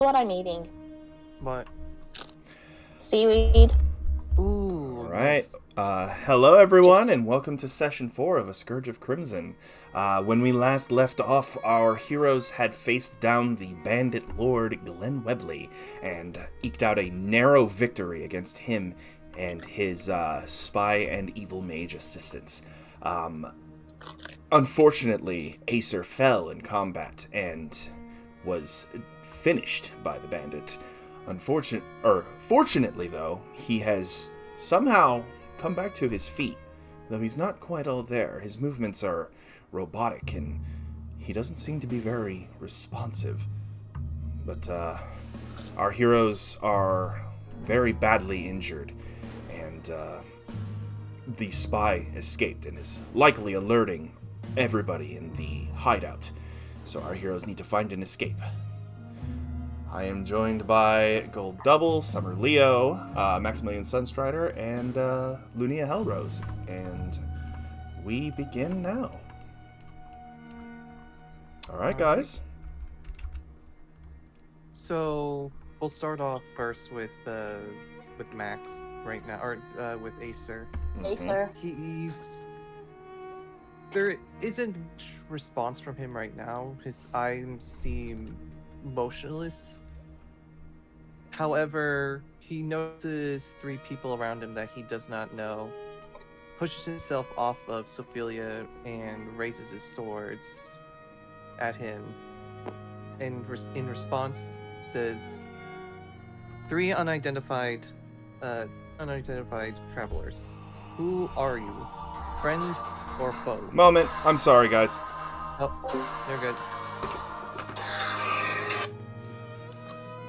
What I'm eating. What? Seaweed. Ooh, All right. nice. Hello, everyone, and welcome to Session 4 of A Scourge of Crimson. When we last left off, our heroes had faced down the bandit lord Glenn Webley and eked out a narrow victory against him and his spy and evil mage assistants. Unfortunately, Acer fell in combat and was finished by the bandit. Fortunately, though, he has somehow come back to his feet. Though he's not quite all there, his movements are robotic and he doesn't seem to be very responsive. But our heroes are very badly injured, and the spy escaped and is likely alerting everybody in the hideout. So our heroes need to find an escape. I am joined by Gold Double, Summer Leo, Maximilian Sunstrider, and Lunia Hellrose. And we begin now. Alright, guys. So we'll start off first with Max right now, or with Acer. Acer. There isn't much response from him right now. His eyes seem motionless. However, he notices three people around him that he does not know, pushes himself off of Sophelia and raises his swords at him, and in response says, "Three unidentified travelers. Who are you? Friend or foe?" Moment. I'm sorry, guys. Oh, you're good.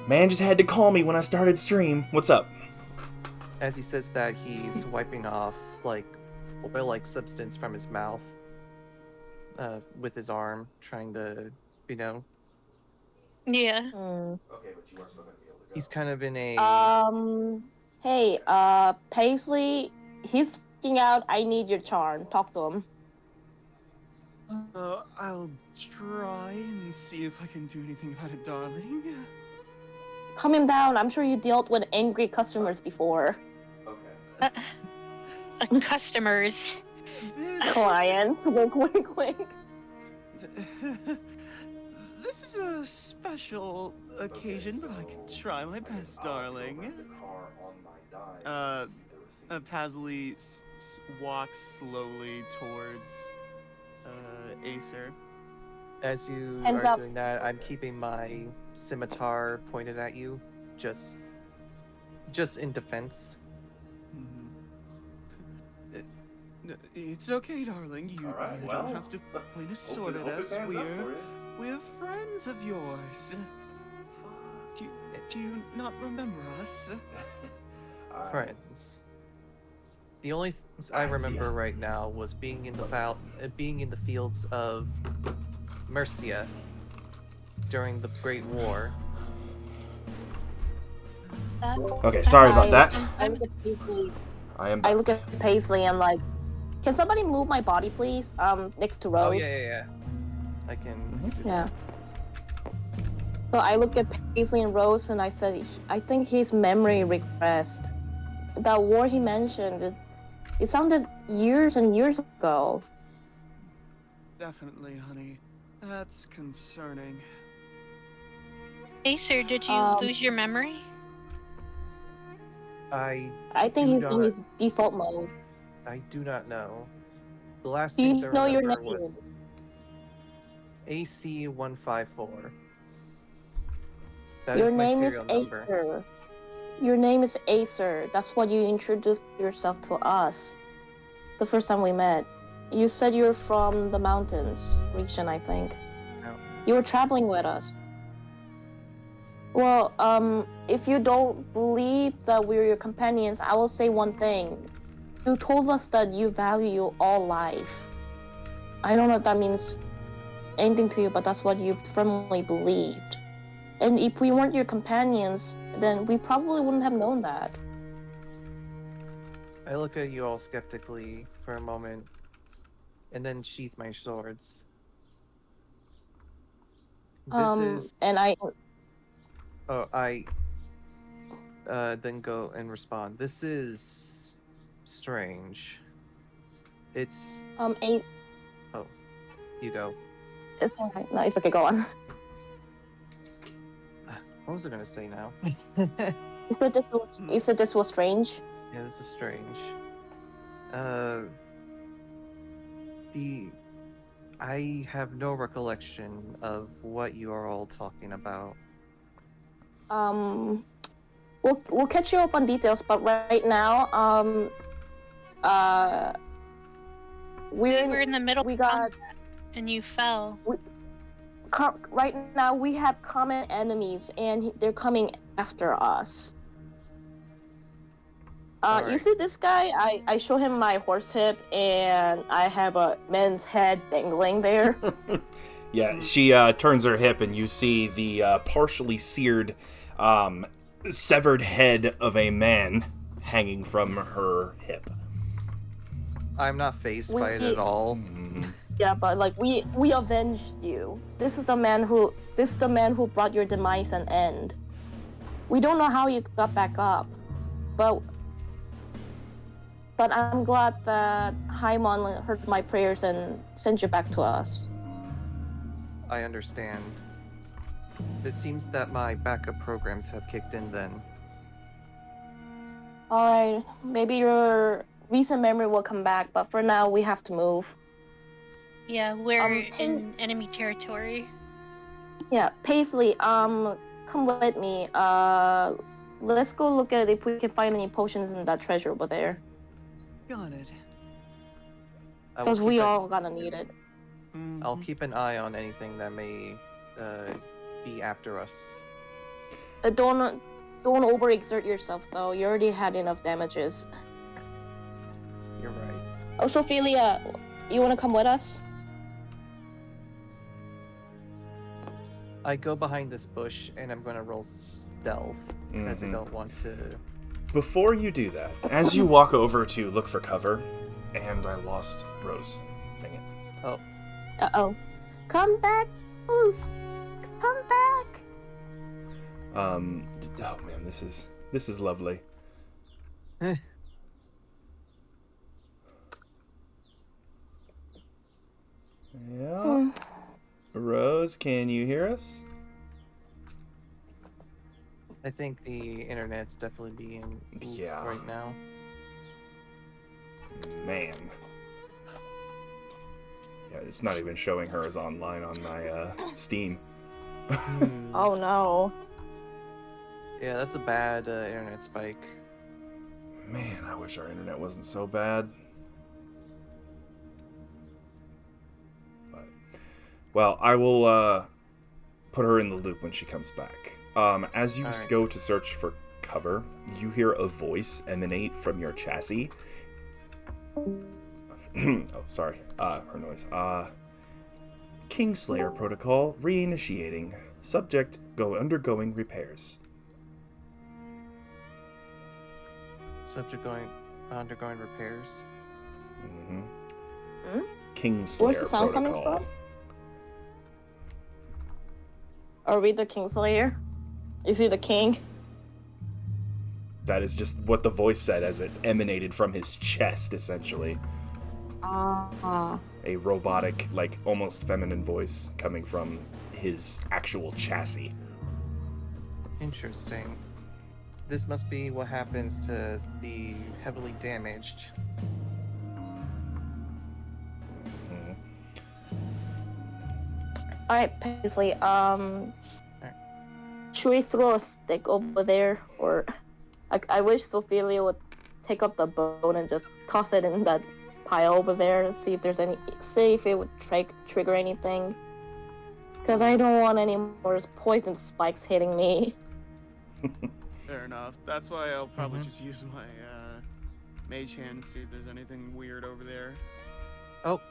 Man just had to call me when I started stream. What's up? As he says that, he's wiping off oil-like substance from his mouth with his arm, trying to, Yeah. Okay, but you are still gonna be able to go. He's kind of in a... Hey, Paisley, he's freaking out. I need your charm. Talk to him. I'll try and see if I can do anything about it, darling. Calm him down. I'm sure you dealt with angry customers before. Okay. Customers. Clients. Wink, wink, wink. This is a special occasion, but I can try my best, darling. Paisley walks slowly towards Acer. As you Hands are up. doing that, I'm keeping my scimitar pointed at you, just in defense. It's okay, darling. You don't have to point a sword at us. We're friends of yours. Do you not remember us? Friends. The only things I remember right now was being in the fields of Mercia during the Great War. Okay, sorry about that. I look at Paisley. I look at Paisley. I'm like, can somebody move my body, please? Next to Rose. Oh yeah. I can. Do Yeah. that. So I look at Paisley and Rose, and I said, I think his memory regressed. That war he mentioned, it sounded years and years ago. Definitely, honey. That's concerning. Acer, did you lose your memory? I think he's in his default mode. I do not know. The last Do things I you know your remember name? was AC 154. That Your is my name is serial number. Acer. Your name is Acer. That's what you introduced yourself to us the first time we met. You said you're from the mountains region, I think. No. You were traveling with us. Well, if you don't believe that we're your companions, I will say one thing. You told us that you value all life. I don't know if that means anything to you, but that's what you firmly believed. And if we weren't your companions, then we probably wouldn't have known that. I look at you all skeptically for a moment, and then sheath my swords. This is... And I Oh, I then go and respond. This is strange. It's... Ain't... Oh, you go. It's okay. No, it's okay, go on. What was I gonna say now? You said this was strange? Yeah, this is strange. I have no recollection of what you are all talking about. We'll catch you up on details, but right now, we were in the middle we of got combat, and you fell. right now we have common enemies, and they're coming after us. All You right. see this guy? I show him my horse hip, and I have a man's head dangling there. Yeah, she turns her hip, and you see the partially seared, severed head of a man hanging from her hip. I'm not fazed by it at all. Yeah, but like we avenged you. This is the man who brought your demise and end. We don't know how you got back up, but I'm glad that Haimon heard my prayers and sent you back to us. I understand. It seems that my backup programs have kicked in then. Alright, maybe your recent memory will come back, but for now we have to move. Yeah, we're in enemy territory. Yeah, Paisley, come with me. Let's go look at if we can find any potions in that treasure over there. Got it. Because we all gonna need it. I'll keep an eye on anything that may be after us. Don't overexert yourself though. You already had enough damages. You're right. Oh, Sophelia, you wanna come with us? I go behind this bush and I'm gonna roll stealth as I don't want to. Before you do that, as you walk over to look for cover, and I lost Rose. Dang it. Oh. Uh-oh. Come back, Bruce. Come back. Oh man, this is lovely. Yeah. Rose, can you hear us? I think the internet's definitely being right now. Man. Yeah, it's not even showing her as online on my Steam. Oh no. Yeah, that's a bad internet spike. Man, I wish our internet wasn't so bad. But, well, I will put her in the loop when she comes back. As you go to search for cover, you hear a voice emanate from your chassis. Oh, sorry. Her noise. Kingslayer protocol reinitiating. Subject undergoing repairs. Subject undergoing repairs. Kingslayer Where's the sound protocol. coming from? Are we the Kingslayer? Is he the king? That is just what the voice said as it emanated from his chest, essentially. A robotic, like, almost feminine voice coming from his actual chassis. Interesting. This must be what happens to the heavily damaged. Alright, Paisley, should we throw a stick over there? Or I wish Sophelia would take up the bone and just toss it in that pile over there and see if there's if it would trigger anything. Because I don't want any more poison spikes hitting me. Fair enough. That's why I'll probably just use my mage hand and see if there's anything weird over there. Oh.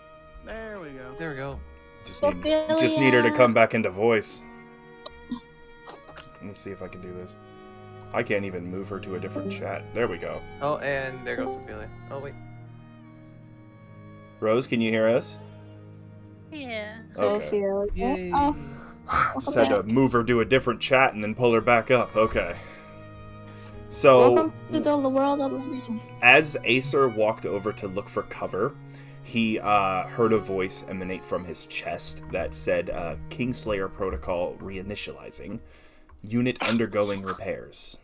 There we go. There we go. Just need her to come back into voice. Let me see if I can do this. I can't even move her to a different chat. There we go. Oh, and there goes Sophelia. Oh, wait. Rose, can you hear us? Yeah. Okay. Sophelia. Oh, Just had to move her to a different chat and then pull her back up. Okay. So, welcome to the world of living. as Acer walked over to look for cover, he heard a voice emanate from his chest that said, Kingslayer Protocol reinitializing. Unit undergoing repairs.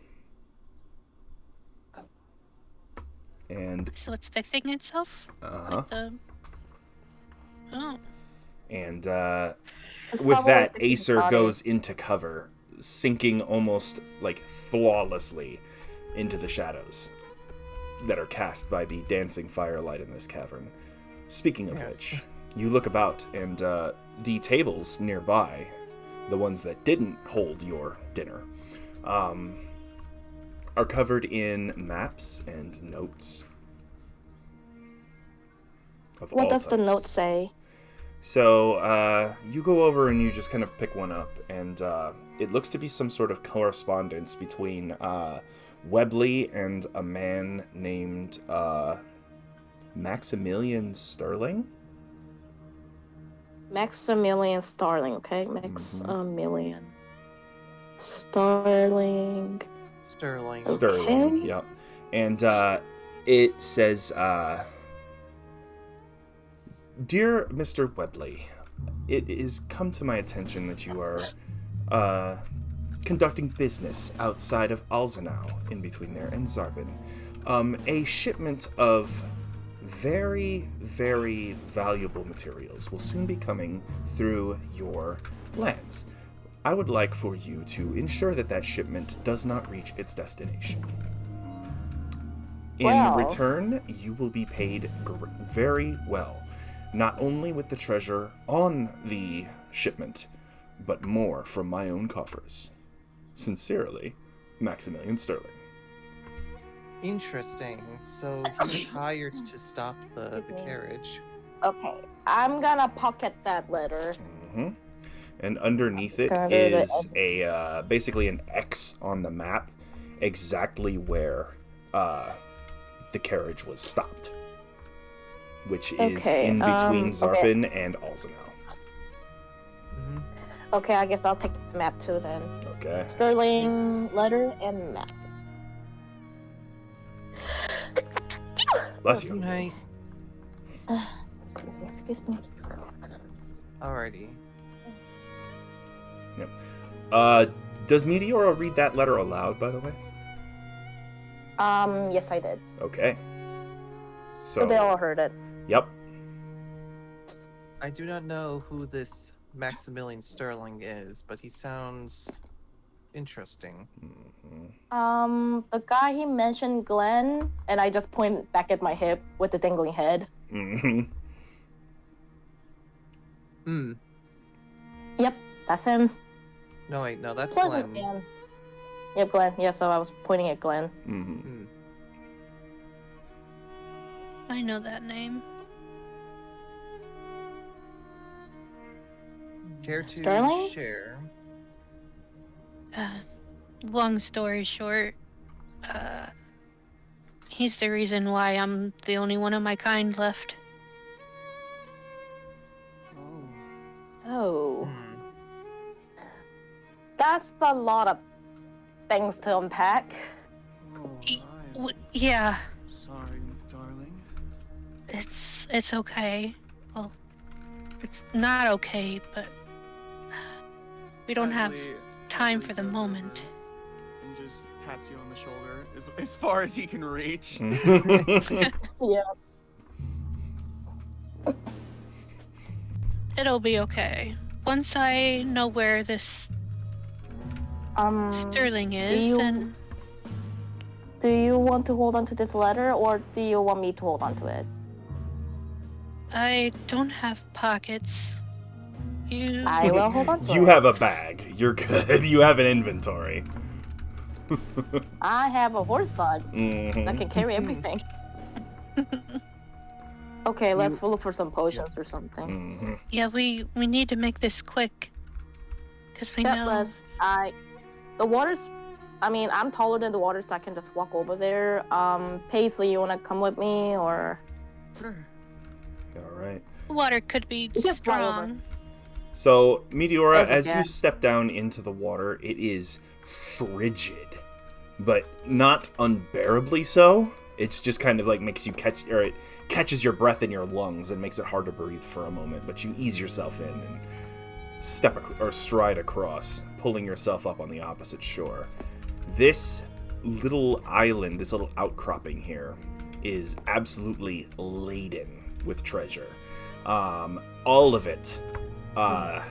And... So it's fixing itself? Uh-huh. Oh. And with that, Acer goes into cover, sinking almost, like, flawlessly into the shadows that are cast by the dancing firelight in this cavern. Speaking of which, you look about, and the tables nearby, the ones that didn't hold your dinner, are covered in maps and notes. What does the note say? So, you go over and you just kind of pick one up, and it looks to be some sort of correspondence between Webley and a man named Maximilian Sterling? Maximilian Sterling, okay? Maximilian Sterling. Sterling, yep. And it says, Dear Mr. Webley, it is come to my attention that you are conducting business outside of Alzenau, in between there and Zarbin. A shipment of very, very valuable materials will soon be coming through your lands. I would like for you to ensure that that shipment does not reach its destination. In return, you will be paid very well, not only with the treasure on the shipment, but more from my own coffers. Sincerely, Maximilian Sterling. Interesting. So he was hired to stop the carriage. Okay, I'm gonna pocket that letter. Mm-hmm. And underneath it is a basically an X on the map, exactly where the carriage was stopped, which is in between Zarpin and Alzenau. Mm-hmm. Okay, I guess I'll take the map too then. Okay. Sterling letter and map. Bless you. Right. Excuse me. Alrighty. Yep. Does Meteora read that letter aloud, by the way? Yes, I did. Okay. So they all heard it. Yep. I do not know who this Maximilian Sterling is, but he sounds interesting. Mm-hmm. The guy he mentioned, Glenn, and I just point back at my hip with the dangling head. Mm-hmm. Yep, that's him. No, wait, no, that's Glenn. Glenn. Yep, Glenn. Yeah, so I was pointing at Glenn. Mm-hmm. I know that name. Care to Sterling? share? Long story short, he's the reason why I'm the only one of my kind left. Oh. That's a lot of things to unpack. Yeah. Sorry, darling. It's okay. Well, it's not okay, but we don't have time for the moment. And just pats you on the shoulder as far as he can reach. Yeah. It'll be okay. Once I know where this Sterling is, then... Do you want to hold on to this letter, or do you want me to hold on to it? I don't have pockets. I will hold on to it. You have a bag. You're good. You have an inventory. I have a horse bud that can carry everything. Okay, let's look for some potions or something. Mm-hmm. Yeah, we need to make this quick. Because we know... The water's... I mean, I'm taller than the water, so I can just walk over there. Paisley, you want to come with me, or... Sure. All right. Water could be just fly over. strong. So, Meteora, That's as okay. you step down into the water, it is frigid, but not unbearably so. It's just kind of like makes you catch, or it catches your breath in your lungs and makes it hard to breathe for a moment, but you ease yourself in and stride across, pulling yourself up on the opposite shore. This little island, this little outcropping here, is absolutely laden with treasure. All of it. The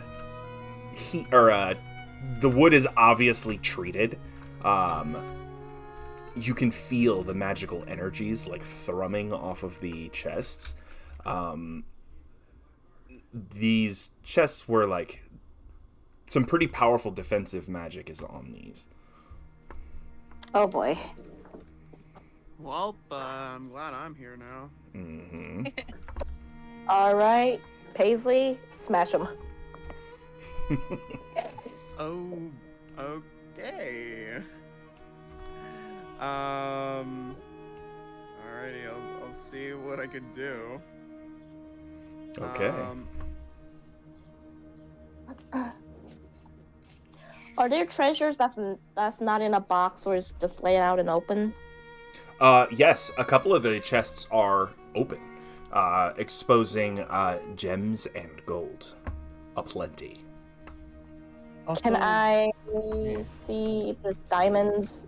wood is obviously treated. You can feel the magical energies like thrumming off of the chests. These chests were like some pretty powerful defensive magic is on these. Oh boy. Well, I'm glad I'm here now. Mm-hmm. All right, Paisley, smash him. Oh, okay. Alrighty, I'll see what I can do. Okay. Are there treasures that's not in a box or is just laid out and open? Yes, a couple of the chests are open, exposing gems and gold aplenty. Also, Can I see if there's diamonds?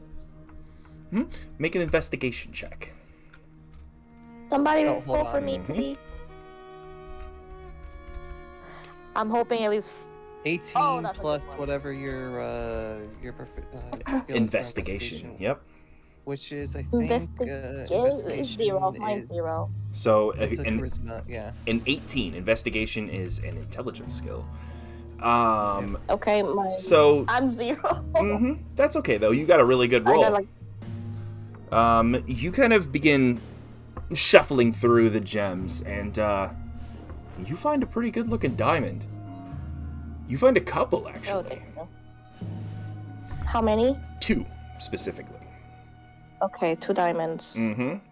Make an investigation check. Somebody Oh, hold roll for on. me, please. I'm hoping at least 18 that's a plus good one. whatever your skill Investigation. Yep. Which is, I think, Investigation is 0. Mine's 0. So It's a an charisma, yeah. 18. Investigation is an intelligence skill. Okay, So I'm 0. That's okay though. You got a really good I roll. got like You kind of begin shuffling through the gems, and you find a pretty good-looking diamond. You find a couple, actually. thank you. How many? 2, specifically. Okay, 2 diamonds.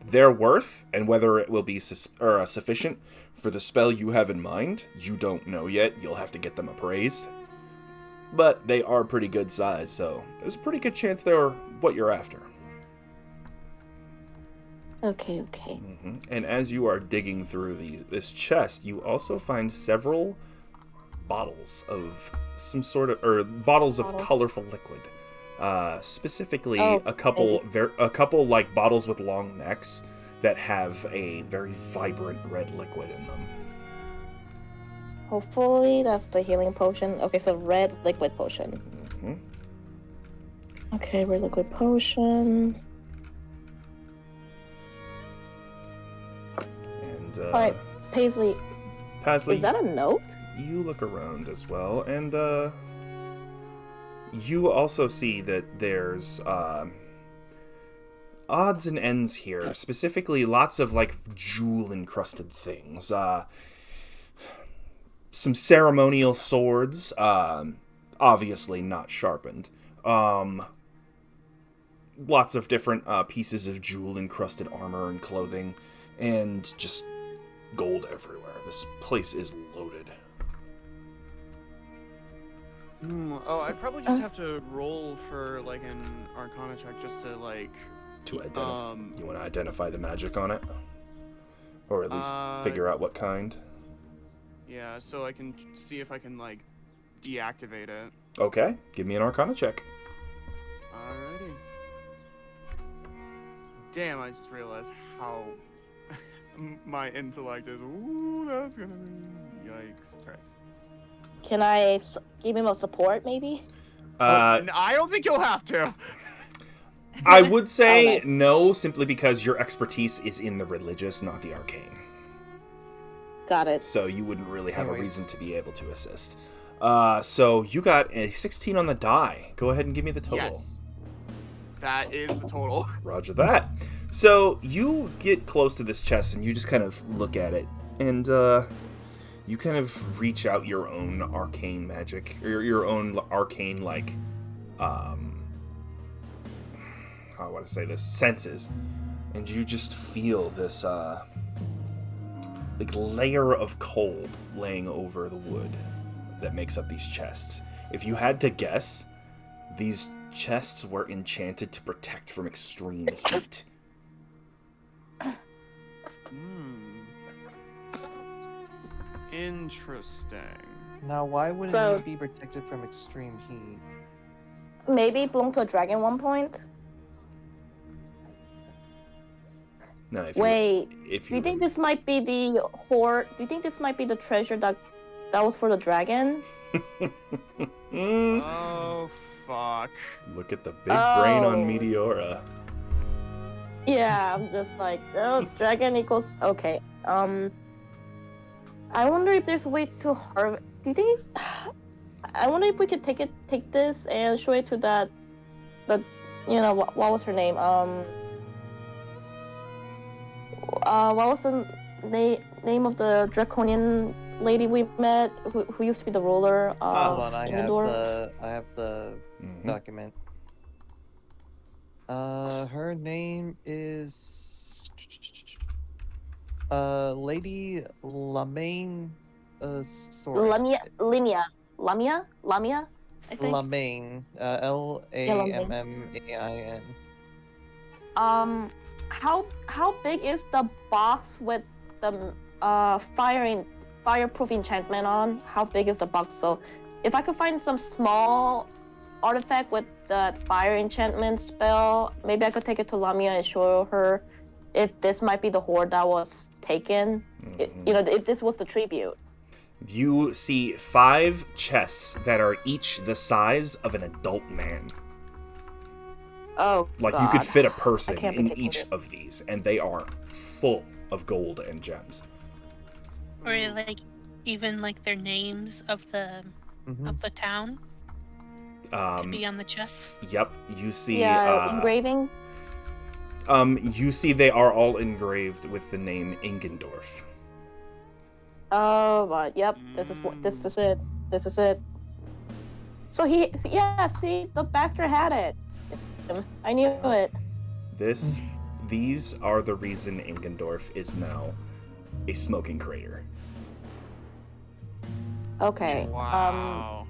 Their worth, and whether it will be sufficient for the spell you have in mind, you don't know yet. You'll have to get them appraised. But they are pretty good size, so there's a pretty good chance they're what you're after. Okay. And as you are digging through this chest, you also find several bottles of some sort of, or bottles of colorful liquid. Specifically, a couple like bottles with long necks that have a very vibrant red liquid in them. Hopefully that's the healing potion. Okay, so red liquid potion. Okay, red liquid potion. And Alright, Paisley, Pasley, is that a note? you look around as well, and you also see that there's odds and ends here. Specifically, lots of like jewel-encrusted things. Some ceremonial swords, obviously not sharpened. Lots of different pieces of jewel-encrusted armor and clothing, and just gold everywhere. This place is loaded. I'd probably just have to roll for like an Arcana check just to like. To identify, you want to identify the magic on it, or at least figure out what kind. Yeah, so I can see if I can like deactivate it. Okay, give me an Arcana check. Alrighty. Damn, I just realized how my intellect is. Ooh, that's gonna be yikes! Right. Can I give him a support, maybe? I don't think you'll have to. I would say Okay. no, simply because your expertise is in the religious, not the arcane. Got it. So you wouldn't really have a Anyways. reason to be able to assist. So you got a 16 on the die. Go ahead and give me the total. Yes. That is the total. Roger that. So you get close to this chest and you just kind of look at it, and you kind of reach out your own arcane magic, or your own arcane, like, how do I want to say this, senses, and you just feel this like layer of cold laying over the wood, that makes up these chests. If you had to guess, these chests were enchanted to protect from extreme heat. Interesting. Now, why wouldn't So- he be protected from extreme heat? Maybe it belonged to a dragon one point. No, if Wait, if do you think this might be the hoard? Do you think this might be the treasure that was for the dragon? Oh, fuck. Look at the big brain on Oh. Meteora. Yeah, I'm just like, oh, dragon equals okay. I wonder if there's a way to harvest. Do you think it's? I wonder if we could take this and show it to that, what was her name? What was the name of the draconian lady we met who used to be the ruler Hold of on, I have the document. Her name is Lady Lamaine Source. Lamia, I think. Lamaine, Lammain. How big is the box with the fireproof enchantment on? How big is the box? So, if I could find some small artifact with that fire enchantment spell, maybe I could take it to Lamia and show her if this might be the hoard that was taken. If this was the tribute. You see 5 chests that are each the size of an adult man. Oh, Like God. you could fit a person can't be in taking each it. of these, and they are full of gold and gems. Or like even like their names of the town could be on the chest. Yep, you see. Engraving. You see they are all engraved with the name Ingendorf. Oh, but yep, this is it. This is it. So see, the bastard had it. I knew it. These are the reason Ingendorf is now a smoking crater. Okay. Wow.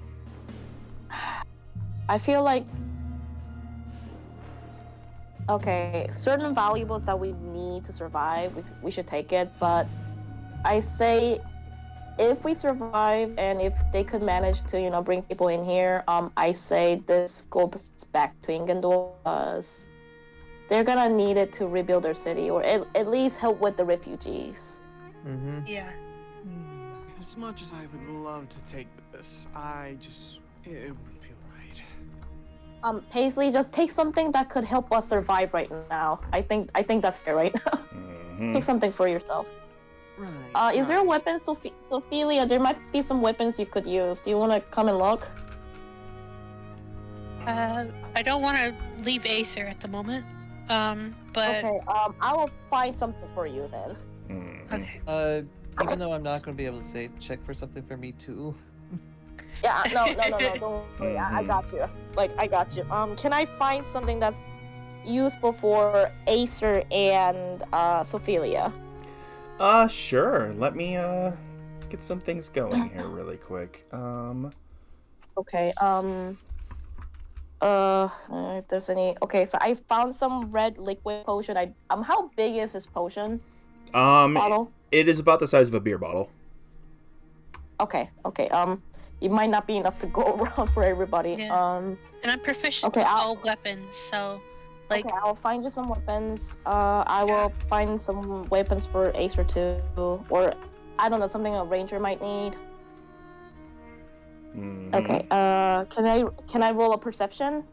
I feel like. Okay, certain valuables that we need to survive, we should take it. But I say, if we survive and if they could manage to, bring people in here, I say this goes back to Ingendorf because they're gonna need it to rebuild their city or at least help with the refugees. Yeah. As much as I would love to take this, it wouldn't feel right. Paisley, just take something that could help us survive right now. I think that's fair, right? Take something for yourself. Right. Is there a weapon, Ophelia? There might be some weapons you could use. Do you want to come and look? I don't want to leave Acer at the moment. But Okay. I will find something for you then. okay. Even though I'm not going to be able to say check for something for me too. Yeah. No. Don't worry. I got you. I got you. Can I find something that's useful for Acer and Ophelia? Sure. Let me get some things going here really quick. Okay. If there's any. Okay, so I found some red liquid potion. How big is this potion? Bottle. It is about the size of a beer bottle. Okay. It might not be enough to go around for everybody. Yeah. And I'm proficient Okay, with all weapons, so like. Okay, I'll find you some weapons. I will find some weapons for Acer too, or I don't know, something a ranger might need. Okay. Can I roll a perception?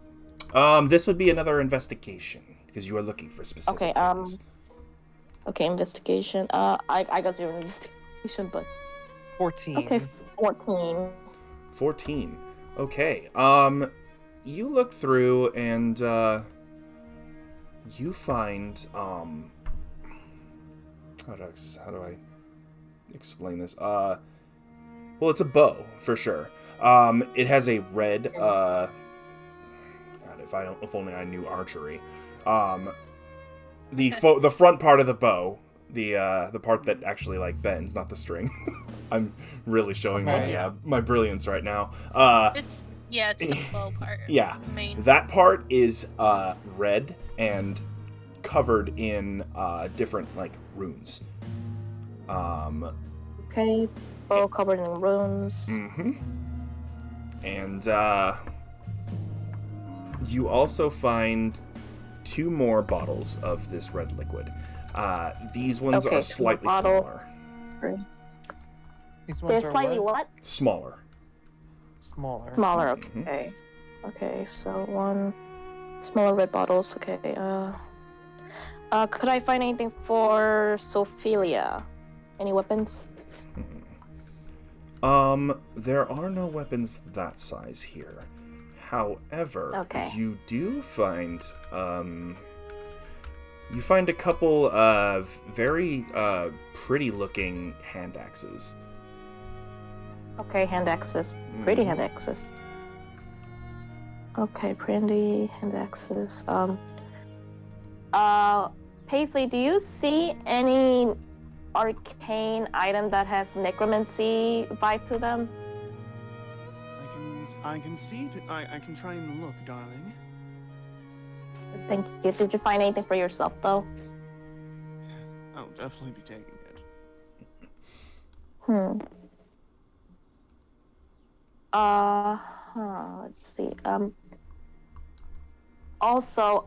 This would be another investigation because you are looking for specific things. Okay, investigation. I got 0 investigation, but 14. okay, 14. 14. Okay. You look through and you find how do I explain this? Well, it's a bow for sure. It has a red. God, if only I knew archery. The front part of the bow, the part that actually bends, not the string. I'm really showing Right. my brilliance right now. It's the bow part. Yeah, Main. that part is red and covered in different like runes. Okay, bow covered in runes. Mm-hmm. And you also find 2 more bottles of this red liquid. These ones Okay, are 2 slightly bottle. smaller. These ones They're are slightly what? Smaller. Smaller. Smaller. Mhm. Okay. Okay, so 1 smaller red bottles. Okay. Could I find anything for Sophelia? Any weapons? There are no weapons that size here. However, Okay. you do find, you find a couple of very, pretty-looking hand axes. Okay, hand axes. Pretty hand axes. Okay, pretty hand axes. Paisley, do you see any arcane item that has necromancy vibe to them? I can see. I can try and look, darling. Thank you. Did you find anything for yourself, though? I'll definitely be taking it. Let's see. Also,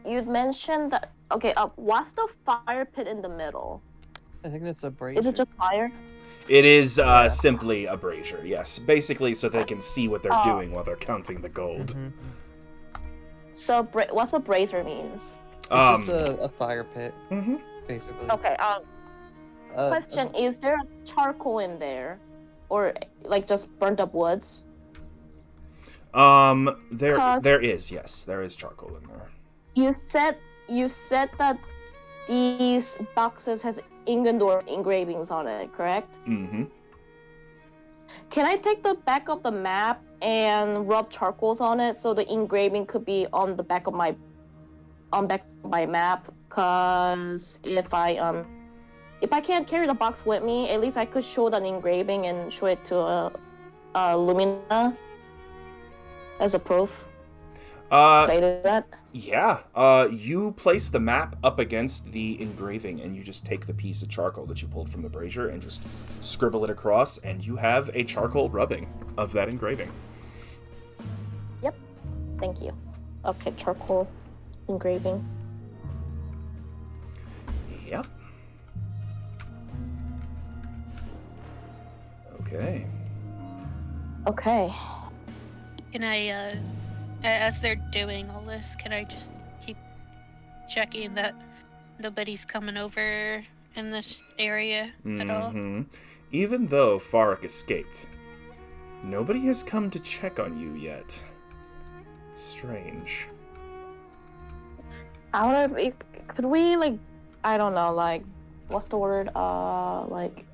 you'd mentioned that. Okay. What's the fire pit in the middle? I think that's a brazier. Is it just fire? It is simply a brazier, yes. Basically so they can see what they're doing while they're counting the gold. Mm-hmm. So, what's a brazier means? It's just a fire pit, Mm-hmm. basically. Okay. Question: is there charcoal in there, or like just burnt up woods? There is, yes. There is charcoal in there. You said that these boxes has Ingendorf engravings on it, correct? Mm-hmm. Can I take the back of the map and rub charcoals on it so the engraving could be on the back of my map? Cause if I can't carry the box with me, at least I could show that engraving and show it to Lumina as a proof. Can I do that? Yeah. You place the map up against the engraving, and you just take the piece of charcoal that you pulled from the brazier and just scribble it across, and you have a charcoal rubbing of that engraving. Yep. Thank you. Okay, charcoal engraving. Yep. Okay. Okay. Can I, as they're doing all this, can I just keep checking that nobody's coming over in this area at all? Even though Farik escaped, nobody has come to check on you yet. Strange. Could we, like, I don't know, like, what's the word? Like,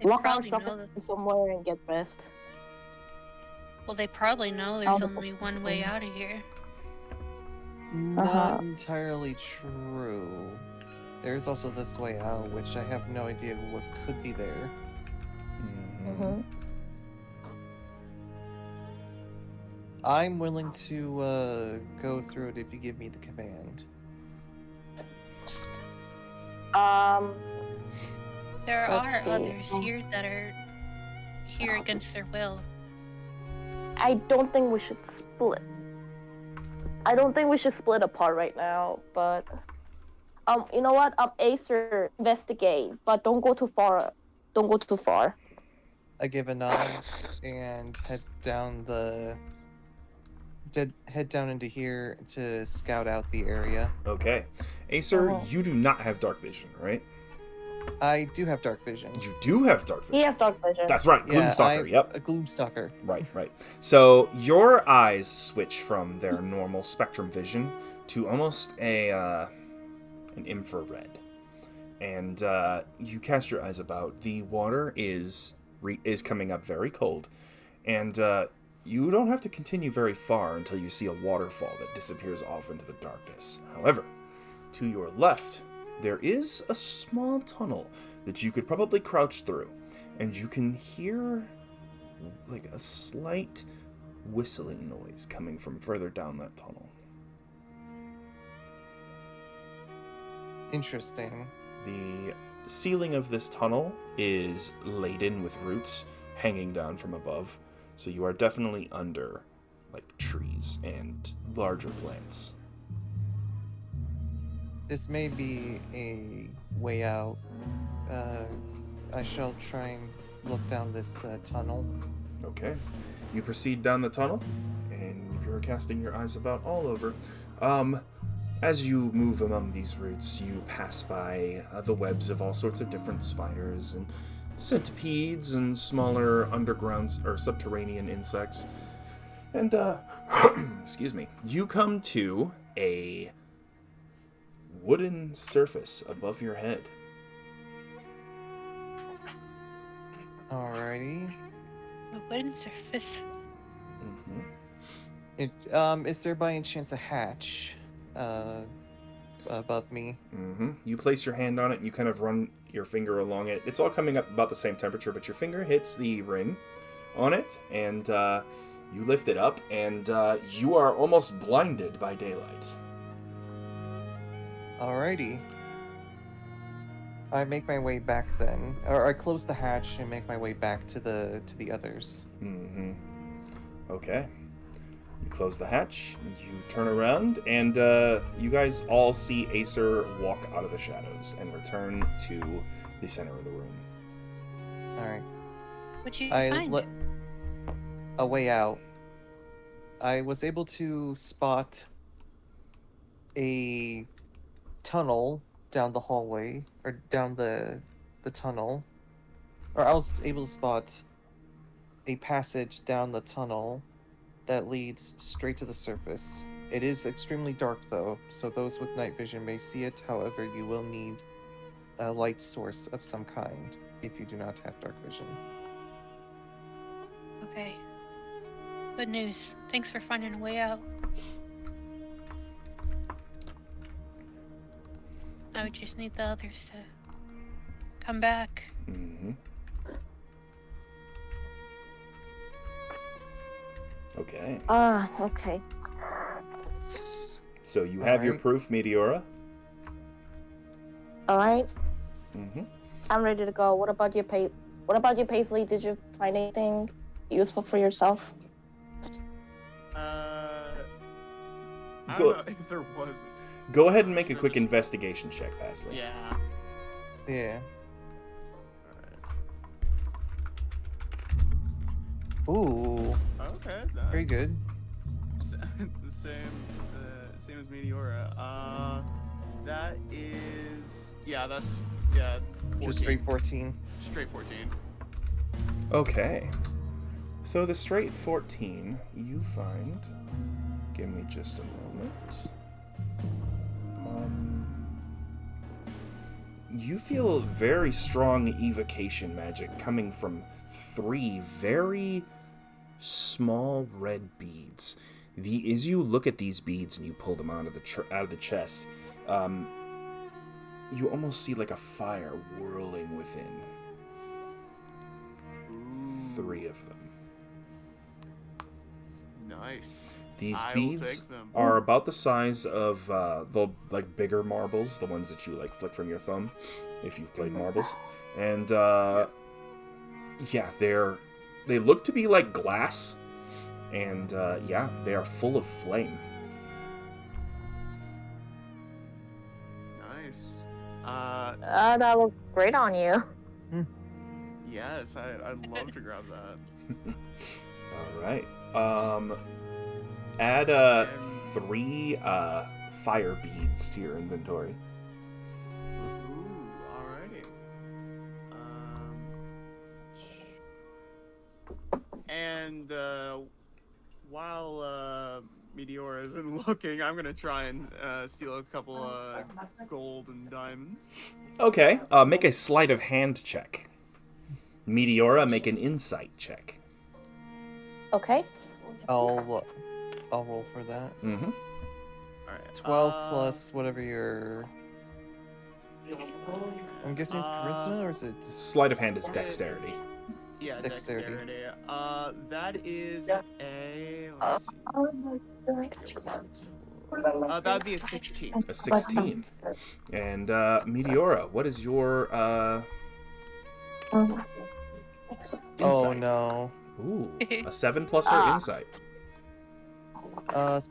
They lock probably ourselves know that- in somewhere and get rest. Well, they probably know there's only one way out of here. Not entirely true. There's also this way out, which I have no idea what could be there. I'm willing to go through it if you give me the command. There Let's are see. others here that are here against their will. I don't think we should split. I don't think we should split apart right now, but you know what? Acer, investigate, but don't go too far. Don't go too far. I give a nod and head down into here to scout out the area. Okay. Acer, you do not have dark vision, right? I do have dark vision. You do have dark vision. He has dark vision. That's right, Gloomstalker, yep. A Gloomstalker. Right. So your eyes switch from their normal spectrum vision to almost an infrared. And you cast your eyes about. The water is coming up very cold. And you don't have to continue very far until you see a waterfall that disappears off into the darkness. However, to your left, there is a small tunnel that you could probably crouch through, and you can hear like a slight whistling noise coming from further down that tunnel. Interesting. The ceiling of this tunnel is laden with roots hanging down from above, so you are definitely under like trees and larger plants. This may be a way out. I shall try and look down this tunnel. Okay. You proceed down the tunnel, and you're casting your eyes about all over. As you move among these roots, you pass by the webs of all sorts of different spiders and centipedes and smaller underground or subterranean insects. And, excuse me, you come to a wooden surface above your head. Alrighty. A wooden surface. Mm-hmm. Is there by any chance a hatch above me? Mm-hmm. You place your hand on it and you kind of run your finger along it. It's all coming up about the same temperature, but your finger hits the ring on it, and you lift it up, and you are almost blinded by daylight. Alrighty. I make my way back then, or I close the hatch and make my way back to the others. Mm-hmm. Okay. You close the hatch, you turn around, and you guys all see Acer walk out of the shadows and return to the center of the room. Alright. What'd you find? A way out. I was able to spot a tunnel down the hallway, or down the tunnel. Or I was able to spot a passage down the tunnel that leads straight to the surface. It is extremely dark though, so those with night vision may see it. However, you will need a light source of some kind if you do not have dark vision. Okay. Good news. Thanks for finding a way out. I would just need the others to come back. Mm-hmm. Okay. Okay. So you have your proof, Meteora. Alright. Mm-hmm. I'm ready to go. What about you, Paisley? Did you find anything useful for yourself? I don't Go- know if there was. Go ahead and make a quick investigation check, Paisley. Yeah. Yeah. Ooh, Okay. very good. The same as Meteora. That is that's 14. Just straight 14. Straight 14. Okay. So the straight 14 you find. Give me just a moment. You feel very strong evocation magic coming from 3 very small red beads. As you look at these beads and you pull them out of the chest, you almost see like a fire whirling within. 3 of them. Nice. These I will beads take them. are about the size of the like bigger marbles, the ones that you like flick from your thumb, if you've played marbles. And they look to be like glass, and they are full of flame. Nice. That looks great on you. Yes, I'd love to grab that. All right. Add 3 fire beads to your inventory. Ooh, alrighty. And while Meteora isn't looking, I'm gonna try and steal a couple gold and diamonds. Okay. Make a sleight of hand check. Meteora, make an insight check. Okay. I'll roll for that. Mm-hmm. Alright. 12 plus whatever your I'm guessing it's charisma, or is it... Sleight of hand is dexterity. Yeah, Dexterity. That is a... Let's see. That would be a 16. A 16. And Meteora, what is your Oh insight? no. Ooh, a 7 plus her insight.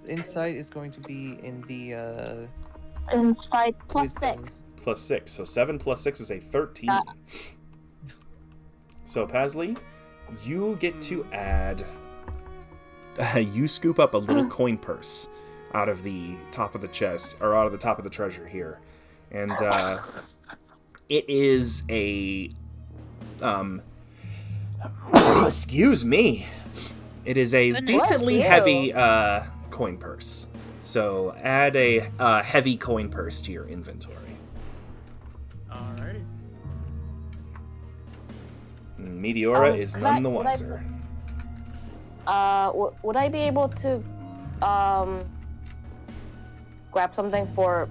Insight is going to be in the Insight plus Wisdom. 6. Plus 6. So 7 plus 6 is a 13. So Pasley, you get to add... you scoop up a little coin purse out of the top of the chest, or out of the top of the treasure here. And it is a... excuse me. It is a decently heavy coin purse. So add a heavy coin purse to your inventory. Alrighty. Meteora is none the wiser. Would I be able to grab something for?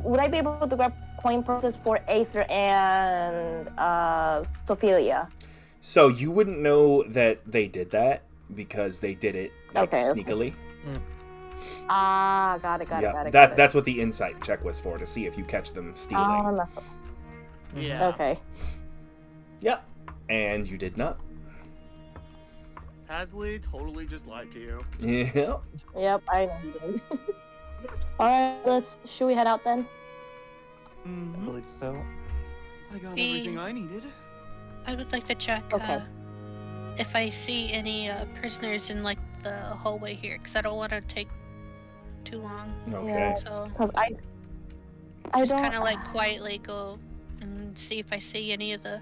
Would I be able to grab coin purses for Acer and Sophelia? So you wouldn't know that they did that because they did it sneakily. Ah, got it. That's what the insight check was for, to see if you catch them stealing. Yeah. Okay. Yep. And you did not. Pasley totally just lied to you. Yeah. Yep, I know you did. Alright, should we head out then? I believe so. I got everything I needed. I would like to check if I see any prisoners in like the hallway here, because I don't want to take too long. Okay. Yeah, So because I just don't kind of like quietly go and see if I see any of the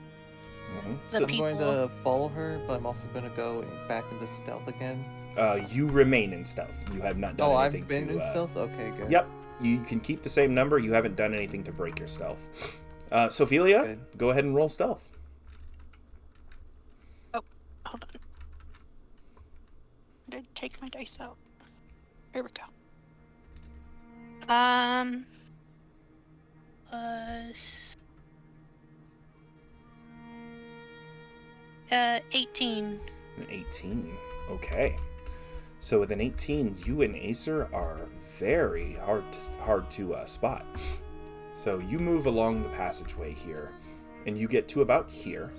So I'm people. going to follow her, but I'm also going to go back into stealth again. You remain in stealth. You have not done anything I've been to... in stealth? Okay, good. Yep. You can keep the same number. You haven't done anything to break your stealth. Sophelia, Good. go ahead and roll stealth. Oh, hold on. I did take my dice out. Here we go. 18. An 18. Okay. So with an 18, you and Acer are very hard to spot. So you move along the passageway here, and you get to about here,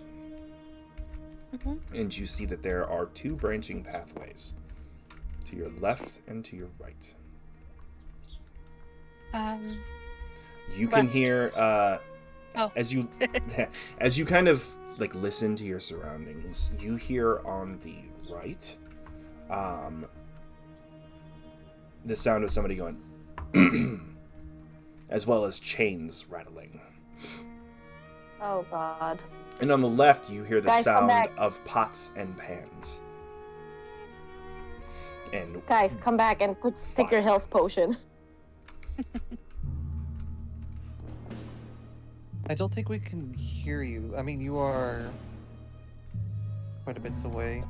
and you see that there are two branching pathways, to your left and to your right. You can Left. hear Oh. as you as you kind of like listen to your surroundings, you hear on the right the sound of somebody going as well as chains rattling. Oh God. And on the left you hear the Guys, come sound back. of pots and pans. And Guys, come back and take your health potion. I don't think we can hear you. I mean, you are quite a bit away.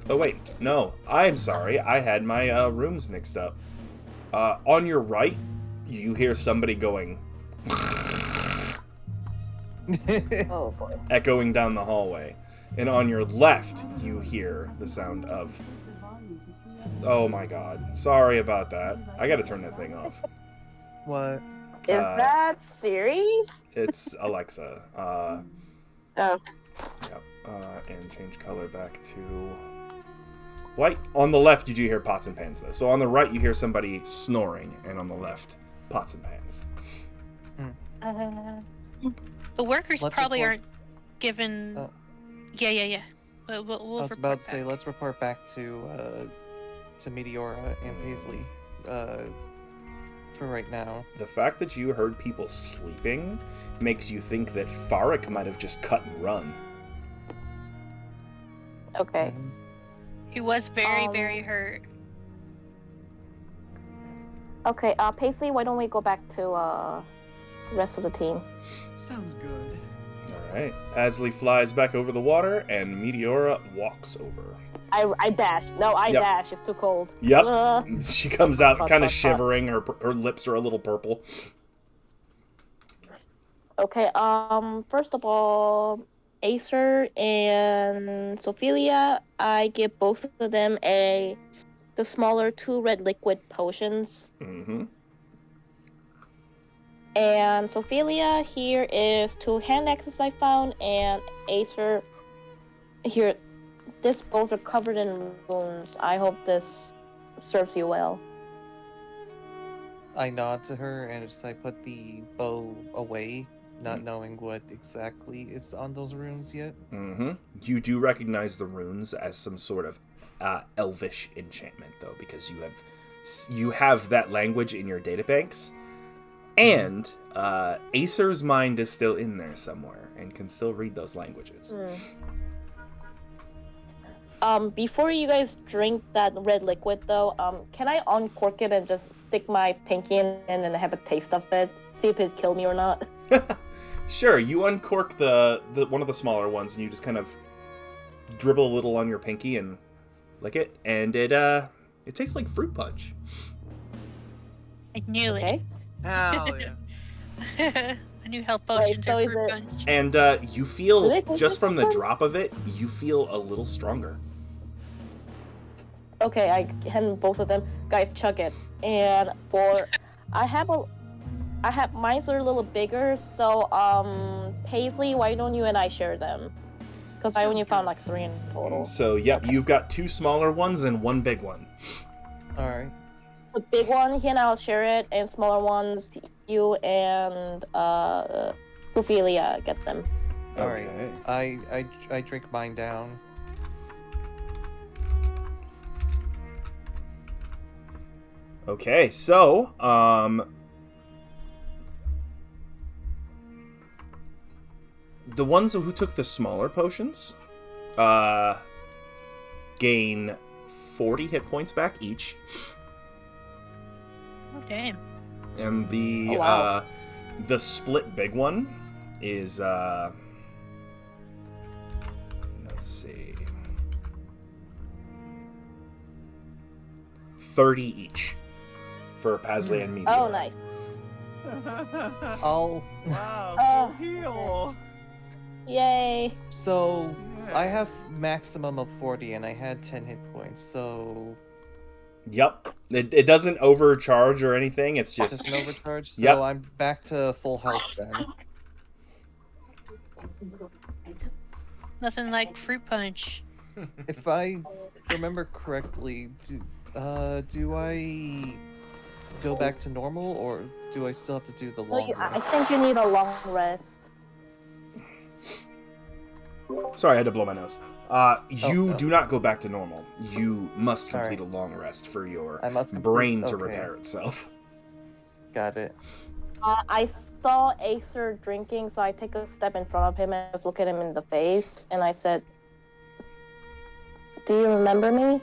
oh wait, no, I'm sorry. I had my rooms mixed up. On your right, you hear somebody going Oh boy. echoing down the hallway. And on your left, you hear the sound of... Oh my god. Sorry about that. I gotta turn that thing off. What? Is that Siri? It's Alexa. Oh. Yep. And change color back to white. On the left, you do hear pots and pans, though. So on the right, you hear somebody snoring, and on the left, pots and pans. The workers Let's probably report- aren't given. Yeah. We'll I was report about to say, back. let's report back to Meteora and Paisley for right now. The fact that you heard people sleeping makes you think that Farik might have just cut and run. Okay. He was very hurt. Okay, Paisley, why don't we go back to the rest of the team? Sounds good. Alright. Pasley flies back over the water, and Meteora walks over. I dash. No, I Yep. dash. It's too cold. Yep. Ugh. She comes out Fuck, kind of fuck, fuck. shivering. Her lips are a little purple. Okay, first of all, Acer and Sophelia, I give both of them the smaller 2 red liquid potions. Mm-hmm. And Sophelia, here is 2 hand axes I found, and Acer, here, this both are covered in wounds. I hope this serves you well. I nod to her and just I put the bow away, not knowing what exactly is on those runes yet. Mm-hmm. You do recognize the runes as some sort of elvish enchantment, though, because you have that language in your databanks, and Acer's mind is still in there somewhere and can still read those languages. Before you guys drink that red liquid, though, can I uncork it and just stick my pinky in and have a taste of it? See if it killed me or not? Sure, you uncork the one of the smaller ones, and you just kind of dribble a little on your pinky and lick it, and it tastes like fruit punch. I knew Okay. Hell yeah. it. I knew health potions so are is fruit it- punch. And you feel, Really? just from the drop of it, you feel a little stronger. Okay, I hand both of them. Guys, chug it. And mine's are a little bigger, so Paisley, why don't you and I share them? Because I only found like 3 in total. So, yep, Okay. you've got 2 smaller ones and 1 big one. Alright. The big one, he and I'll share it, and smaller ones, you and Ophelia get them. Alright. Okay. I drink mine down. Okay, so, the ones who took the smaller potions, gain 40 hit points back each. Oh, damn. And the, Oh, wow. the split big one is, let's see, 30 each for Paisley and me. Oh, nice. I'll... Wow, full heal. Yay. So, Yeah. I have maximum of 40 and I had 10 hit points, so... Yep. It doesn't overcharge or anything, it's just... Just an overcharge, so Yep. I'm back to full health then. Nothing like fruit punch. If I remember correctly, do I go back to normal, or do I still have to do the No, long I rest? think you need a long rest. Sorry, I had to blow my nose. You Oh. do not go back to normal. You must All complete right. a long rest for your I must complete- brain to okay. repair itself. Got it. I saw Acer drinking, so I take a step in front of him and just look at him in the face, and I said, "Do you remember me?"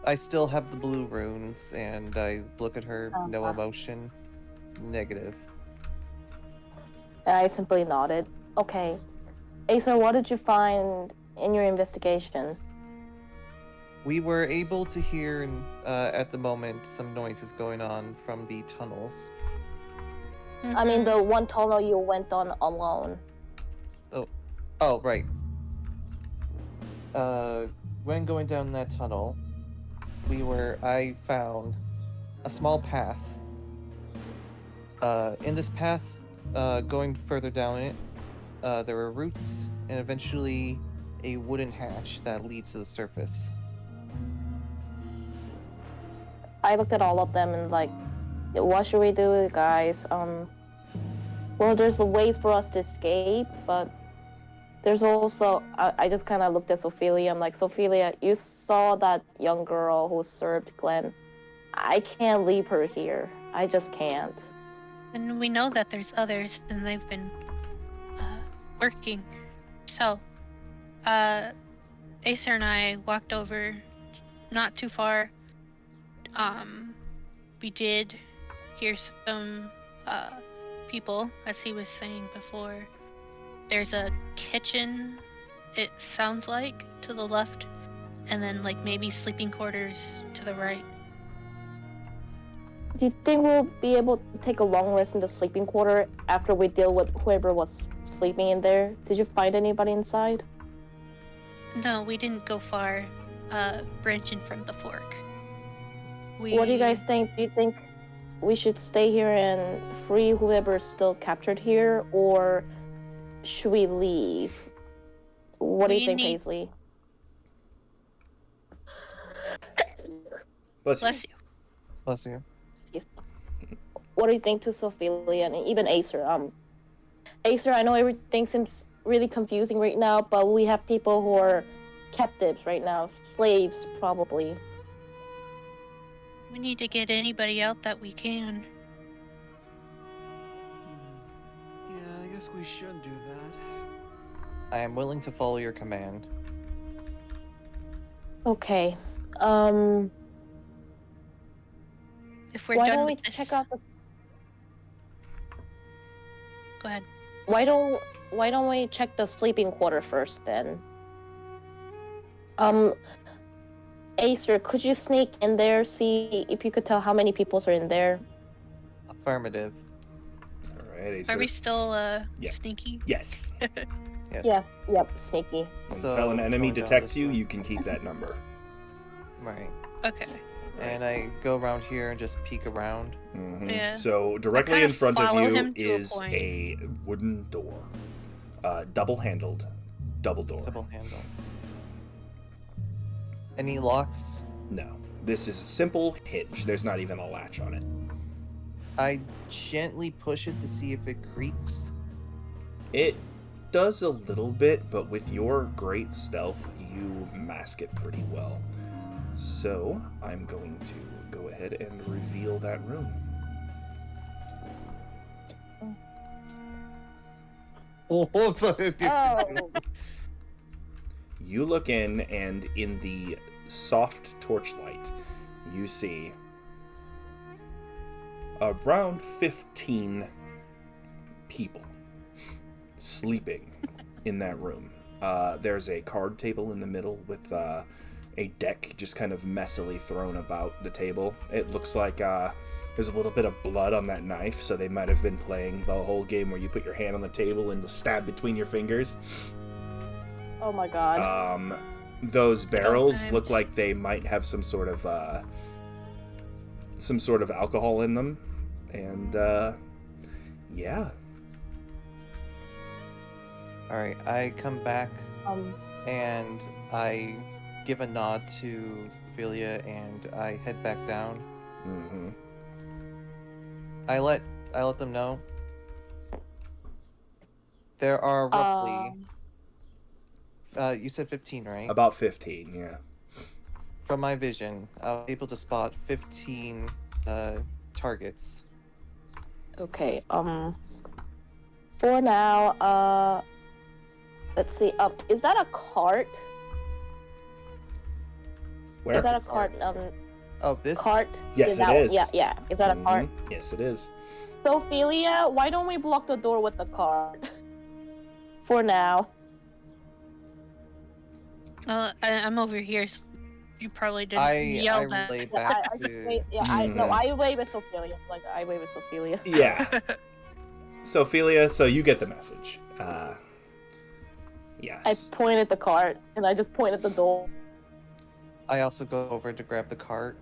I still have the blue runes, and I look at her, no Uh-huh. emotion, negative. And I simply nodded. Okay. Acer, what did you find in your investigation? We were able to hear, at the moment, some noises going on from the tunnels. I mean, the one tunnel you went on alone. Oh, right. When going down that tunnel, I found a small path. In this path, going further down it, there were roots and eventually a wooden hatch that leads to the surface. I looked at all of them and like, what should we do, guys? Well, there's ways for us to escape, but there's also, I just kind of looked at Ophelia. I'm like, Ophelia, you saw that young girl who served Glenn. I can't leave her here. I just can't. And we know that there's others, and they've been working. So, Acer and I walked over, not too far. We did hear some people, as he was saying before. There's a kitchen, it sounds like, to the left, and then like maybe sleeping quarters to the right. Do you think we'll be able to take a long rest in the sleeping quarter after we deal with whoever was sleeping in there? Did you find anybody inside? No, we didn't go far, branching from the fork. What do you guys think? Do you think we should stay here and free whoever's still captured here, or should we leave? What do you think, Paisley? Bless you. Bless you. What do you think to Sophia and even Acer? Acer, I know everything seems really confusing right now, but we have people who are captives right now, slaves probably. We need to get anybody out that we can. Yeah, I guess we should do that. I am willing to follow your command. Okay. If we're Why done don't we with this, check out the? go ahead. Why don't we check the sleeping quarter first then? Acer, could you sneak in there, see if you could tell how many people are in there? Affirmative. Alright, Acer. Are we still sneaky? Yes. Yes. Yeah. Yep. Sneaky. Until an enemy going down detects this you, way. you can keep that number. Right. Okay. And I go around here and just peek around. Mhm. Yeah. So directly kind in of front of follow you him to a is point. a wooden door, double-handled, double door. Double handle. Any locks? No, this is a simple hinge. There's not even a latch on it. I gently push it to see if it creaks. It does a little bit, but with your great stealth, you mask it pretty well. So I'm going to go ahead and reveal that room. Oh. You look in, and in the soft torchlight, you see around 15 people sleeping in that room. There's a card table in the middle with a deck just kind of messily thrown about the table. It looks like there's a little bit of blood on that knife, so they might have been playing the whole game where you put your hand on the table and stab between your fingers. Oh my god. Those barrels times. look like they might have some sort of alcohol in them, and yeah. All right, I come back Um. and I give a nod to Sophia and I head back down. Mm-hmm. I let them know. There are roughly. You said 15, right? About 15, yeah. From my vision, I was able to spot 15 targets. Okay. For now, let's see. Is that a cart? Where? Is that a Cart. cart? Oh, this? Cart? Yes, is it that, is. Yeah. Is that a cart? Mhm. Yes, it is. Sophia, why don't we block the door with the cart? For now. I'm over here. So you probably didn't yell I that. relay Yeah, back I to. wait, yeah, I wave at Sophia. Like I wave at Sophia. Yeah. Sophia, so you get the message. I Yes. point at the cart and I just point at the door. I also go over to grab the cart.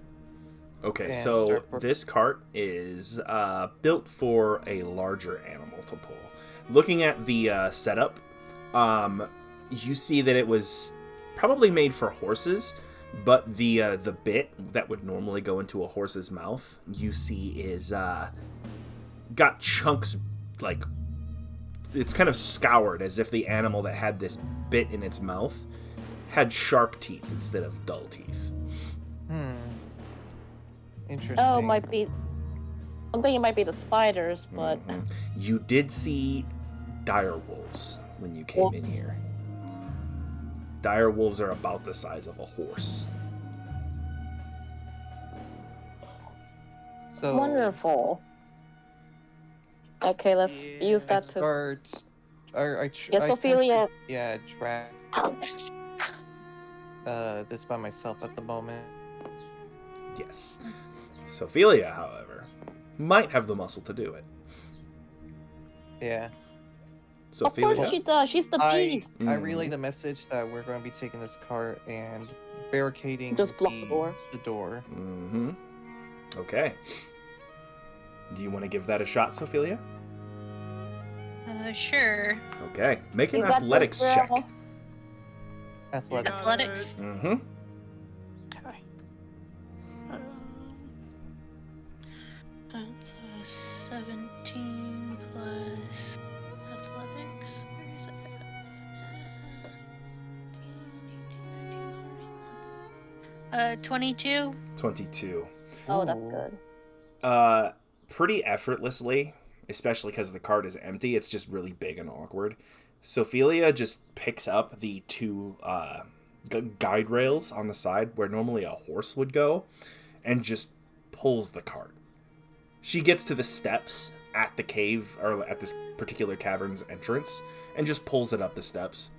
Okay, and so start this cart is built for a larger animal to pull. Looking at the setup, you see that it was probably made for horses, but the bit that would normally go into a horse's mouth, you see is got chunks, like it's kind of scoured as if the animal that had this bit in its mouth had sharp teeth instead of dull teeth. Interesting. Oh, might be. I'm thinking it might be the spiders, but Mhm. You did see dire wolves when you came in here. Dire wolves are about the size of a horse. So wonderful. Okay, let's use I that to. start. I Yes, I Ophelia. track this by myself at the moment. Yes. Sophia, however, might have the muscle to do it. Yeah. Of course Sophia? she does. She's the beat. I relay the message that we're going to be taking this cart and barricading Just block the door. The door. Mm-hmm. Okay. Do you want to give that a shot, Sophia? Sure. Okay. Make an You got athletics this, check. girl. Athletics. Athletics. Mm-hmm. Okay. That's 17 plus athletics. Where is it? 22. 22. Oh, that's Ooh. good. Pretty effortlessly, especially because the cart is empty. It's just really big and awkward. Sophia just picks up the two guide rails on the side where normally a horse would go and just pulls the cart. She gets to the steps at the cave, or at this particular cavern's entrance, and just pulls it up the steps.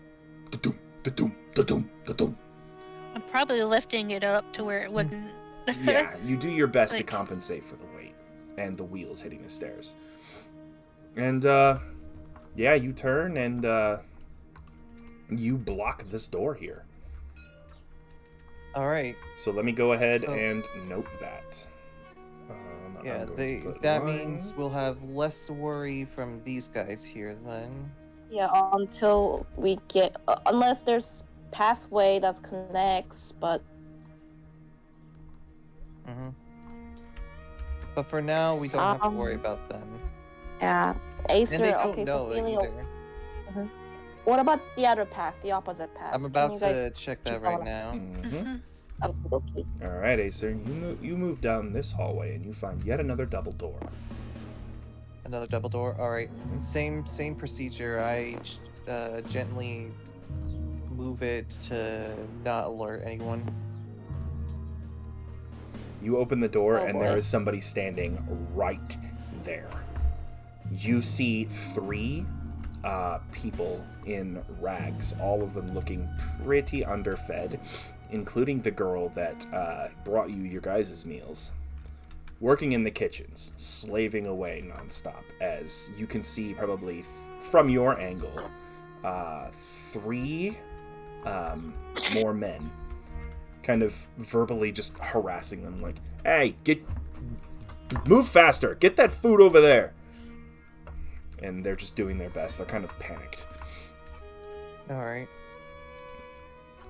Da-doom, da-doom, da-doom, da-doom. I'm probably lifting it up to where it wouldn't. Yeah, you do your best to Like- compensate for the weight and the wheels hitting the stairs. And, yeah, you turn and, you block this door here. All right. So let me go ahead So- and note that. Yeah, I'm going to put that line. means we'll have less worry from these guys here then. Yeah, until we get, unless there's pathway that connects, but Mm-hmm. But for now, we don't have to worry Um, about them. yeah, And Acer. they don't Okay, know so it Felio, either. what about the other path, the opposite path? I'm Can about you to guys- check that keep right going? now. Mhm. Okay. All right, Acer, you move down this hallway and you find yet another double door. Another double door. All right. Same procedure. I gently move it to not alert anyone. You open the door, Oh, and there boy. is somebody standing right there. You see three people in rags, all of them looking pretty underfed, including the girl that brought you your guys' meals, working in the kitchens, slaving away nonstop. As you can see, probably from your angle, three more men kind of verbally just harassing them, like, hey, move faster, get that food over there. And they're just doing their best. They're kind of panicked. All right.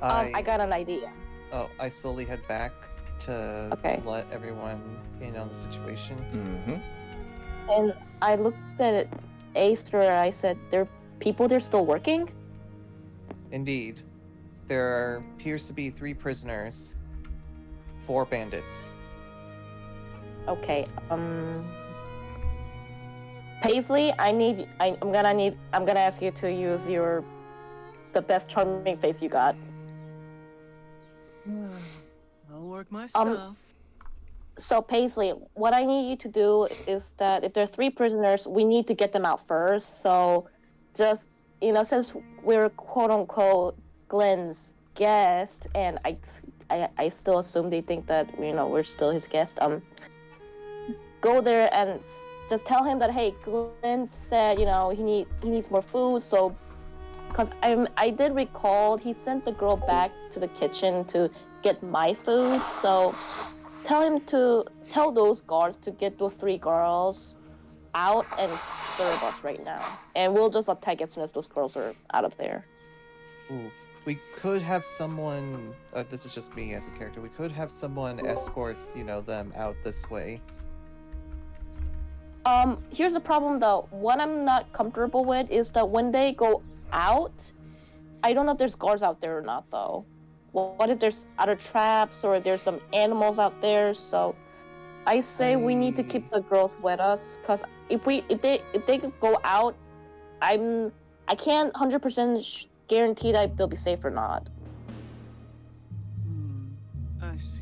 I got an idea. Oh, I slowly head back to Okay. let everyone in on the situation. Mm-hmm. And I looked at Acer. I said, "There people. They're still working." Indeed. There appears to be 3 prisoners, 4 bandits. Okay. Paisley, I'm gonna ask you to use the best charming face you got. I'll work my stuff. So Paisley, what I need you to do is that if there are 3 prisoners, we need to get them out first. So, just since we're quote unquote Glenn's guest, and I still assume they think that we're still his guest. Go there and just tell him that, hey, Glenn said he needs more food. So, because I did recall he sent the girl back to the kitchen to get my food. So, tell those guards to get those 3 girls out and serve us right now, and we'll just attack as soon as those girls are out of there. Ooh. We could have someone. This is just me as a character. We could have someone escort, them out this way. Here's the problem though. What I'm not comfortable with is that when they go out, I don't know if there's guards out there or not though. Well, what if there's other traps or there's some animals out there? So I say we need to keep the girls with us, because if they go out, I can't 100% guarantee that they'll be safe or not. I see.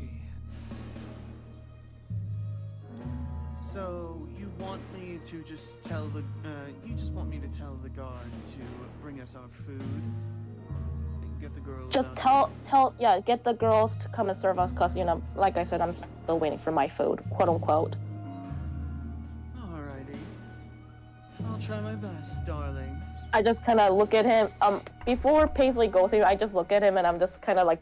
So you want me to just tell you just want me to tell the guard to bring us our food and get get the girls. Just out. get the girls to come and serve us, cause like I said, I'm still waiting for my food, quote unquote. Alrighty. I'll try my best, darling. I just kind of look at him. Before Paisley goes here, I just look at him and I'm just kind of like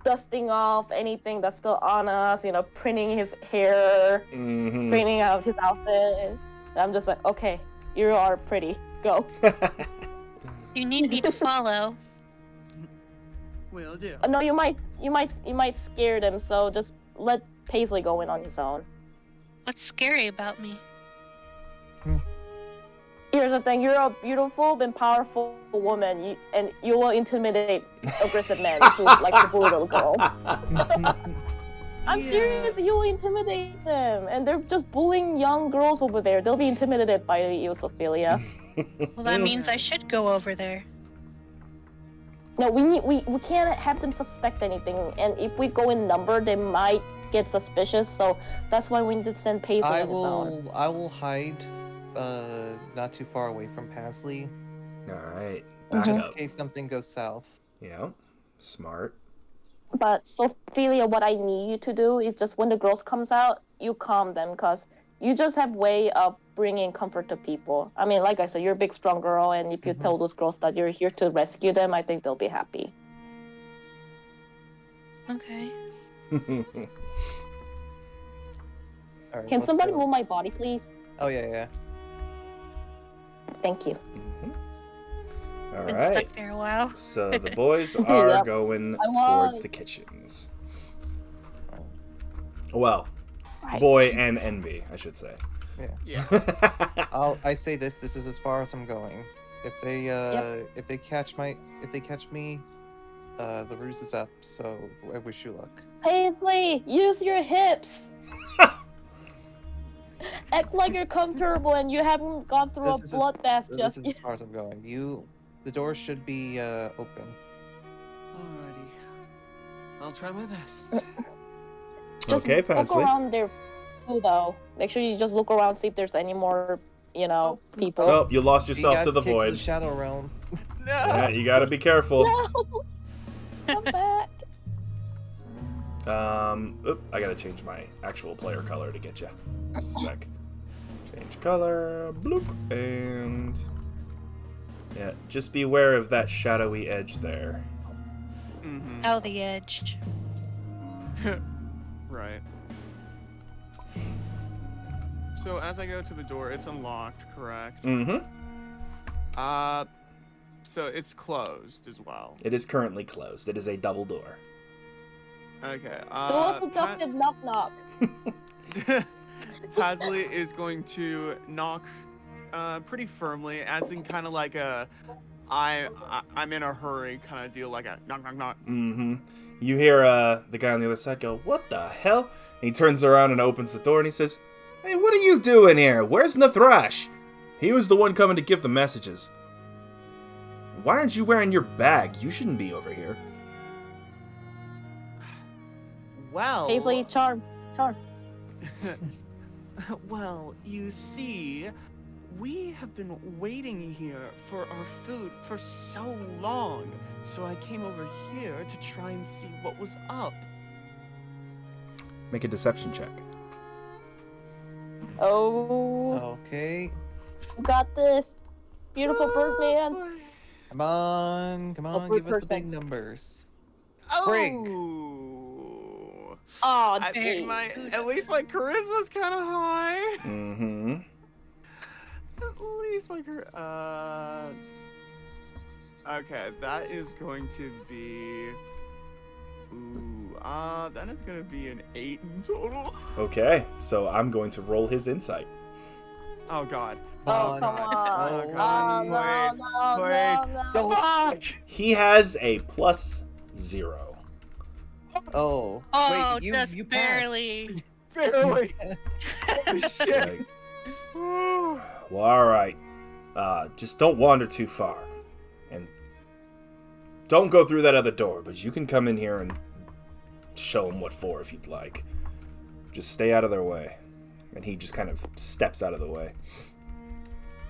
dusting off anything that's still on us. Printing his hair, printing out his outfit. I'm just like, okay, you are pretty. Go. You need me to follow. Will do. No, you might scare them. So just let Paisley go in on his own. What's scary about me? Here's the thing: you're a beautiful and powerful woman, and you will intimidate aggressive men who like the blue little girl. I'm serious. You will intimidate them, and they're just bullying young girls over there. They'll be intimidated by you, Ophelia. Well, that means I should go over there. No, we can't have them suspect anything, and if we go in number, they might get suspicious. So that's why we need to send Paisley on his own. I will hide, not too far away from Paisley. All right, back Just up. in case something goes south. Yeah, smart. But Ophelia, what I need you to do is just when the girls comes out, you calm them, cause you just have way of bringing comfort to people. I mean, like I said, you're a big, strong girl, and if you tell those girls that you're here to rescue them, I think they'll be happy. Okay. Alright, Can let's somebody go. move my body, please? Oh yeah. Thank you. All Been right. stuck there a while. So the boys are Yep. going I towards was. the kitchens. Well, Right. boy and envy, I should say. Yeah. I say this is as far as I'm going. If they catch me, the ruse is up. So I wish you luck. Paisley, use your hips. Act like you're comfortable and you haven't gone through a This is bloodbath This just is as far as I'm going. The door should be open. Alrighty. I'll try my best. Just Okay, look Paisley. around there too, though. Make sure you just look around, see if there's any more, people. Oh, you lost You yourself guys to the kicked void. the Shadow Realm. No. Yeah, you gotta be careful. No! Come back. I gotta change my actual player color to get you. Just a sec. Change color, bloop, and yeah, just be aware of that shadowy edge there. Mm-hmm. Out the edge. Right. So as I go to the door, it's unlocked, correct? Mm-hmm. So it's closed as well. It is currently closed. It is a double door. Okay. Doors seductive knock knock. Paisley is going to knock pretty firmly, as in kind of like a I'm in a hurry kind of deal, like a knock knock knock. Mm-hmm. You hear the guy on the other side go, "What the hell?" And he turns around and opens the door and he says, "Hey, what are you doing here? Where's Nathrash? He was the one coming to give the messages. Why aren't you wearing your bag? You shouldn't be over here." Well, Paisley, charm. well, you see, we have been waiting here for our food for so long, so I came over here to try and see what was up. Make a deception check. Oh, Okay. you got this. Beautiful bird man. boy. Come on, Upward give us the big person. numbers. Oh, Oh, I geez. mean, at least my charisma's kind of high. Mm-hmm. At least my okay, that is going to be. That is going to be an 8 in total. Okay, so I'm going to roll his insight. Oh God. Oh, come God. on. Oh Oh, God. no, Please. no, no. Fuck. He has a +0. Oh. Oh, wait, just you passed. barely. Barely. Oh, shit. Like, well, alright. Just don't wander too far. And don't go through that other door, but you can come in here and show them what for if you'd like. Just stay out of their way. And he just kind of steps out of the way.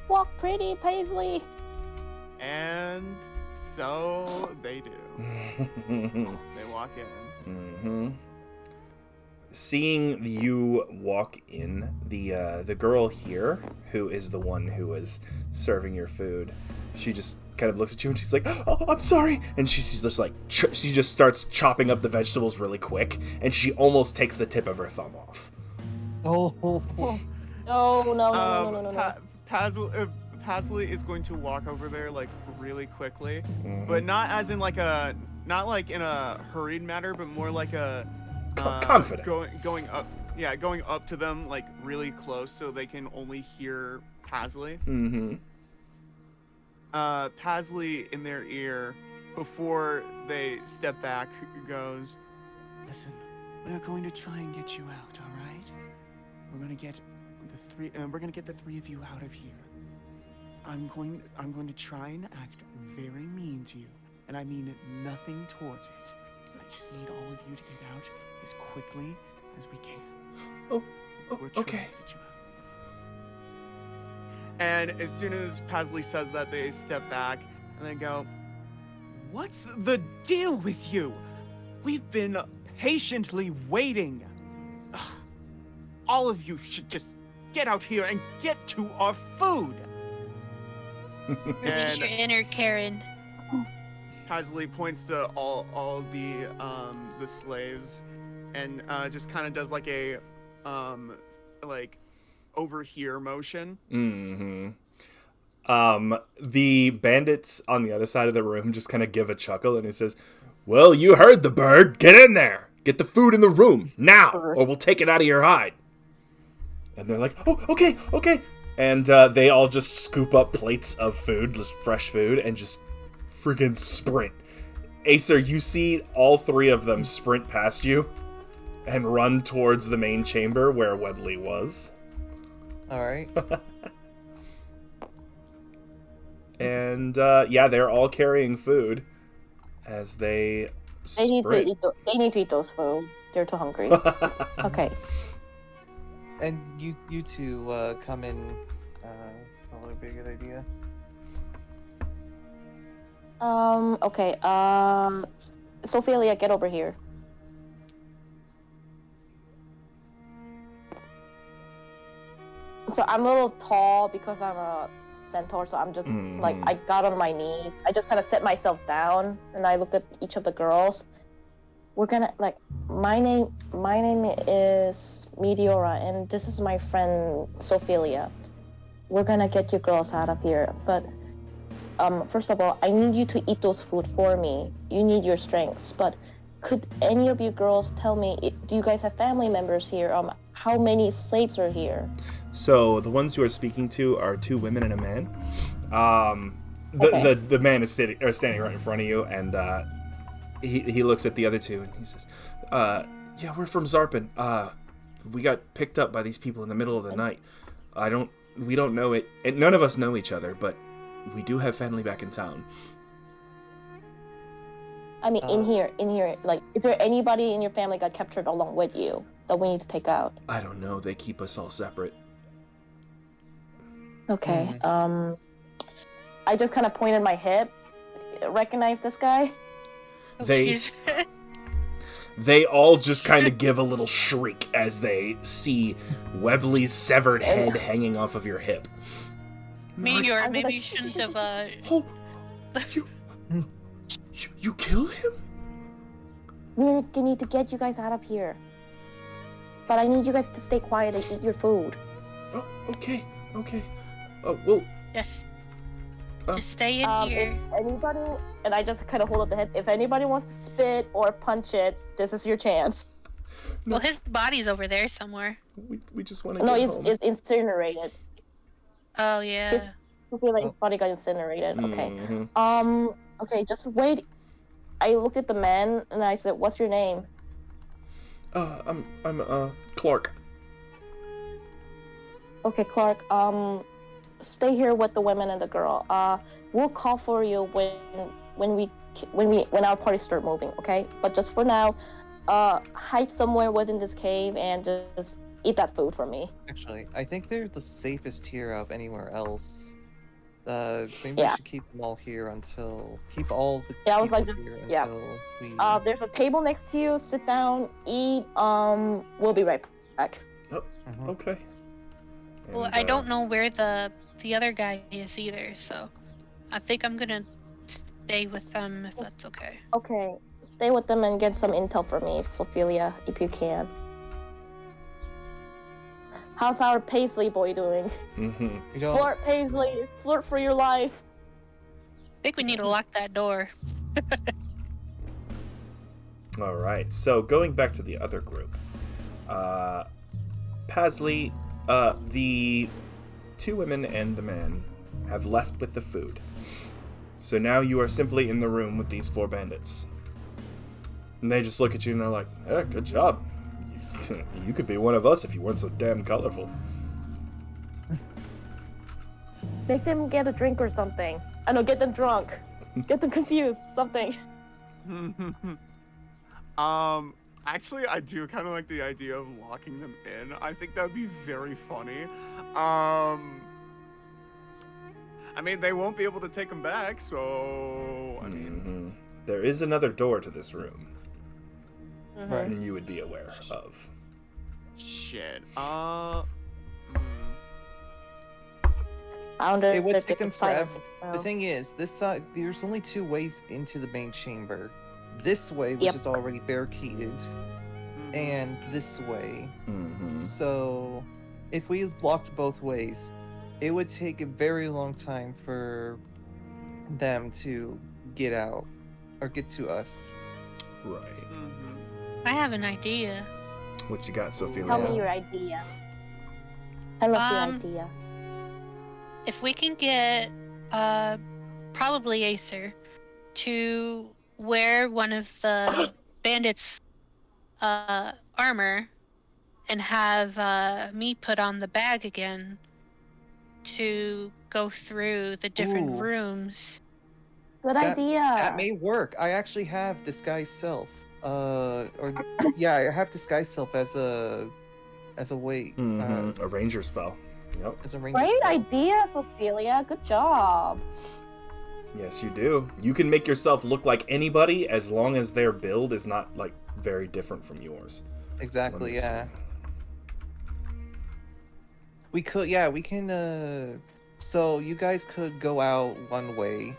Walk pretty, Paisley. And So they do. They walk in. Mm-hmm. Seeing you walk in, the girl here, who is the one who was serving your food, she just kind of looks at you and she's like, "Oh, I'm sorry," and she's just like, she just starts chopping up the vegetables really quick, and she almost takes the tip of her thumb off. Oh. No. Pasley is going to walk over there like really quickly, but not as in like not like in a hurried manner, but more like a confident. Going up to them like really close so they can only hear Pasley. Mm-hmm. Pasley in their ear before they step back goes, "Listen, we're going to try and get you out, all right? We're gonna get the three of you out of here. I'm going to try and act very mean to you, and I mean nothing towards it. I just need all of you to get out as quickly as we can." We're trying Okay. to get you out. And as soon as Pasley says that, they step back and they go, "What's the deal with you? We've been patiently waiting. Ugh. All of you should just get out here and get to our food." Release your inner Karen. Pasley points to all the slaves and just kind of does like a like over here motion. Mm-hmm. The bandits on the other side of the room just kind of give a chuckle, and he says, "Well, you heard the bird. Get in there. Get the food in the room now, or we'll take it out of your hide." And they're like, "Oh, okay." And they all just scoop up plates of food, just fresh food, and just freaking sprint. Acer, you see all three of them sprint past you and run towards the main chamber where Webley was. Alright. And they're all carrying food as they sprint. They need to eat those food. They're too hungry. Okay. And you two come in. Probably be a good idea. Okay. Sophia, get over here. So I'm a little tall because I'm a centaur, so I'm just like, I got on my knees. I just kind of set myself down and I looked at each of the girls. We're gonna, like, my name is Meteora, and this is my friend Sophia. We're gonna get you girls out of here, but first of all, I need you to eat those food for me. You need your strengths, but could any of you girls tell me, do you guys have family members here? How many slaves are here? So the ones you are speaking to are two women and a man. Okay. The man is standing right in front of you, and he looks at the other two and he says, "Yeah, we're from Zarpin. We got picked up by these people in the middle of the night. We don't know it, and none of us know each other, but we do have family back in town." I mean, in here, like, is there anybody in your family got captured along with you that we need to take out? I don't know. They keep us all separate. Okay. I just kind of pointed my hip. Recognize this guy? They all just kind of give a little shriek as they see Webley's severed head hanging off of your hip. Meteor, maybe you shouldn't have. Oh, you killed him? We're gonna need to get you guys out of here. But I need you guys to stay quiet and eat your food. Oh, okay. Oh, well. Just stay in here. If anybody, and I just kind of hold up the head. If anybody wants to spit or punch it, this is your chance. No. Well, his body's over there somewhere. We just want to No, get home. it's incinerated. Oh yeah. I feel like his body got incinerated. Okay. Mm-hmm. Okay, just wait. I looked at the man and I said, "What's your name?" I'm Clark. Okay, Clark. Stay here with the women and the girl. We'll call for you when our party start moving. Okay, but just for now, hide somewhere within this cave and just eat that food for me. Actually, I think they're the safest here of anywhere else. Maybe we should keep them all here until all the Yeah, I was people like, here yeah. until we. There's a table next to you. Sit down, eat. We'll be right back. Oh, okay. Well, And, I don't know where the other guy is either, so I think I'm gonna stay with them if that's okay. Okay, stay with them and get some intel for me, Sophelia, if you can. How's our Paisley boy doing? Mm-hmm. Flirt, Paisley, flirt for your life. I think we need to lock that door. All right. So going back to the other group, Paisley, the 2 women and the man have left with the food. So now you are simply in the room with these 4 bandits. And they just look at you and they're like, "Yeah, good job. You could be one of us if you weren't so damn colorful." Make them get a drink or something. I know, get them drunk. Get them confused, something. Actually, I do kind of like the idea of locking them in. I think that would be very funny. I mean, they won't be able to take them back, so I mean, there is another door to this room. Right. And you would be aware of. shit. I don't know It if would they take them can find forever. us. The thing is, this side, there's only 2 ways into the main chamber. This way, which is already barricaded, and this way. So, if we blocked both ways, it would take a very long time for them to get out or get to us. Right. I have an idea. What you got, Sophia? Tell me your idea. Tell us your idea. If we can get probably Acer to wear one of the bandits' armor and have me put on the bag again to go through the different rooms. Good idea. That may work. I actually have disguise self. I have disguise self as a way. A ranger spell. Yep. As a ranger Great spell. idea, Ophelia. Good job. Yes, you do. You can make yourself look like anybody as long as their build is not like very different from yours. Exactly. Yeah. We can. So you guys could go out one way.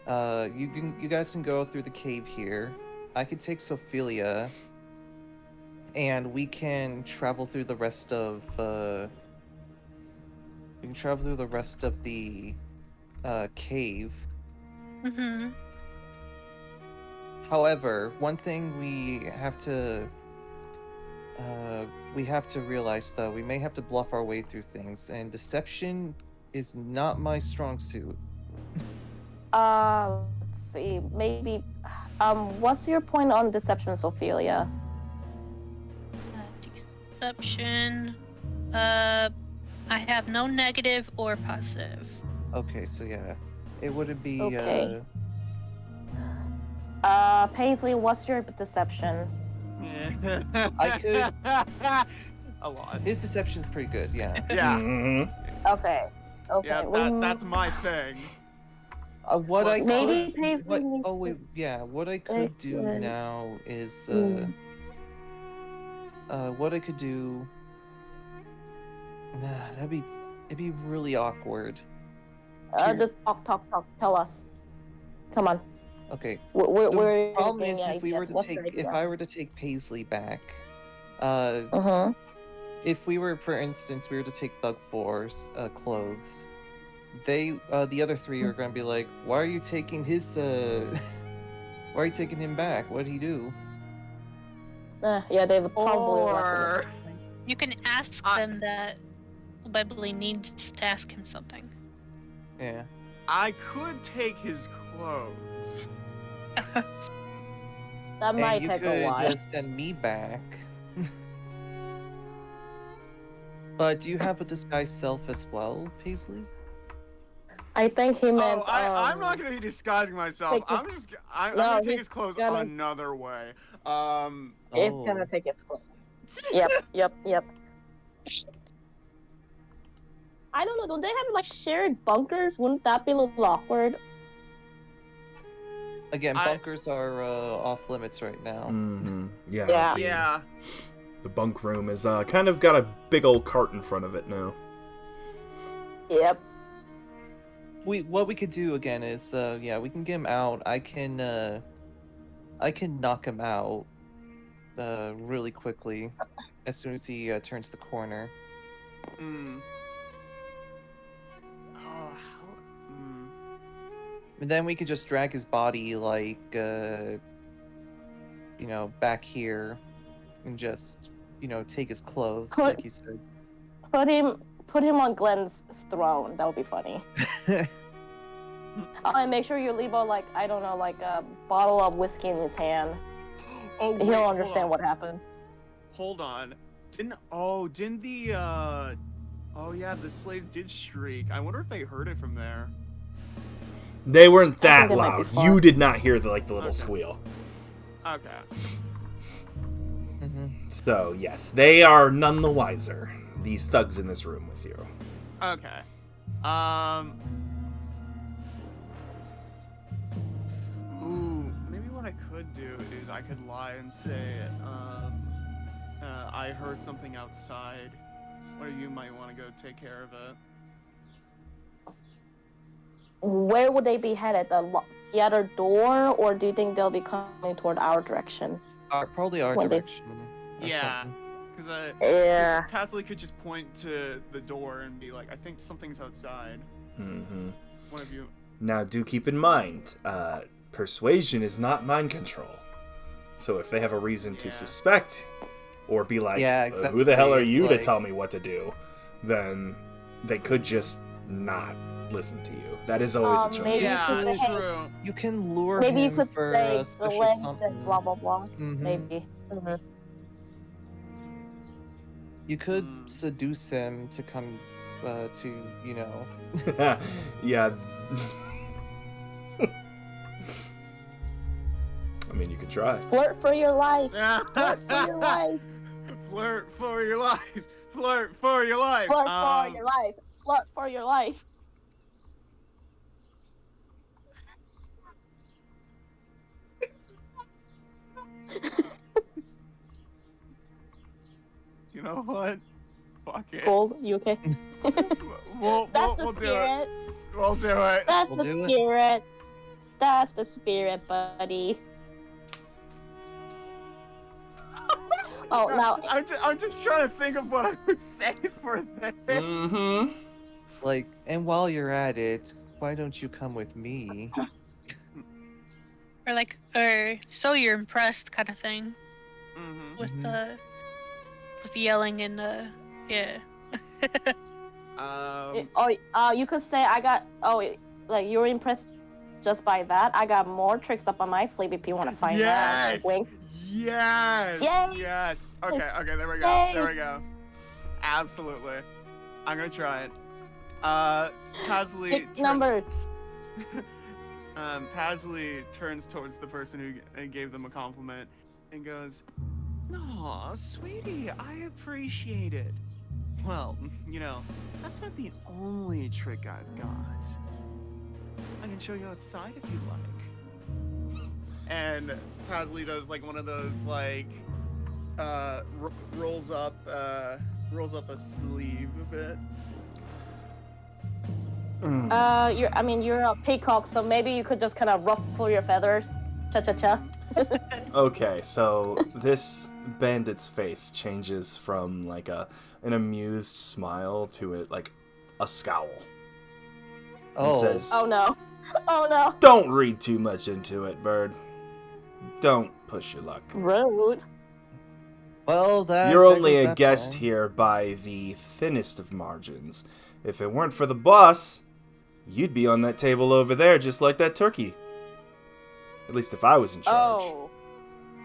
You guys can go through the cave here. I could take Sophelia, and we can travel through the rest of. We can travel through the rest of the cave. However, one thing we have to realize, though, we may have to bluff our way through things, and deception is not my strong suit. Let's see. Maybe. What's your point on deception, Ophelia? Deception. I have no negative or positive. Okay, so yeah, it would be. Okay. Paisley, what's your deception? I could. A lot. His deception's pretty good. Yeah. Yeah. Okay. Okay. Yeah, that's my thing. What I maybe could, Paisley. what I could do now is what I could do. Nah, it'd be really awkward. Just talk. Tell us. Come on. Okay. We're The problem is getting if we were to ideas. What's take, your if idea? I were to take Paisley back, Uh-huh. if we were, for instance, we were to take Thug 4's clothes, the other 3 are going to be like, why are you taking his, why are you taking him back? What'd he do? Yeah, they've probably Or You can ask them that Webley needs to ask him something. Yeah. I could take his clothes. That might And you take could a while. just send me back. But do you have a disguised self as well, Paisley? I think he meant. I'm not gonna be disguising myself. I'm gonna take his clothes another way. It's gonna take his clothes. Yep. I don't know. Don't they have like shared bunkers? Wouldn't that be a little awkward? Again, bunkers are off limits right now. Mm-hmm. Yeah. Yeah. Yeah. The bunk room is kind of got a big old cart in front of it now. Yep. What we could do again is we can get him out. I can knock him out really quickly as soon as he turns the corner. Mm. And then we could just drag his body like back here and just take his clothes like you said. Put him on Glenn's throne. That would be funny. And make sure you leave a bottle of whiskey in his hand. Oh, wait, He'll understand what happened. Hold on. The slaves did shriek. I wonder if they heard it from there. They weren't I that think it might be loud. fun. You did not hear the little Okay. squeal. Okay. Mm-hmm. So yes, they are none the wiser. These thugs in this room with you. Okay. Ooh, maybe what I could do is I could lie and say, I heard something outside. Or you might want to go take care of it. Where would they be headed? The other door, or do you think they'll be coming toward our direction? Probably our When they- direction. or Yeah. something. Because Cassidy could just point to the door and be like, I think something's outside. Mm-hmm. One of you. Now, do keep in mind, persuasion is not mind control. So if they have a reason to Yeah. suspect, or be like, Yeah, who the hell are exactly. you It's to like- tell me what to do, then they could just not listen to you. That is always a choice. Maybe Yeah, you could say, true. You can lure maybe you him could for say a the special legs something. and blah blah blah. Mhm. Maybe. Mhm. You could Mm. seduce him to come to Yeah. I mean, you could try. Flirt for your life. Flirt for your life. Flirt for your life. Flirt for your life. Flirt for your life. Flirt for your life. You know what? Fuck it. Gold, you okay? We'll That's the do it. spirit. We'll do it. That's We'll the do it. spirit. That's the spirit, buddy. Oh, now I'm just trying to think of what I would say for this. Mm-hmm. like, and while you're at it, why don't you come with me? Or so you're impressed kind of thing Mhm. with Mhm. with the yelling and yeah. you could say I got. Like you're impressed just by that. I got more tricks up on my sleeve if you want to find out. Yes. Wink. Yes. Yay. Yes. Okay. There we go. Yay. There we go. Absolutely. I'm gonna try it. Pasley. Pick numbers. Pasley turns towards the person who gave them a compliment and goes, "Aw, sweetie, I appreciate it. Well, that's not the only trick I've got. I can show you outside if you like." And Pasley does like one of those rolls up a sleeve a bit. You're a peacock, so maybe you could just kind of ruffle your feathers. Cha-cha-cha. Okay, so this bandit's face changes from an amused smile to a scowl. Oh, And says, Oh no. Oh no. "Don't read too much into it, bird. Don't push your luck. Rude. well, that You're there only goes a that guest plan. here by the thinnest of margins. If it weren't for the boss, you'd be on that table over there just like that turkey. At least if I was in charge. Oh.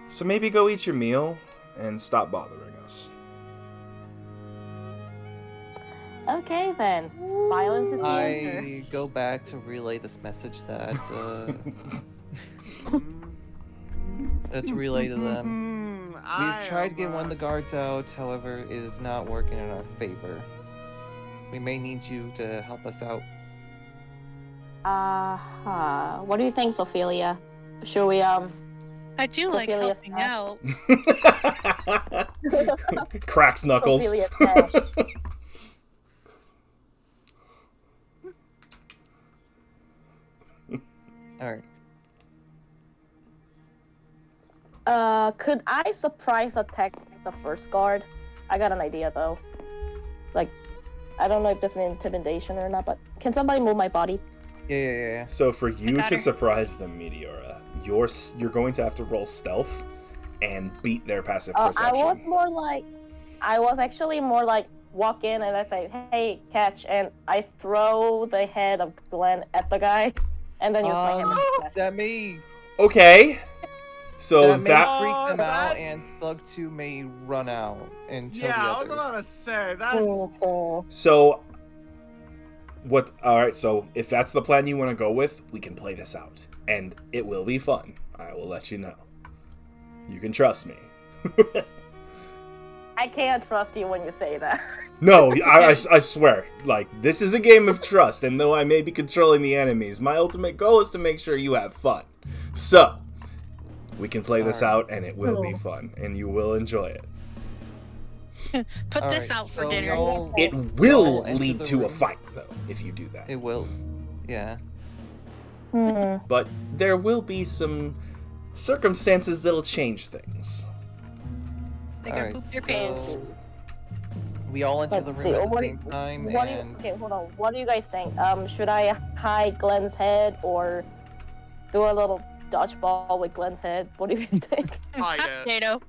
So maybe go eat your meal and stop bothering us." Okay then. Violence is the answer. I go back to relay this message that to relay to them. We've tried to get one of the guards out, however, it is not working in our favor. We may need you to help us out. What do you think, Ophelia? Should we I do like Sophia helping Smash. out. Cracks knuckles. Ophelia Smash. Alright. Could I surprise attack the first guard? I got an idea though. Like, I don't know if that's an intimidation or not, but can somebody move my body? Yeah. So for you got to her. surprise them, Meteora, you're going to have to roll stealth and beat their passive perception. I was actually more like walk in and I say, "Hey, catch," and I throw the head of Glenn at the guy, and then use my hammer to smash. That may Okay. So that may that freak them that- out, and Thug 2 may run out until Yeah, the I others. was about to say that's. Oh, so what? All right. So if that's the plan you want to go with, we can play this out, and it will be fun. I will let you know. You can trust me. I can't trust you when you say that. No, I swear. Like, this is a game of trust, and though I may be controlling the enemies, my ultimate goal is to make sure you have fun. So, we can play this out, and it will be fun, and you will enjoy it. Put this Alright, out for so dinner. y'all- It will y'all enter lead the to a room. fight, though, if you do that. It will. Yeah. But there will be some circumstances that'll change things. They're gonna Alright, poop their so pants. we all enter the Let's room see, at the what- same time, What do you, and okay, hold on. What do you guys think? Should I hide Glenn's head or do a little dodgeball with Glenn's head? What do you guys think? Hide Hot it. potato.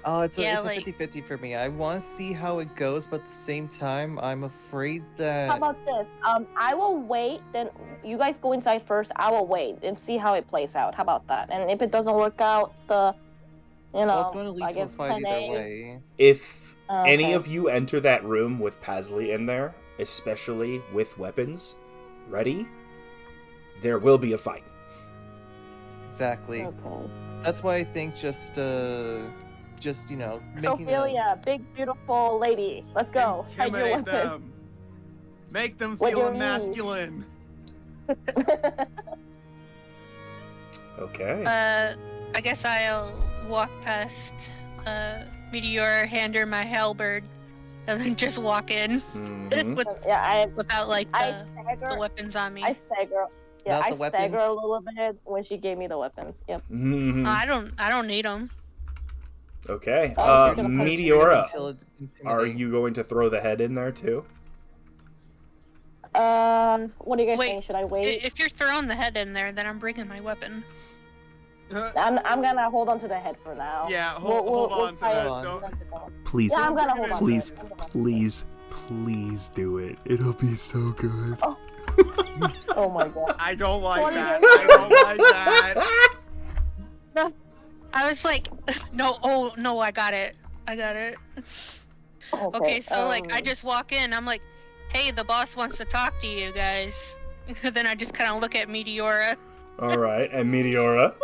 it's a Yeah, it's a like- 50-50 for me. I want to see how it goes, but at the same time, I'm afraid that How about this? I will wait. Then you guys go inside first. I will wait and see how it plays out. How about that? And if it doesn't work out, well, it's going to lead I to a guess fight either 10A. way. If Okay. any of you enter that room with Pasley in there, especially with weapons ready, there will be a fight. Exactly. Okay. That's why I think just you know, making Sophia, big beautiful lady. Let's go. Hide your Intimidate weapon. them. Make them With feel your masculine. Okay. I guess I'll walk past Meteor, hand her my halberd, and then just walk in Mhm. Yeah, without like I the stagger. weapons on me. I stagger. Yeah, Not I the stagger a weapons. little bit when she gave me the weapons. Yep. Mhm. I don't need them. Okay. Oh, you're gonna put it Meteora, Intimidate. are you going to throw the head in there too? What do you guys Wait, think? Should I wait? If you're throwing the head in there, then I'm bringing my weapon. I'm gonna hold on to the head for now. Yeah, hold on to try that. it. Don't- Please, Yeah, I'm gonna hold on. please, to it. I'm gonna- please do it. It'll be so good. Oh my god. I don't like What that. do you I don't like that. I was like, no, oh no, I got it. Okay, so like I just walk in, I'm like, hey, the boss wants to talk to you guys. Then I just kind of look at Meteora. All right, and Meteora.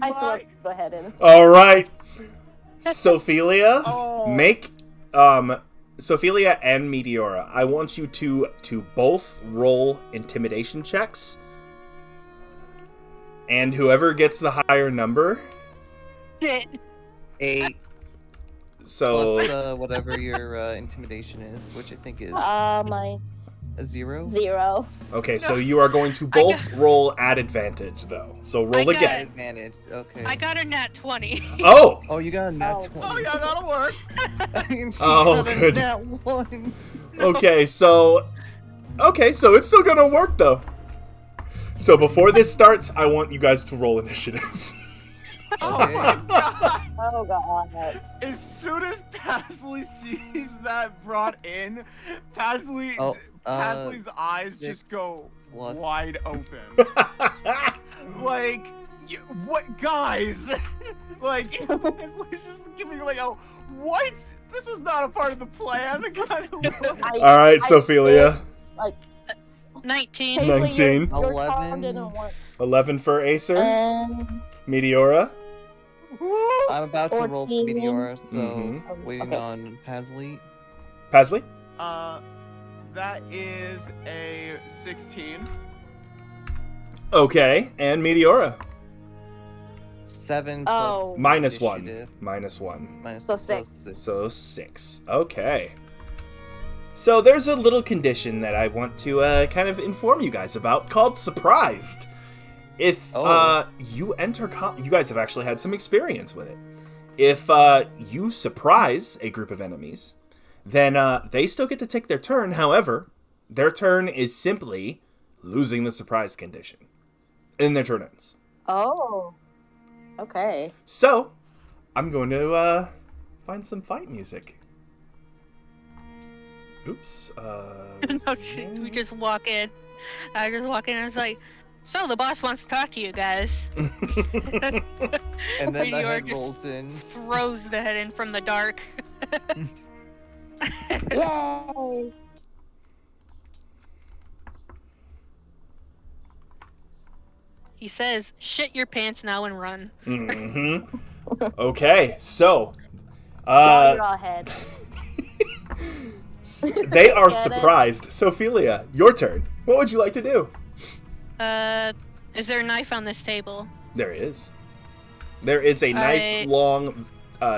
I throw the head in. All right, Sophelia, Oh. make Sophelia and Meteora. I want you to both roll intimidation checks, and whoever gets the higher number. Shit. 8 So plus whatever your intimidation is, which I think is My a 0. 0. okay, so you are going to both roll at advantage, though. So roll I got again. Advantage. Okay. I got a nat 20. Oh, Oh, you got a nat Oh. 20. Oh yeah, that'll work. And she Oh, got a good. nat 1. okay, so it's still gonna work though. So before this starts, I want you guys to roll initiative. Oh my god. Oh god. As soon as Pasley sees that brought in, Pasley's eyes 6 just go plus- wide open. Like, what, guys? Like, Pasley's just giving like a what? This was not a part of the plan. Kind of. All right, Sophelia. 19. Paisley, 19. You're 11. charmed in a one. 11 for Acer. And Meteora. I'm I'm about to roll for 14. Meteor, so Mhm. waiting Okay. on Pasley. Pasley? That is a 16. Okay, and Meteora. 7 Oh. plus -1. initiative. -1. Minus So 6. So 6. Okay. So there's a little condition that I want to kind of inform you guys about called surprised. If you enter, you guys have actually had some experience with it. If you surprise a group of enemies, then they still get to take their turn. However, their turn is simply losing the surprise condition. And their turn ends. Oh. Okay. So, I'm going to find some fight music. Oops. No, we just walk in. I just walk in and I was like, so the boss wants to talk to you guys. And then the Meteor head just rolls in. throws the head in from the dark. Yay! He says, shit your pants now and run. Okay, so Draw your head. they are Get it? surprised. Sophelia, your turn. What would you like to do? Is there a knife on this table? There is. There is a nice, long,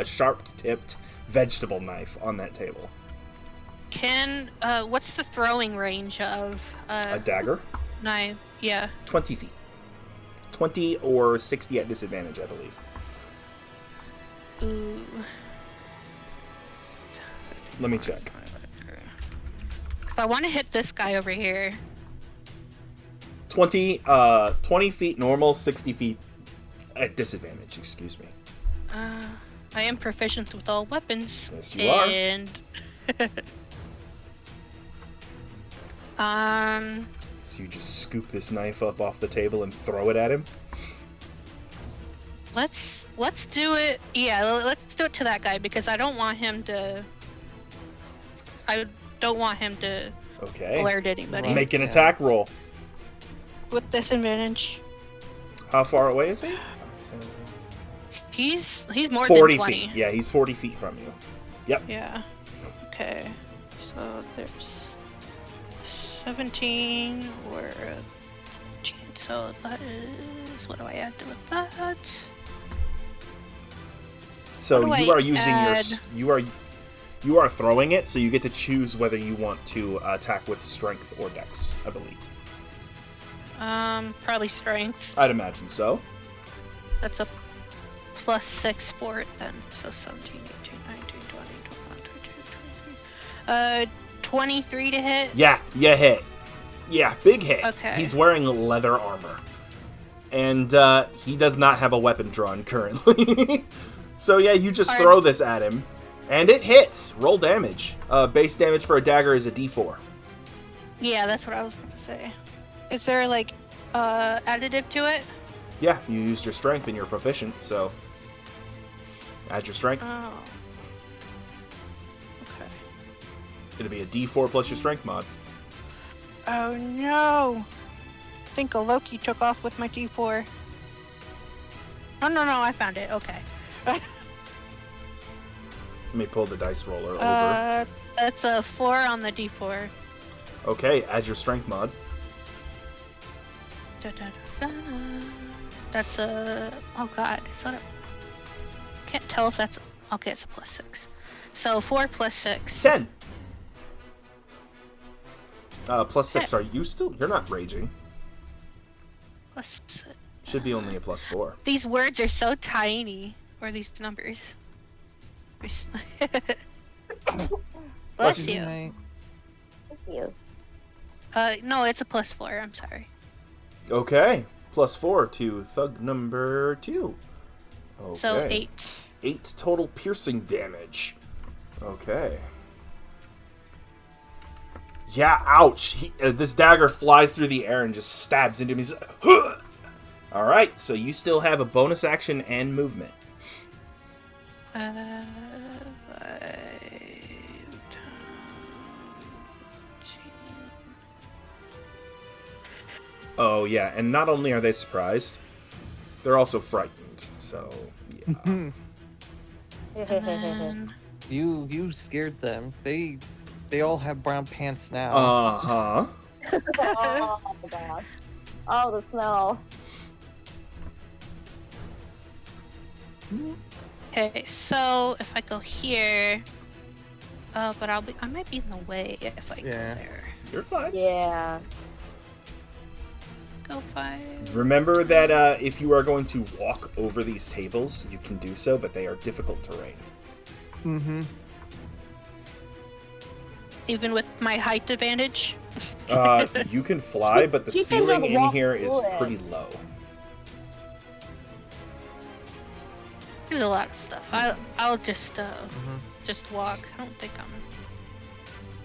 sharp-tipped vegetable knife on that table. What's the throwing range of A dagger? knife? Yeah. 20 feet. 20 or 60 at disadvantage, I believe. Ooh. Let me check. 'Cause I want to hit this guy over here. 20 feet normal, 60 feet at disadvantage, excuse me. I am proficient with all weapons. Yes, you are. And So you just scoop this knife up off the table and throw it at him? let's do it. Yeah, let's do it to that guy because I don't want him to. I don't want him to Okay. alert anybody. Make an attack roll. With disadvantage. How far away is he? He's more 40 than 20. feet. Yeah, he's 40 feet from you. Yep. Yeah. Okay. So there's 17 or 14. So that is, what do I add with that? So What do you I are using add? you are throwing it, so you get to choose whether you want to attack with strength or dex, I believe. Probably strength. I'd imagine so. That's a +6 for it then. So 17, 18, 19, 20, 21, 22, 23 to hit. Yeah, hit. Yeah, big hit. Okay. He's wearing leather armor. And he does not have a weapon drawn currently. So yeah, you just throw this at him. And it hits. Roll damage. Base damage for a dagger is a d4. Yeah, that's what I was about to say. Is there like additive to it? Yeah, you used your strength and you're proficient, so add your strength. Oh. Okay. It'll be a d4 plus your strength mod. Oh no! I think a Loki took off with my D4. Oh no, I found it. Okay. Let me pull the dice roller over. That's a 4 on the D4. Okay, add your strength mod. That's a. Oh god, is that a. Can't tell if that's. Okay, it's a +6. So 4 + 6. 10! +6, are you still? You're not raging. +6. Should be only a +4. These words are so tiny. Or these numbers. Bless you. Thank you. No, it's a +4. I'm sorry. Okay, +4 to thug number 2. Okay. So 8. 8 total piercing damage. Okay. Yeah, ouch. This dagger flies through the air and just stabs into him. He's like, alright, so you still have a bonus action and movement. 5 Oh, yeah, and not only are they surprised, they're also frightened, so, yeah. And then... You scared them. They all have brown pants now. Uh-huh. Oh my god. Oh, the smell. Okay, so if I go here, but I might be in the way if I go there. You're fine. Yeah. Go 5. Remember that if you are going to walk over these tables, you can do so, but they are difficult terrain. Mm-hmm. Even with my height advantage. You can fly, but the You can ceiling just in walk here is through it. pretty low. There's a lot of stuff. I'll just walk. I don't think I'm.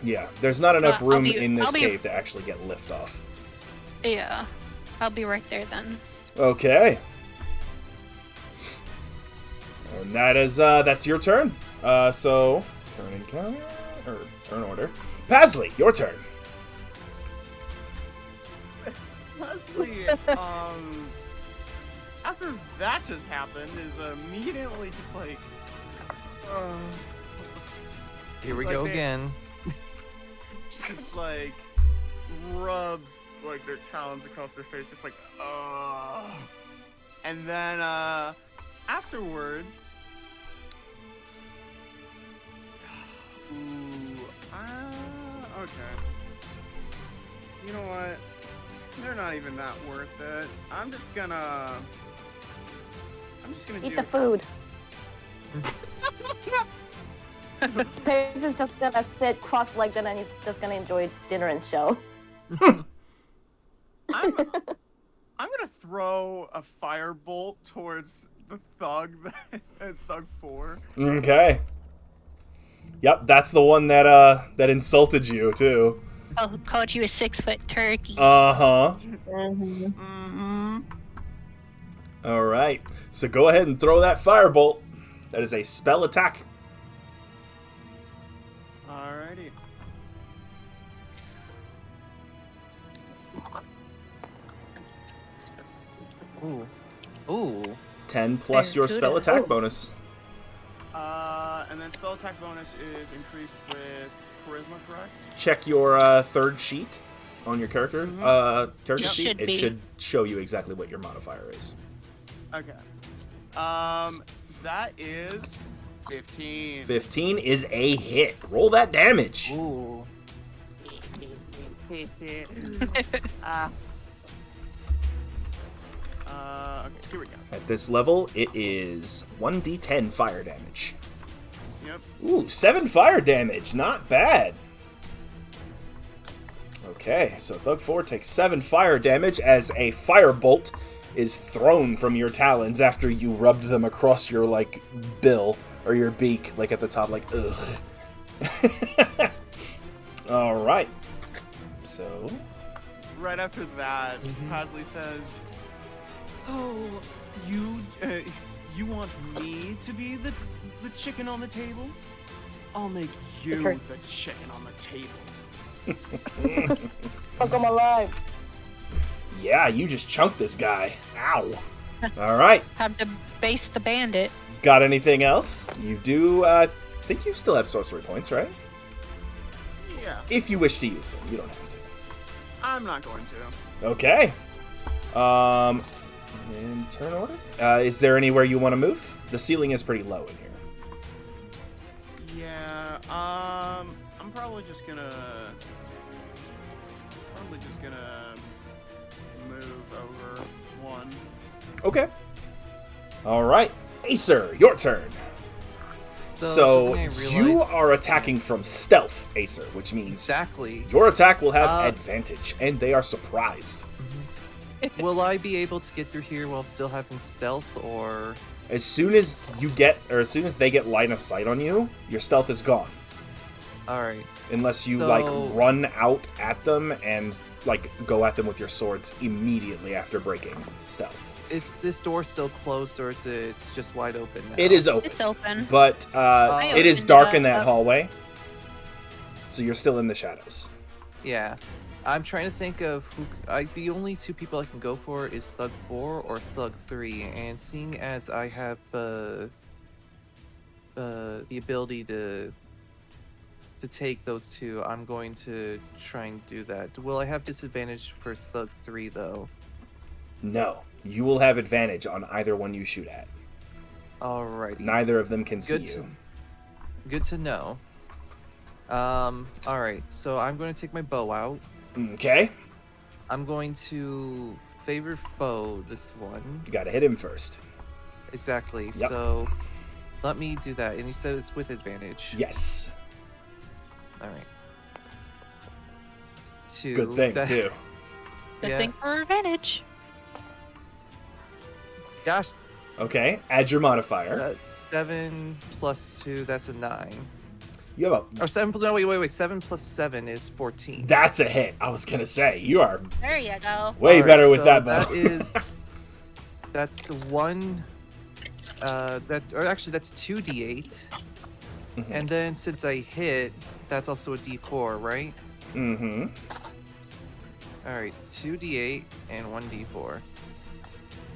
Yeah, there's not enough I'll room be- in this I'll be- cave to actually get lift off. Yeah, I'll be right there then. Okay. And that is that's your turn. So turn encounter or turn order. Pasley, your turn. Leslie, after that just happened, is immediately just like, Here we Like go they- again. just like rubs like their talons across their face, just like, and then afterwards, okay. You know what? They're not even that worth it. I'm just gonna Eat do the food. Paige is just gonna sit cross-legged and he's just gonna enjoy dinner and show. I'm gonna throw a firebolt towards the thug at thug 4. Okay. Yep, that's the one that insulted you too. Oh, called you a 6-foot turkey. Uh-huh. Mm-hmm. All right. So go ahead and throw that firebolt. That is a spell attack. Alrighty. Ooh. Ooh. 10 plus your spell attack bonus. And then spell attack bonus is increased with charisma, correct? Check your third sheet on your character character It sheet. should It be. should show you exactly what your modifier is. Okay. That is 15. 15 is a hit. Roll that damage. Ooh. Okay, here we go. At this level, it is 1d10 fire damage. Yep. Ooh, 7 fire damage. Not bad. Okay, so Thug 4 takes 7 fire damage as a firebolt is thrown from your talons after you rubbed them across your, like, bill or your beak, like at the top, like, ugh. Alright. So, Right after that, Pasley says, "Oh, you want me to be the chicken on the table? I'll make you Okay. the chicken on the table." Fuck him alive. yeah, you just chunked this guy. Ow. Alright. Have to base the bandit. Got anything else? You do, think you still have sorcery points, right? Yeah, If you wish to use them. You don't have to. I'm not going to. Okay. In turn order? Is there anywhere you want to move? The ceiling is pretty low in here. Yeah, I'm probably just gonna move over 1. Okay. Alright. Acer, your turn. So something I you realized- are attacking from stealth, Acer, which means Exactly. your attack will have Uh, advantage, and they are surprised. Will I be able to get through here while still having stealth, or... As soon as as soon as they get line of sight on you, your stealth is gone. Alright. Unless you, So- like, run out at them and, like, go at them with your swords immediately after breaking stealth. Is this door still closed, or is it just wide open now? It is open. It's open. But it is opened dark it in that up. hallway. So you're still in the shadows. Yeah. I'm trying to think of who... the only 2 people I can go for is Thug 4 or Thug 3, and seeing as I have the ability to take those two, I'm going to try and do that. Will I have disadvantage for Thug 3 though? No, you will have advantage on either one you shoot at. Alrighty. Neither of them can see you. Good to know. Alright, so I'm going to take my bow out. Okay. I'm going to favor foe this one. You gotta hit him first. Exactly. Yep. So let me do that. And you said it's with advantage. Yes. Alright. 2. Good thing, too. Good Yeah. thing for advantage. Gosh. Okay, add your modifier. 7 plus 2, that's a 9. You have Or 7, no, wait. 7 plus 7 is 14. That's a hit. I was gonna say, you are There you go. way Alright, better with so that bow. That's 1, that's 2d8. Mhm. And then since I hit, that's also a d4, right? Mm-hmm. Alright, 2d8 and 1d4.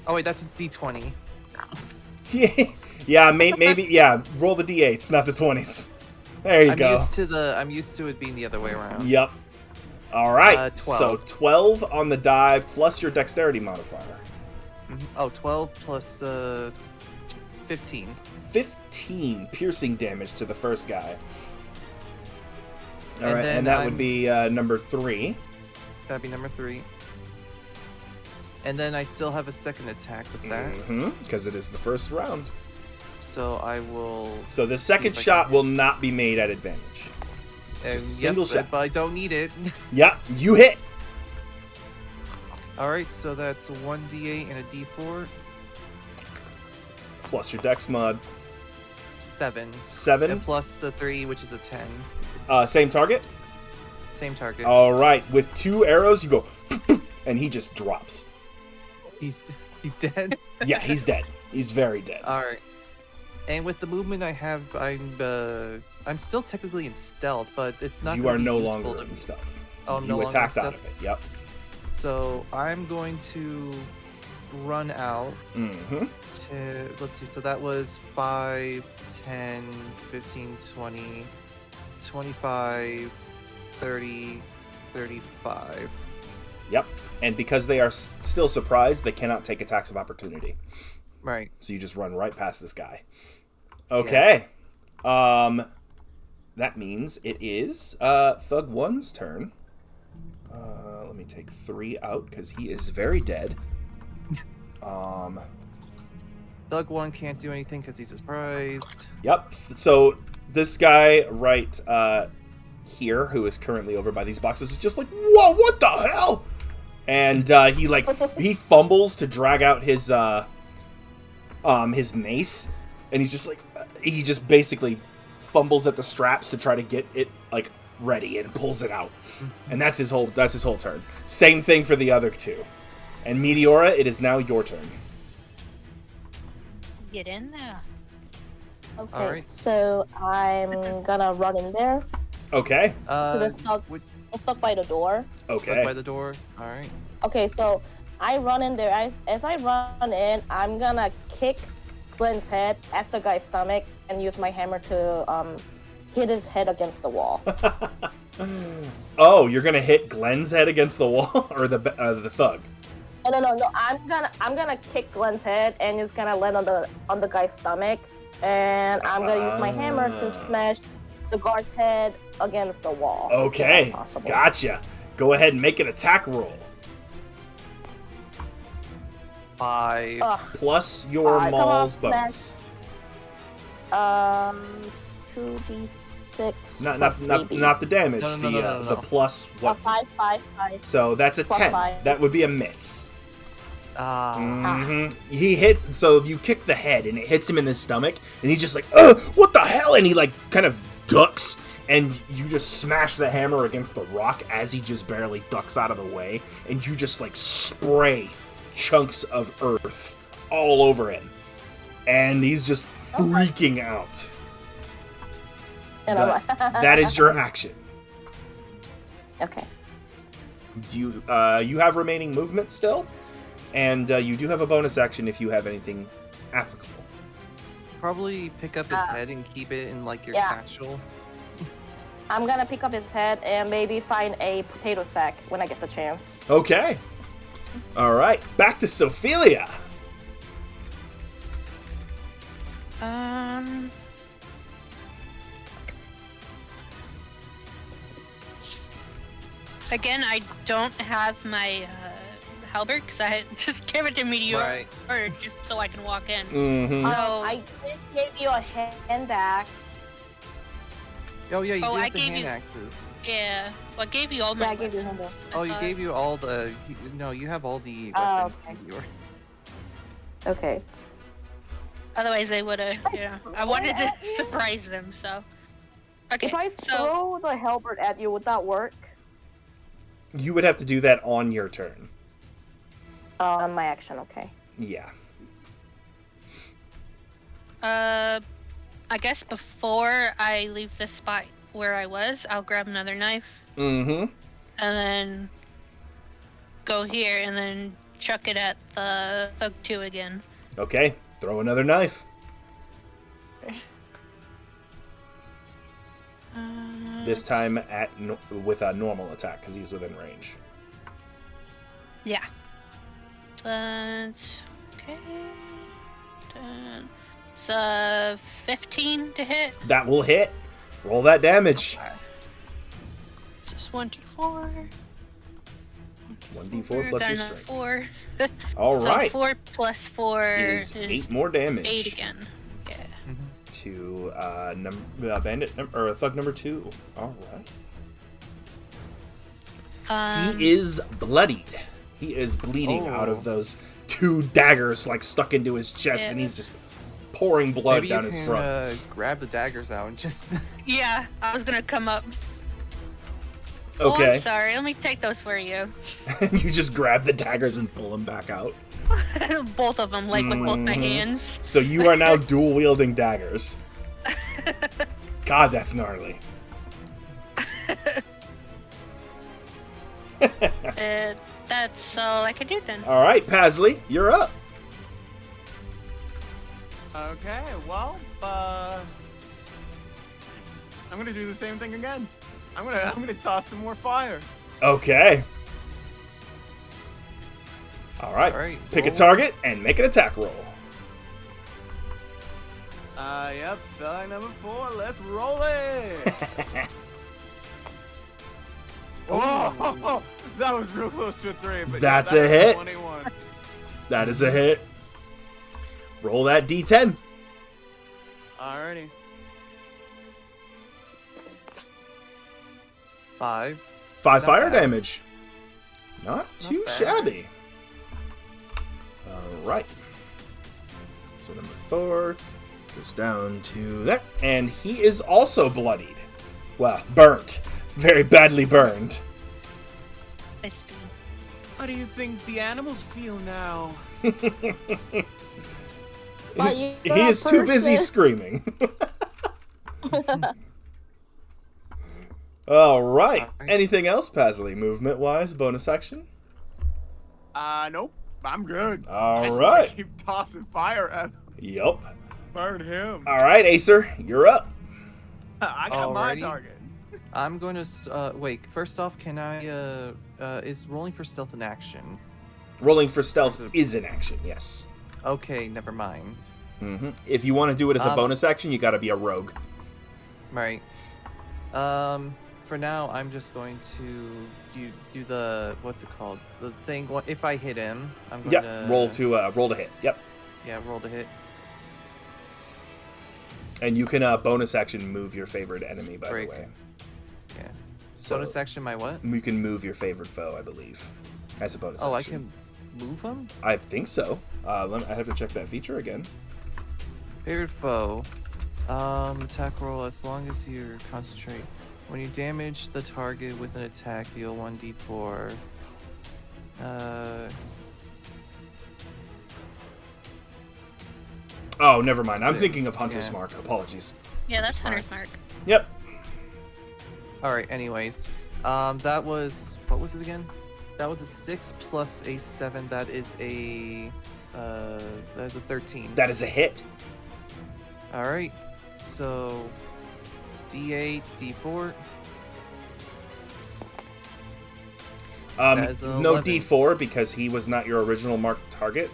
Oh wait, that's a d20. Yeah, maybe. Yeah, roll the d8s, not the 20s. There you go. I'm used to it being the other way around. Yep. All right. 12. So 12 on the die plus your dexterity modifier. Mhm. Oh, 12 plus 15. 15 piercing damage to the first guy. All And right, then and that would be number 3. That'd be number 3. And then I still have a second attack with that. Mm-hmm. Because it is the first round. So I will. So the second if I shot can will not be made at advantage. It's just a single shot. But I don't need it. Yeah, you hit. Alright, so that's a 1d8 and a d4. Plus your dex mod. 7. 7. And plus a 3, which is a 10. Same target. Same target. All right. With 2 arrows, you go, and he just drops. He's dead. Yeah, he's dead. He's very dead. Alright. And with the movement I have, I'm still technically in stealth, but it's not. You gonna are be no useful longer to- in stuff. Oh, I'm You no longer in attacked out stealth? of it. Yep. So I'm going to run out Mm-hmm. to, let's see, so that was 5, 10, 15, 20, 25, 30, 35. Yep. And because they are still surprised, they cannot take attacks of opportunity. Right. So you just run right past this guy. Okay. That means it is Thug 1's turn. Let me take 3 out because he is very dead. Thug 1 can't do anything because he's surprised. Yep. So this guy right here, who is currently over by these boxes, is just like, whoa, what the hell? And he fumbles to drag out his mace, and he's just like, he just basically fumbles at the straps to try to get it like ready and pulls it out, and that's his whole turn. Same thing for the other 2. And Meteora, it is now your turn. Get in there. Okay, Alright. so I'm gonna run in there. Okay. The thug, Would the thug by the door. Okay. by the door. All right. Okay, so I run in there. As I run in, I'm gonna kick Glenn's head at the guy's stomach and use my hammer to hit his head against the wall. Oh, you're gonna hit Glenn's head against the wall, or the thug? No. I'm gonna kick Glenn's head and it's gonna land on the guy's stomach, and I'm gonna use my hammer to smash the guard's head against the wall. Okay, if that's possible. gotcha. Go ahead and make an attack roll. 5. Plus your Come Maul's on, bonus. 2d6. Not the damage. No. The plus what? 5. So that's a Plus 10. 5. That would be a miss. Ah. He hits. So you kick the head, and it hits him in the stomach, and he's just like, "Ugh, what the hell?" And he like kind of ducks, and you just smash the hammer against the rock as he just barely ducks out of the way, and you just like spray chunks of earth all over him, and he's just freaking out. And I'm like, That is your action. okay. Do you you have remaining movement still, and you do have a bonus action if you have anything applicable. probably pick up his head and keep it in like your satchel. I'm gonna pick up his head and maybe find a potato sack when I get the chance. Okay. All right, back to Sophelia. Again, I don't have my halberd because I just gave it to Meteor just so I can walk in. Mm-hmm. So I did give you a hand axe. Oh yeah, you do have the hand axes. Yeah, well, I gave you all my. I gave you hand axe. Oh, you gave you all the. No, you have all the weapons. Okay. Okay. Otherwise, they would have. Yeah, I wanted to surprise them. So. Okay. If I throw the halberd at you, would that work? You would have to do that on your turn. On my action, okay. Yeah. I guess before I leave the spot where I was, I'll grab another knife. Mm-hmm. And then go here and then chuck it at the Thug 2 again. Okay, throw another knife. This time with a normal attack, because he's within range. Yeah. That's... Okay. It's 15 to hit. That will hit. Roll that damage. Just 1d4. 1d4 plus your strength. 4. All right. So 4 plus 4 is 8 more damage. 8 again. Yeah. To Thug number 2. All right. He is bloodied. He is bleeding out of those 2 daggers like stuck into his chest, and he's just pouring blood down his front. Grab the daggers out and just. Yeah, I was gonna come up. Okay. Oh, I'm sorry. Let me take those for you. You just grab the daggers and pull them back out. Both of them, like with both my hands. So you are now dual wielding daggers. God, that's gnarly. That's all I can do then. All right, Pasley, you're up. Okay, well, I'm gonna do the same thing again. I'm gonna toss some more fire. Okay. All right. Pick a target and make an attack roll. Yep, thug number 4. Let's roll it. Oh, that was real close to a 3. But that's a hit. 21. That is a hit. Roll that d10. Alrighty. 5. 5 fire damage. Not too shabby. All right. So number 4 goes down to that, and he is also bloodied. Well, burnt. Very badly burned. How do you think the animals feel now? He is too busy screaming. All right. Anything else, Pasley? Movement-wise, bonus action? Nope. I'm good. All right. Keep tossing fire at him. Yup. Burn him. All right, Acer, you're up. I got my target. I'm going to wait. First off, can I? Is rolling for stealth an action? Rolling for stealth is an action. Yes. Okay, never mind. Mm-hmm. If you want to do it as a bonus action, you got to be a rogue. Right. For now, I'm just going to do the what's it called? The thing. If I hit him, I'm going to roll to hit. Yep. Yeah, roll to hit. And you can bonus action move your favorite enemy, by the way. Yeah. So bonus action, my what? You can move your favorite foe, I believe, as a bonus action. Oh, I can move him? I think so. I have to check that feature again. Favorite foe. Attack roll as long as you concentrate. When you damage the target with an attack, deal 1d4. Oh, never mind. I'm thinking of Hunter's Mark. Apologies. Yeah, that's Hunter's Mark. Yep. Alright, anyways. That was... What was it again? That was a 6 plus a 7. That is a 13. That is a hit. All right. So, D8, D4. That's No 11. D4 because he was not your original marked target.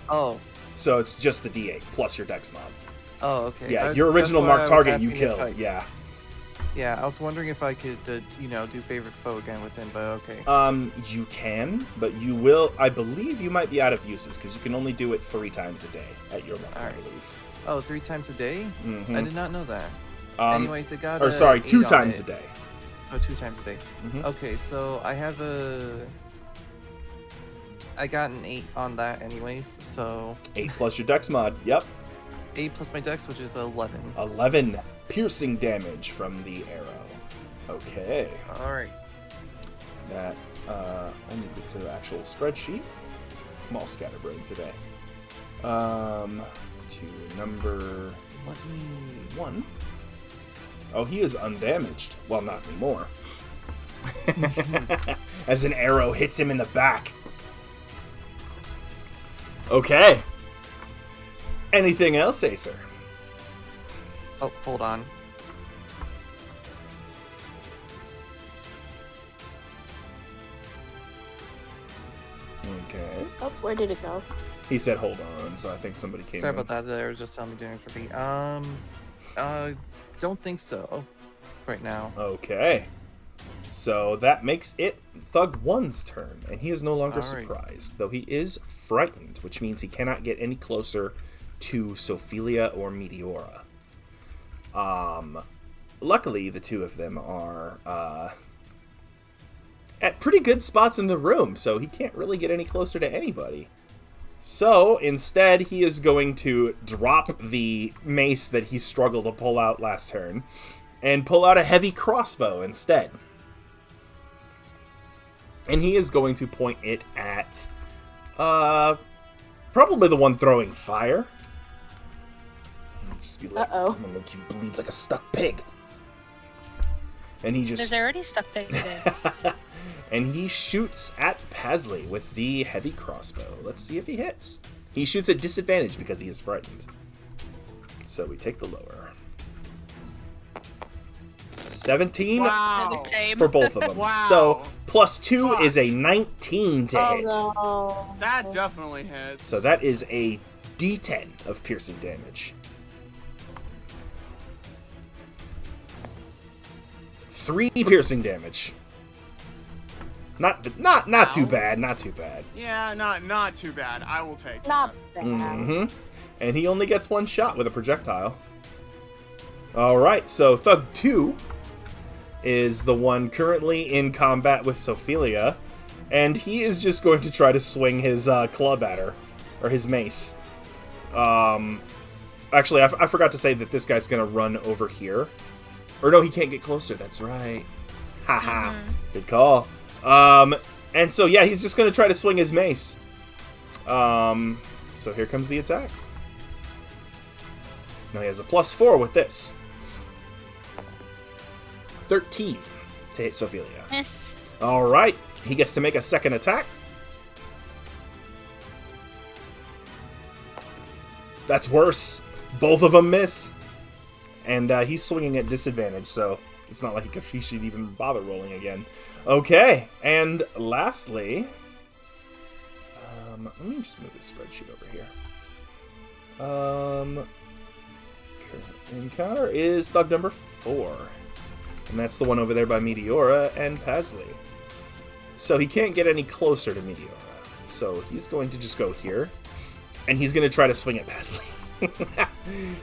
Oh. So it's just the D8 plus your dex mod. Oh, okay. Yeah, your original that's why marked I was target you asking killed. Yeah. Yeah, I was wondering if I could, do favorite foe again with him, but okay. You can, but you will. I believe you might be out of uses because you can only do it 3 times a day at your level. I believe. Oh, 3 times a day? Mm-hmm. I did not know that. Anyways, it got. Or sorry, 2 8 on times it. a day. Oh, 2 times a day. Mm-hmm. Okay, so I have I got an 8 on that, anyways. So 8 plus your dex mod. Yep. 8 plus my dex, which is 11. 11 piercing damage from the arrow. Okay. All right. That I need to get to the actual spreadsheet. I'm all scatterbrained today. To number Let me. 1. Oh, he is undamaged. Well, not anymore. As an arrow hits him in the back. Okay. Anything else, Acer? Oh, hold on. Okay. Oh, where did it go? He said hold on, so I think somebody came Sorry in. about that. They were just telling me dinner for me. Don't think so. Right now. Okay. So that makes it Thug 1's turn, and he is no longer All right. surprised, though he is frightened, which means he cannot get any closer to Sophelia or Meteora. Luckily, the two of them are at pretty good spots in the room, so he can't really get any closer to anybody. So, instead, he is going to drop the mace that he struggled to pull out last turn, and pull out a heavy crossbow instead. And he is going to point it at, probably the one throwing fire. Just be like, Uh-oh. I'm gonna make you bleed like a stuck pig. And he just... There's already stuff back there. And he shoots at Pasley with the heavy crossbow. Let's see if he hits. He shoots at disadvantage because he is frightened. So we take the lower. 17 Wow. The same. for both of them. Wow. So plus 2 Fuck. is a 19 to Oh hit. no. That definitely hits. So that is a D10 of piercing damage. 3 piercing damage. Not too bad, not too bad. Yeah, not too bad. I will take Not that. bad. Mm-hmm. And he only gets 1 shot with a projectile. Alright, so Thug 2 is the one currently in combat with Sophelia, and he is just going to try to swing his club at her, or his mace. Actually, I forgot to say that this guy's going to run over here. Or no, he can't get closer, that's right. Haha, good call. And so yeah, he's just going to try to swing his mace. So here comes the attack. Now he has a +4 with this. 13 to hit Sophelia. Miss. Alright, he gets to make a second attack. That's worse. Both of them miss. And he's swinging at disadvantage, so it's not like he should even bother rolling again. Okay, and lastly... let me just move this spreadsheet over here. Encounter is Thug number 4. And that's the one over there by Meteora and Pasley. So he can't get any closer to Meteora. So he's going to just go here. And he's going to try to swing at Pasley.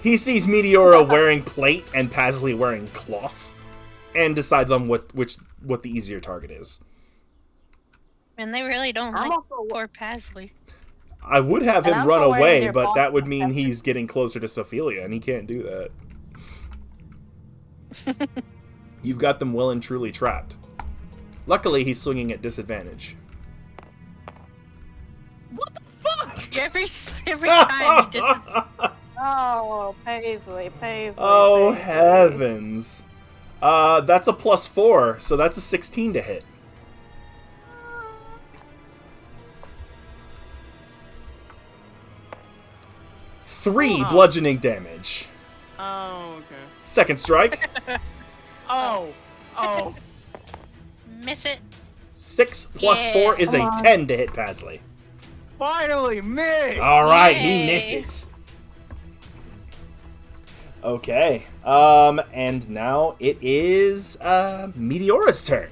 He sees Meteora wearing plate and Pasley wearing cloth. And decides on what the easier target is. And they really don't I'm like also- poor Pasley. I would have And him I'm run not wearing away, their but that ball would mean protector. he's getting closer to Sophelia, and he can't do that. You've got them well and truly trapped. Luckily, he's swinging at disadvantage. What the fuck? Every time he just Oh, Paisley. Oh, Paisley. heavens. That's a +4, so that's a 16 to hit. Three bludgeoning damage. Oh, okay. Second strike. Oh. Miss it. 6 plus Yeah. 4 is a Come on. 10 to hit Pasley. Finally, miss! All right, he Yay. misses. Okay. And now it is Meteora's turn.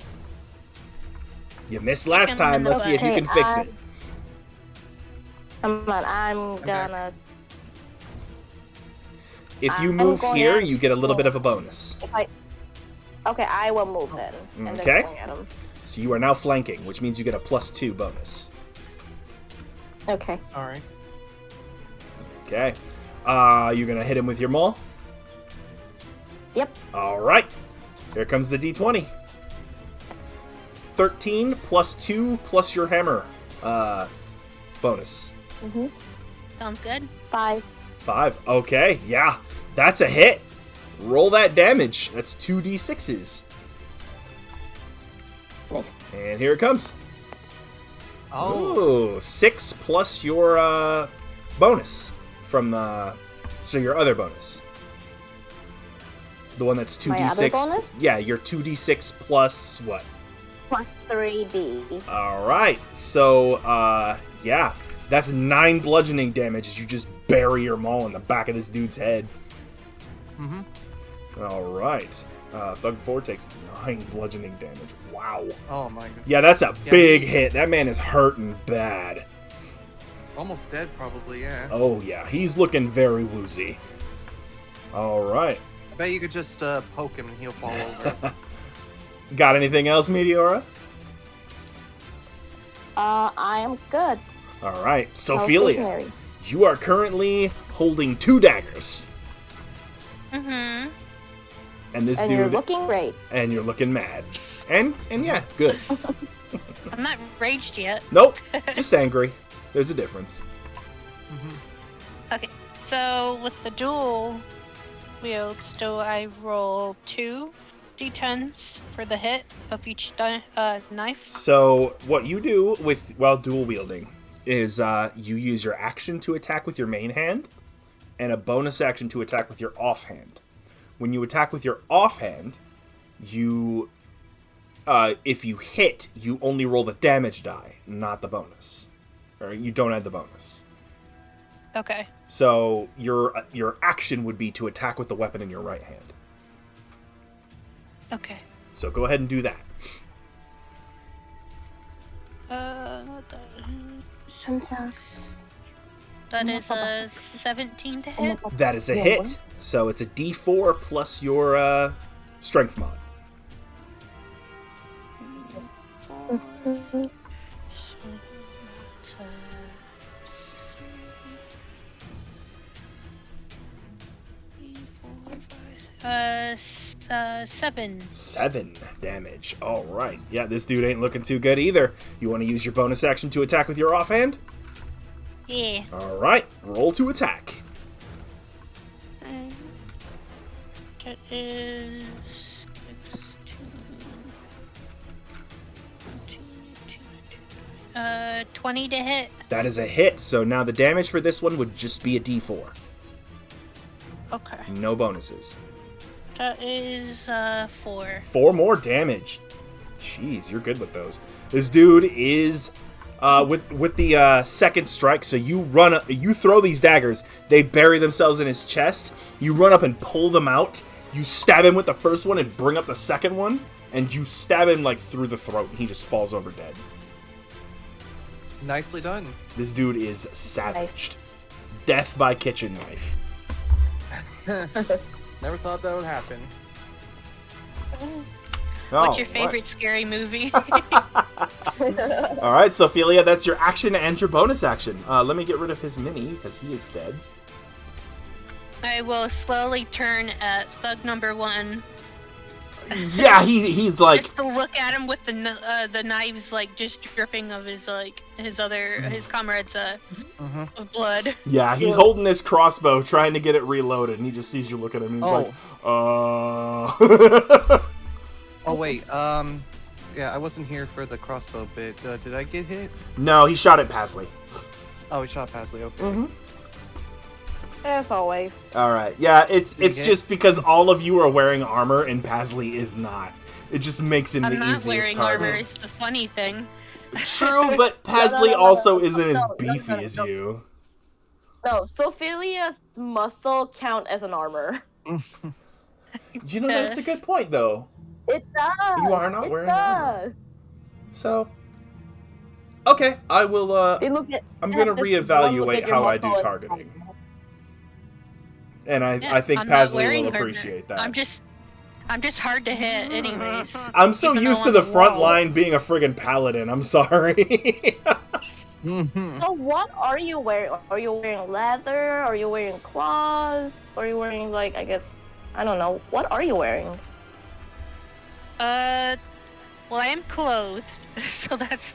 You missed last Kick him in time. the Let's see if you butt. can fix Hey, it. Come on, I'm back. gonna. If you I'm move going here, at- you get a little bit of a bonus. Okay, I will move then. And Okay. then swing at him. So you are now flanking, which means you get a +2 bonus. Okay. All right. Okay. You're gonna hit him with your maul. Yep. All right. Here comes the D20. 13 plus 2 plus your hammer bonus. Mhm. Sounds good. 5. 5. Okay, yeah. That's a hit. Roll that damage. That's 2d6s. Nice. And here it comes. Oh. Ooh, 6 plus your bonus from so your other bonus. The one that's 2d6. My other bonus? Yeah, your 2d6 plus what? Plus 3B. All right. So, yeah, that's 9 bludgeoning damage as you just bury your maul in the back of this dude's head. Mm-hmm. All right. Thug 4 takes 9 bludgeoning damage. Wow. Oh my god. Yeah, that's a Yeah, big he- hit. That man is hurting bad. Almost dead, probably. Yeah. Oh, yeah. He's looking very woozy. All right. I bet you could just poke him and he'll fall over. Got anything else, Meteora? I am good. All right. No Sophelia, stationary. you are currently holding 2 daggers. Mm-hmm. And this And dude... you're looking great. And you're looking mad. And yeah, good. I'm not raged yet. Nope, just angry. There's a difference. Mm-hmm. Okay, so with the dual wields, do I roll 2 d10s for the hit of each knife? So what you do while dual wielding is you use your action to attack with your main hand and a bonus action to attack with your offhand. When you attack with your offhand, you if you hit, you only roll the damage die, not the bonus. Or you don't add the bonus. Okay. So your action would be to attack with the weapon in your right hand. Okay. So go ahead and do that. That is a 17 to hit. That is a hit. So it's a D4 plus your strength mod. Seven. 7 damage. All right. Yeah, this dude ain't looking too good either. You want to use your bonus action to attack with your offhand? Yeah. All right. Roll to attack. That is 20 to hit. That is a hit. So now the damage for this one would just be a D4. Okay. No bonuses. That is 4. 4 more damage. Jeez, you're good with those. This dude is with the second strike. So you you throw these daggers. They bury themselves in his chest. You run up and pull them out. You stab him with the first one and bring up the second one, and you stab him like through the throat, and he just falls over dead. Nicely done. This dude is savaged. Death by kitchen knife. Never thought that would happen. What's your Oh, favorite scary movie? All right, Sophelia, that's your action and your bonus action. Let me get rid of his mini because he is dead. I will slowly turn at thug number 1. Yeah, he's like Just to look at him with the knives like just dripping of his comrade's blood. yeah, he's holding his crossbow trying to get it reloaded, and he just sees you look at him. And he's like, Oh wait, yeah, I wasn't here for the crossbow bit. Did I get hit? No, he shot at Pasley. Oh, he shot Pasley. Okay. Mm-hmm. As always. All right. Yeah, it's Okay. just because all of you are wearing armor and Pasley is not. It just makes him I'm the not easiest wearing target. armor. It's the funny thing. True, but Pasley no, also isn't as no, beefy no. as you. No, Sophilia's muscle count as an armor. You know, that's a good point, though. It does. You are not wearing it armor. does. So, okay, I will. They look at. I'm gonna just reevaluate look at your how I do muscle and- targeting, and Yeah, I think I'm not Pasley wearing will armor. appreciate that. I'm just hard to hit, anyways. I'm so even though used to I'm the a front wall. line being a friggin' paladin. I'm sorry. So what are you wearing? Are you wearing leather? Are you wearing claws? Are you wearing like I guess I don't know. What are you wearing? Well, I am clothed, so that's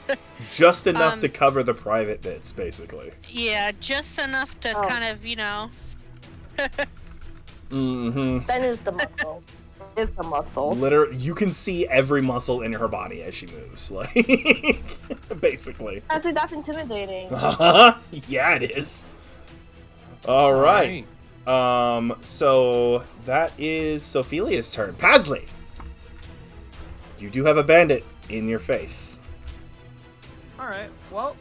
Just enough Um, to cover the private bits, basically. yeah, just enough to Oh. kind of, you know. Mm-hmm. That is the muscle. It's the muscle. Literally, you can see every muscle in her body as she moves, like, basically. That's intimidating. Yeah, it is. All right. So that is Sophilia's turn. Pasley, you do have a bandit in your face. Alright, well,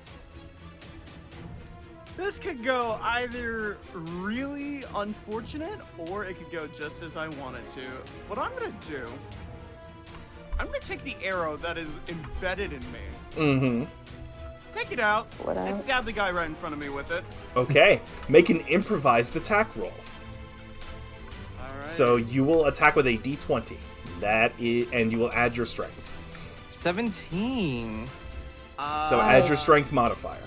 this could go either really unfortunate or it could go just as I want it to. What I'm gonna do, I'm gonna take the arrow that is embedded in me, Mm-hmm. take it out, What and else? stab the guy right in front of me with it. Okay. Make an improvised attack roll. Alright. So you will attack with a d20. That is, and you will add your strength. 17. So add your strength modifier.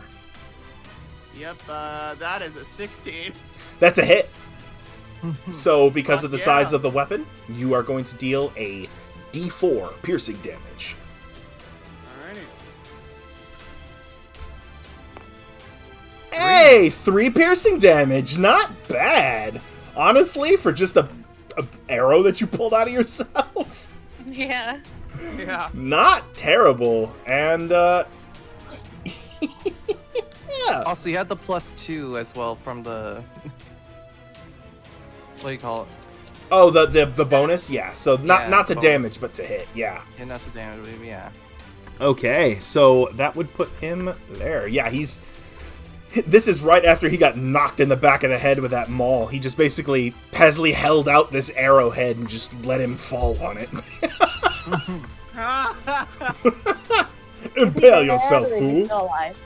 Yep, that is a 16. That's a hit. So because of the Fuck size yeah. of the weapon, you are going to deal a d4 piercing damage. Alrighty. Hey, 3 piercing damage. Not bad. Honestly, for just a arrow that you pulled out of yourself. Yeah. Yeah. Not terrible. And, yeah. Also, you had the +2 as well from the. What do you call it? Oh, the bonus? Yeah, so not Yeah, not to bonus. damage, but to hit, yeah. Yeah, not to damage, but yeah. Okay, so that would put him there. Yeah, he's... This is right after he got knocked in the back of the head with that maul. He just basically... Pasley held out this arrowhead and just let him fall on it. Impale yourself, fool. Still alive.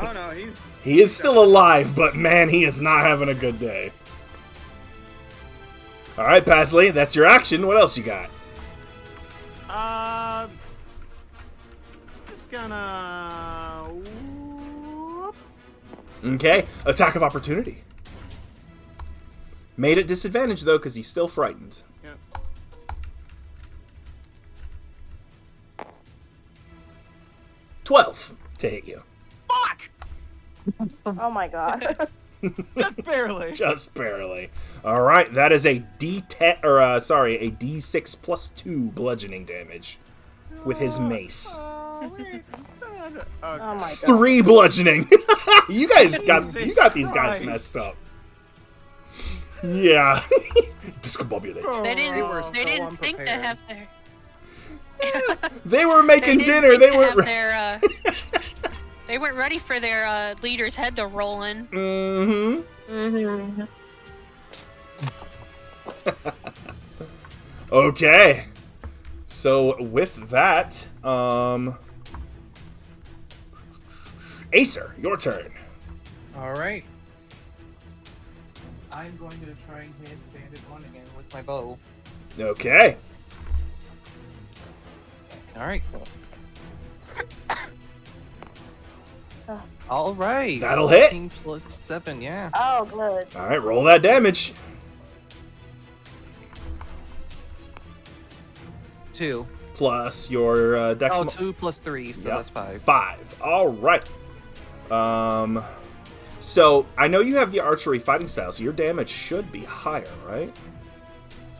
Oh no, he's... He is still alive, but man, he is not having a good day. Alright, Pasley, that's your action. What else you got? Just gonna... whoop. Okay, attack of opportunity. Made at disadvantage, though, because he's still frightened. Yep. 12 to hit you. Fuck! Oh my god. Just barely. Just barely. Alright, that is a D10, or, a D6 plus 2 bludgeoning damage with his mace. Wait. Oh my god. 3 bludgeoning! you got these guys Christ. messed up. Yeah. Discombobulate. They didn't. Oh, They so didn't think to unprepared. have their. They were They making didn't dinner. think They to weren't. have their. They weren't ready for their leader's head to roll in. Mm-hmm. Mm-hmm. Okay. So with that, Acer, your turn. Alright. I'm going to try and hit Bandit 1 again with my bow. Okay. Alright. Alright. That'll hit. 18 plus 7, yeah. Oh, good. All right, roll that damage. 2. Plus your dex. Oh, 2 plus 3, so Yep, that's 5. 5. All right. So I know you have the archery fighting style, so your damage should be higher, right?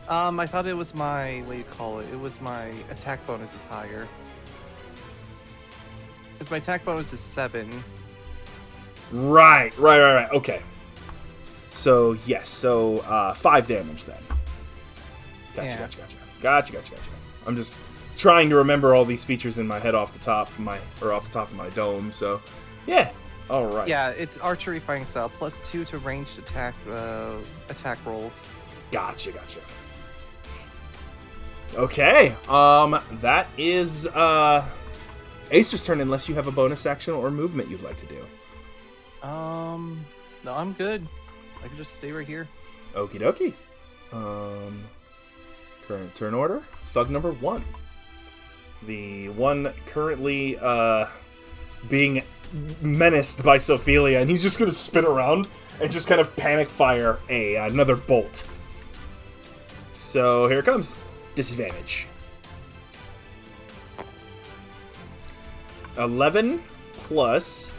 I thought it was my, what do you call it? It was my attack bonus is higher. Because my attack bonus is 7. Right. Okay. So, yes. So, 5 damage then. Yeah. Gotcha. I'm just trying to remember all these features in my head off the top of my dome. So, yeah. All right. Yeah, it's archery fighting style, +2 to ranged attack rolls. Gotcha. Okay. That is Acer's turn unless you have a bonus action or movement you'd like to do. No, I'm good. I can just stay right here. Okie dokie. Current turn order. Thug number 1. The one currently being menaced by Sophelia, and he's just going to spin around and just kind of panic fire another bolt. So here it comes. Disadvantage. 11 plus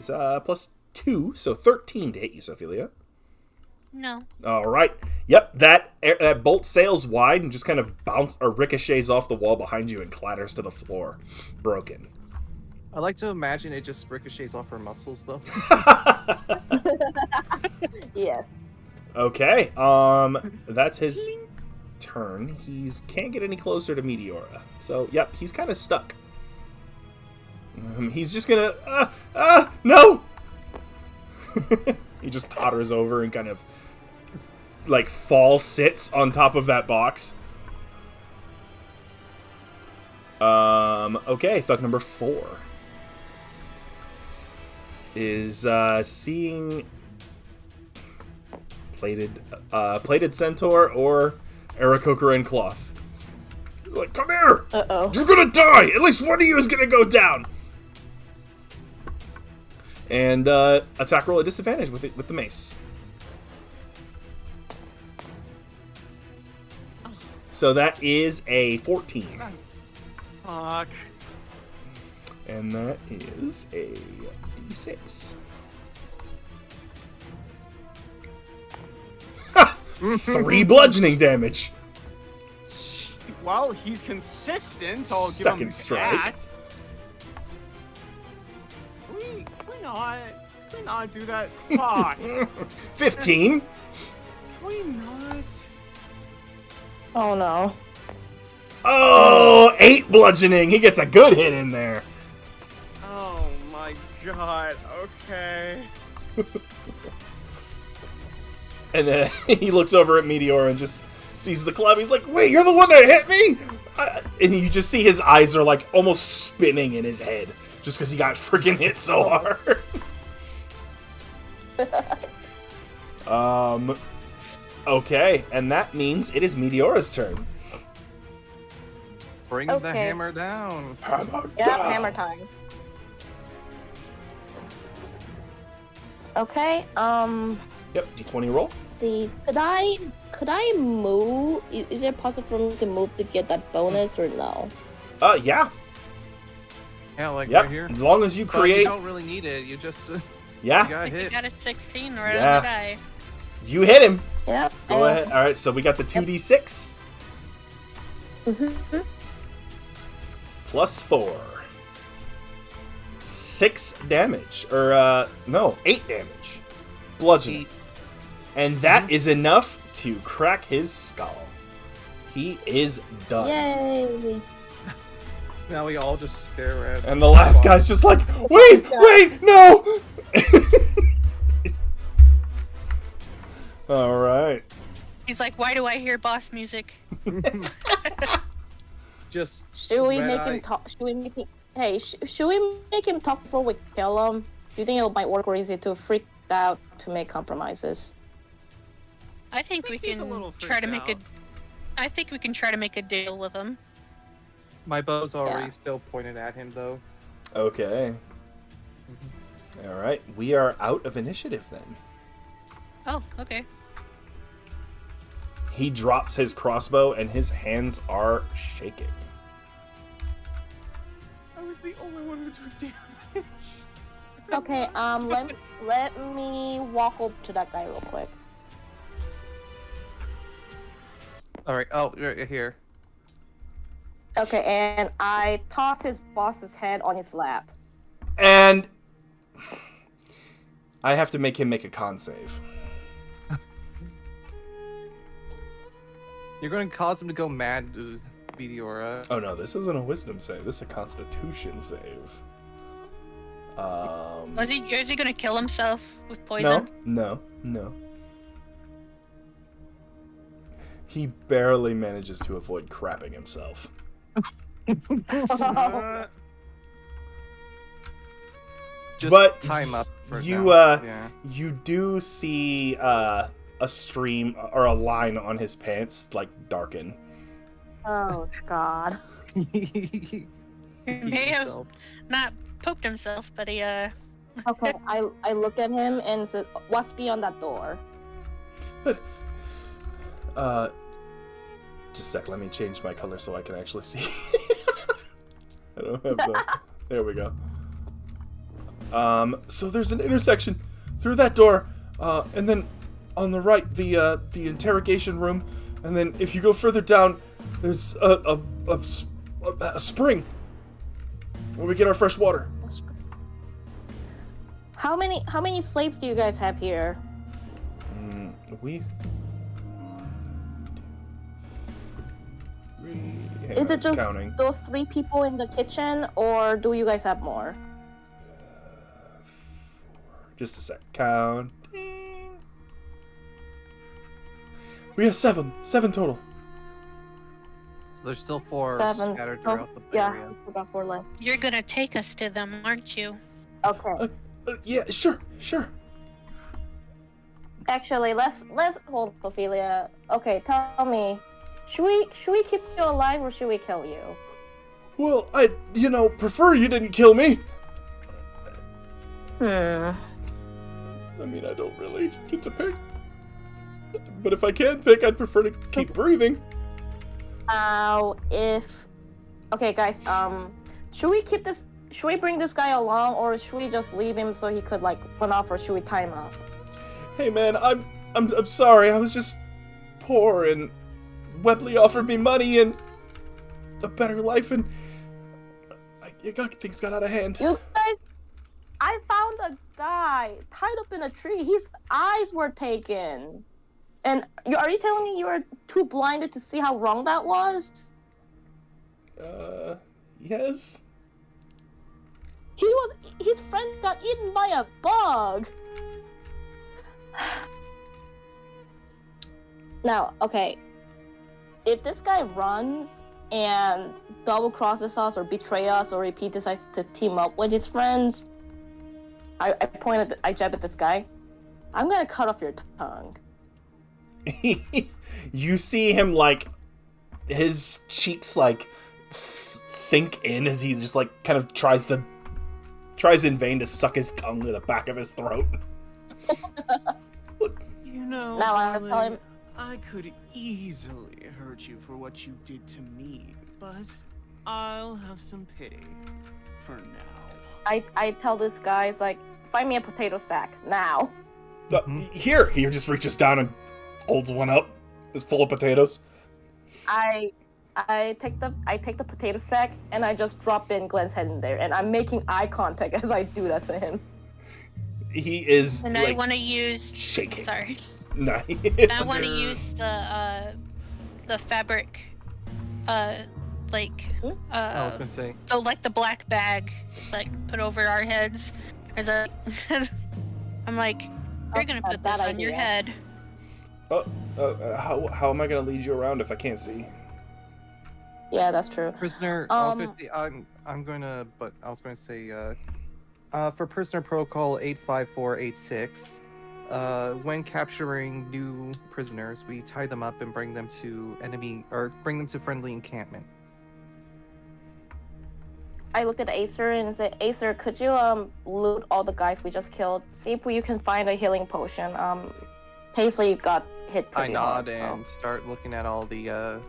plus 2, so 13 to hit you, Sophelia. No. All right. Yep, that bolt sails wide and just kind of ricochets off the wall behind you and clatters to the floor, broken. I like to imagine it just ricochets off her muscles, though. Yes. Okay. That's his turn. He can't get any closer to Meteora. So, yep, he's kind of stuck. He's just gonna no. He just totters over and kind of like sits on top of that box. Okay, thug number 4 is seeing plated centaur or Aarakocra cloth. He's like, come here! Uh-oh. You're gonna die! At least one of you is gonna go down! And attack roll at disadvantage with the mace. So that is a 14. Fuck. And that is a d6. Ha! 3 bludgeoning damage. Well, he's consistent. I'll give Second him strike. that. Can we not do that? Fuck. 15. Can we not? Oh no. Oh, 8 bludgeoning. He gets a good hit in there. Oh my god. Okay. And then he looks over at Meteor and just sees the club. He's like, wait, you're the one that hit me? And you just see his eyes are like almost spinning in his head just because he got freaking hit so hard. Okay, and that means it is Meteora's turn. Bring the Okay. hammer down. Hammer Yeah, down. hammer time. Okay, Yep, d20 roll. see, could I move? Is it possible for me to move to get that bonus or no? Yeah. Yeah, like Yep. right here. As long as you But you create. don't really need it. You just Yeah. you got Like you hit. got a 16 right Yeah. on the die. You hit him. Yep. Go ahead. All right, so we got the 2d6 Mm-hmm. plus 4. 6 damage. Or, no, 8 damage. Bludgeoning. 8. And that is enough to crack his skull. He is done. Yay! Now we all just stare at. And the last guy's just like, wait, no! All right. He's like, why do I hear boss music? Just. Should we red make eye. him talk? Should we make him? Hey, should we make him talk before we kill him? Do you think it might work, or is it too freaked out to make compromises? I think we he's a can little try to freaked make I think we can try to make a deal with him. My bow's already Yeah. still pointed at him, though. Okay. All right. We are out of initiative then. Oh, okay. He drops his crossbow and his hands are shaking. I was the only one who took damage. Okay. Let me walk up to that guy real quick. All right. Oh, right here. Okay, and I toss his boss's head on his lap. And I have to make him make a con save. You're going to cause him to go mad, Meteora. Oh no, this isn't a wisdom save. This is a constitution save. Is he gonna kill himself with poison? No. He barely manages to avoid crapping himself. Just but time up for you now. Yeah. you do see a stream or a line on his pants like darken. Oh God. He may have not pooped himself, but he Okay, I look at him and said, "What's beyond that door?" But just a sec. Let me change my color so I can actually see. I don't have the. There we go. So there's an intersection through that door, and then on the right, the interrogation room, and then if you go further down, there's a spring where we get our fresh water. How many slaves do you guys have here? We. Is it just counting. those 3 people in the kitchen, or do you guys have more? Just a sec. Count. We have 7 total. So there's still 4 7. scattered throughout the Yeah, area. I forgot 4 left. you're gonna take us to them, aren't you? Okay. Yeah, sure. Actually, let's hold Ophelia. Okay, tell me, should we keep you alive or should we kill you? Well, I prefer you didn't kill me. I mean, I don't really get to pick. But if I can pick, I'd prefer to keep breathing. Okay, guys, should we bring this guy along, or should we just leave him so he could like run off, or should we tie him up? Hey man, I'm sorry. I was just poor, and Webley offered me money and a better life, and things got out of hand. You guys, I found a guy tied up in a tree. His eyes were taken. And are you telling me you were too blinded to see how wrong that was? Yes. His friend got eaten by a bug. Now, okay, if this guy runs and double crosses us or betray us, or if he decides to team up with his friends, I jab at this guy. I'm gonna cut off your tongue. You see him like his cheeks like sink in as he just like kind of tries in vain to suck his tongue to the back of his throat. Now I tell him, I could easily hurt you for what you did to me, but I'll have some pity for now. I tell this guy, it's like, find me a potato sack now. Here, he just reaches down and holds one up. It's full of potatoes. I take the potato sack and I just drop in Glenn's head in there, and I'm making eye contact as I do that to him. He is And I want to use shaking. Sorry. Nice. I want to use the fabric, I was gonna say. so like the black bag, like put over our heads. I'm like, you're gonna put this on your head. How am I gonna lead you around if I can't see? Yeah, that's true. Prisoner, I was gonna say, for prisoner protocol 85486, when capturing new prisoners, we tie them up and bring them to friendly encampment. I looked at Acer and said, Acer, could you loot all the guys we just killed? See if you can find a healing potion. Paisley got hit I pretty nod hard, and start looking at all the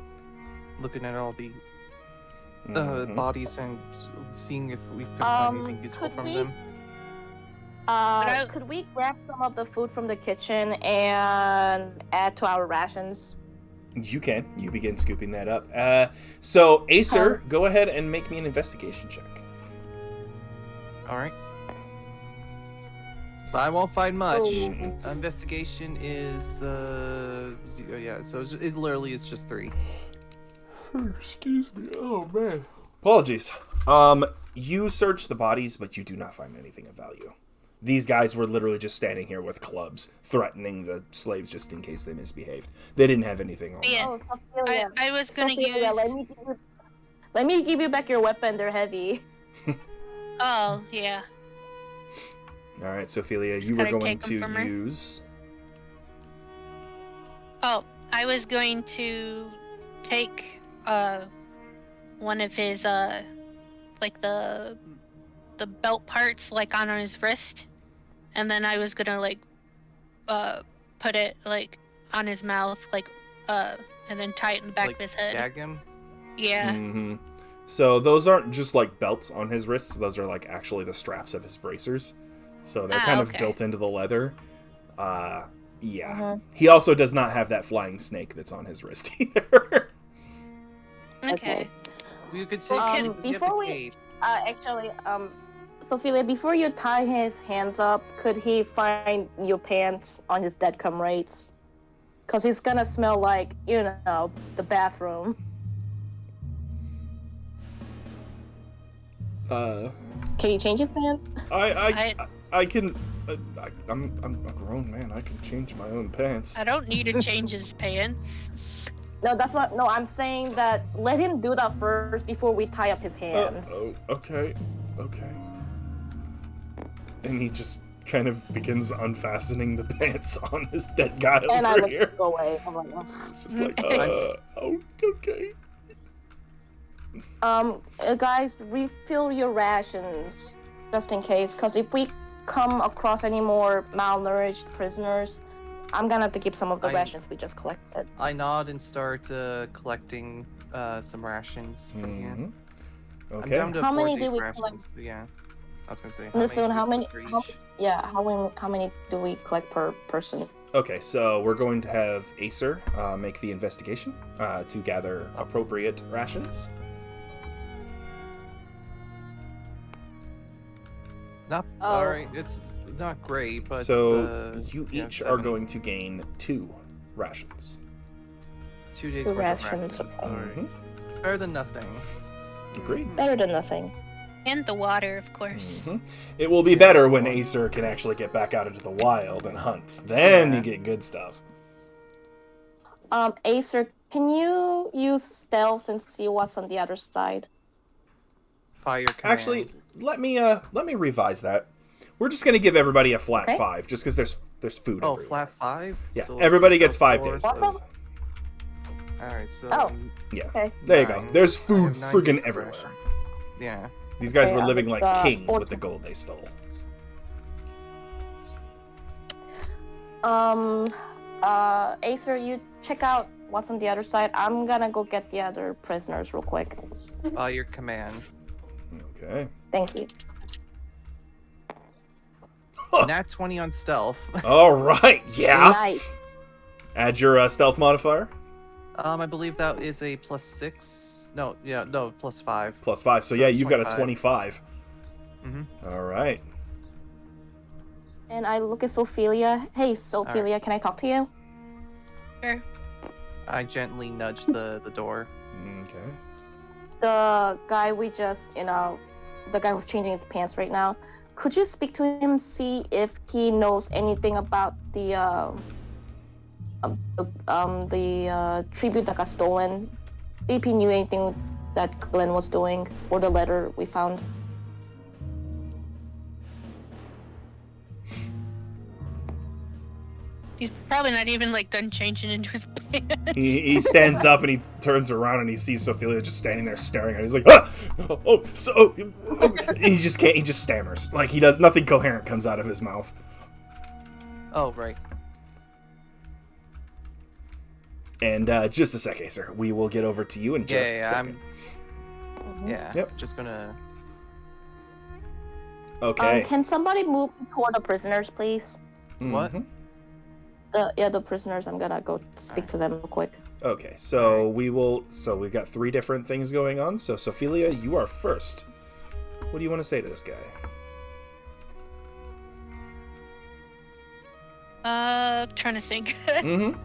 bodies and seeing if we can find anything useful from them. Could we grab some of the food from the kitchen and add to our rations? You can. You begin scooping that up. So, Acer, go ahead and make me an investigation check. All right. I won't find much. Oh. Investigation is 0, yeah, so it literally is just 3. Excuse me. Oh man. Apologies. You search the bodies, but you do not find anything of value. These guys were literally just standing here with clubs, threatening the slaves just in case they misbehaved. They didn't have anything on them. Yeah. Oh, Sophia. I was gonna Sophia, use. let me give you back your weapon. They're heavy. Oh yeah. All right, Sophelia, Just you were gotta going take them to from her. use. Oh, I was going to take one of his like the belt parts like on his wrist, and then I was gonna like put it like on his mouth like and then tie it in the back Like, of his head. Gag him. Yeah. Mm-hmm. So those aren't just like belts on his wrists; those are like actually the straps of his bracers. So they're kind of okay. built into the leather. Yeah. Uh-huh. He also does not have that flying snake that's on his wrist either. Okay. We could take Um, it because you have before the we- cage. Actually, Sophia, before you tie his hands up, could he find your pants on his dead comrades? Cause he's gonna smell like, you know, the bathroom. Can you change his pants? I can. I'm a grown man. I can change my own pants. I don't need to change his pants. No, that's what. No, I'm saying that let him do that first before we tie up his hands. Okay. And he just kind of begins unfastening the pants on this dead guy And I over let here. go away. I'm like, It's just like, okay. Guys, refill your rations just in case. Cause if we come across any more malnourished prisoners, I'm gonna have to keep some of the rations we just collected. I nod and start collecting some rations from here. Mhm. I'm Okay. down to How 4 many days did we rations, collect? so yeah. I was gonna say. Listen, how do we many? collect How, for each? yeah, how many do we collect per person? Okay, so we're going to have Acer make the investigation to gather appropriate rations. Not Oh. all right. It's not great, but So you yeah, each are 7. going to gain 2 rations. 2 days 2 worth of rations, rations. okay. Alright. Mhm. It's better than nothing. Agreed. Better than nothing. And the water, of course. Mhm. It will be better when Acer can actually get back out into the wild and hunt. Then Yeah. you get good stuff. Acer, can you use stealth since you was on the other side? By your command. Actually, let me revise that. We're just gonna give everybody a flat Okay. 5, just because there's food. Oh, everywhere. flat 5. Yeah, So everybody let's gets go 5 for days. the- Awesome. All right, so Oh. Yeah, Okay. there you go. 9. There's I food have 9 friggin' days of everywhere. ration. Yeah. These guys Okay, were I'll living make, like kings 4 with the gold they stole. Acer, you check out what's on the other side. I'm gonna go get the other prisoners real quick. By your command. Okay. Thank you. Nat 20 on stealth. All right. Yeah. Nice. Add your stealth modifier. I believe that is a +6. No, +5. +5. So So yeah, it's you've got a 25. 25. Mm-hmm. All right. And I look at Sophelia. Hey, Sophelia, can I talk to you? Sure. I gently nudge the door. Okay. The guy we just, the guy who's changing his pants right now. Could you speak to him, see if he knows anything about the tribute that got stolen? If he knew anything that Glenn was doing, or the letter we found? He's probably not even like done changing into his pants. He stands up and he turns around and he sees Sophelia just standing there staring at him. He's like, ah! He just can't. He just stammers. Like he does nothing coherent comes out of his mouth. Oh, right. And just a sec, Acer. We will get over to you in just a second. Yeah. Yep. Just gonna. Okay. Can somebody move toward the prisoners, please? What? Mhm. The prisoners. I'm gonna go speak to them real quick. Okay, so we will. So we've got 3 different things going on. So Sophelia, you are first. What do you want to say to this guy? Trying to think. Mm-hmm.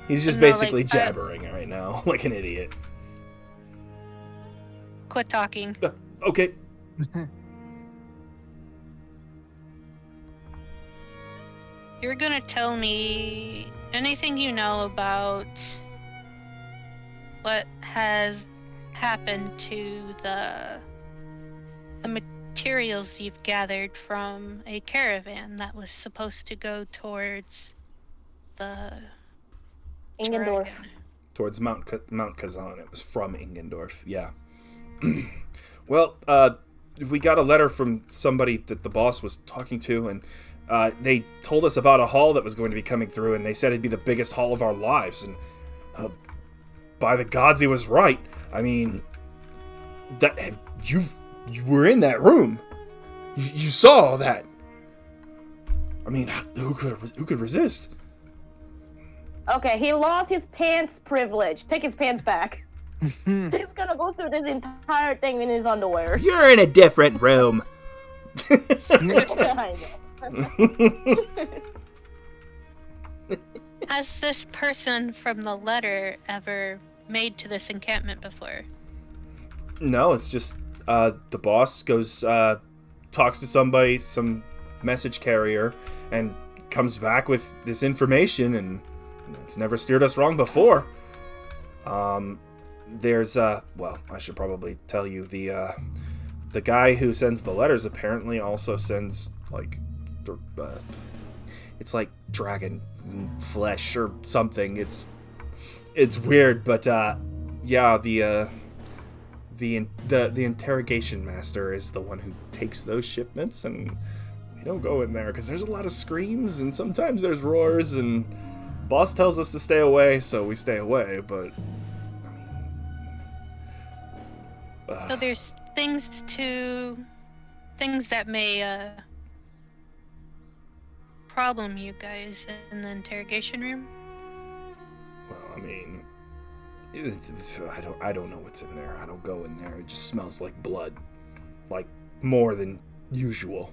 He's just No, basically like, jabbering right now, like an idiot. Quit talking. Okay. You're gonna tell me anything you know about what has happened to the materials you've gathered from a caravan that was supposed to go towards the Ingendorf. dragon. Towards Mount Kazan. It was from Ingendorf. Yeah. Well, we got a letter from somebody that the boss was talking to, and they told us about a haul that was going to be coming through, and they said it'd be the biggest haul of our lives. And by the gods, he was right. I mean, that you were in that room. You saw all that. I mean, who could resist? Okay, he lost his pants privilege. Take his pants back. He's gonna go through this entire thing in his underwear. You're in a different room. I know. Has this person from the letter ever made to this encampment before? No, it's just the boss goes, talks to somebody, some message carrier, and comes back with this information, and it's never steered us wrong before. There's well, I should probably tell you, the guy who sends the letters apparently also sends like it's like dragon flesh or something. It's weird, but yeah, the interrogation master is the one who takes those shipments, and we don't go in there because there's a lot of screams and sometimes there's roars, and boss tells us to stay away, so we stay away. But I mean, So there's things that may problem you guys in the interrogation room. well, I mean, I don't know what's in there. I don't go in there. It just smells like blood, like more than usual.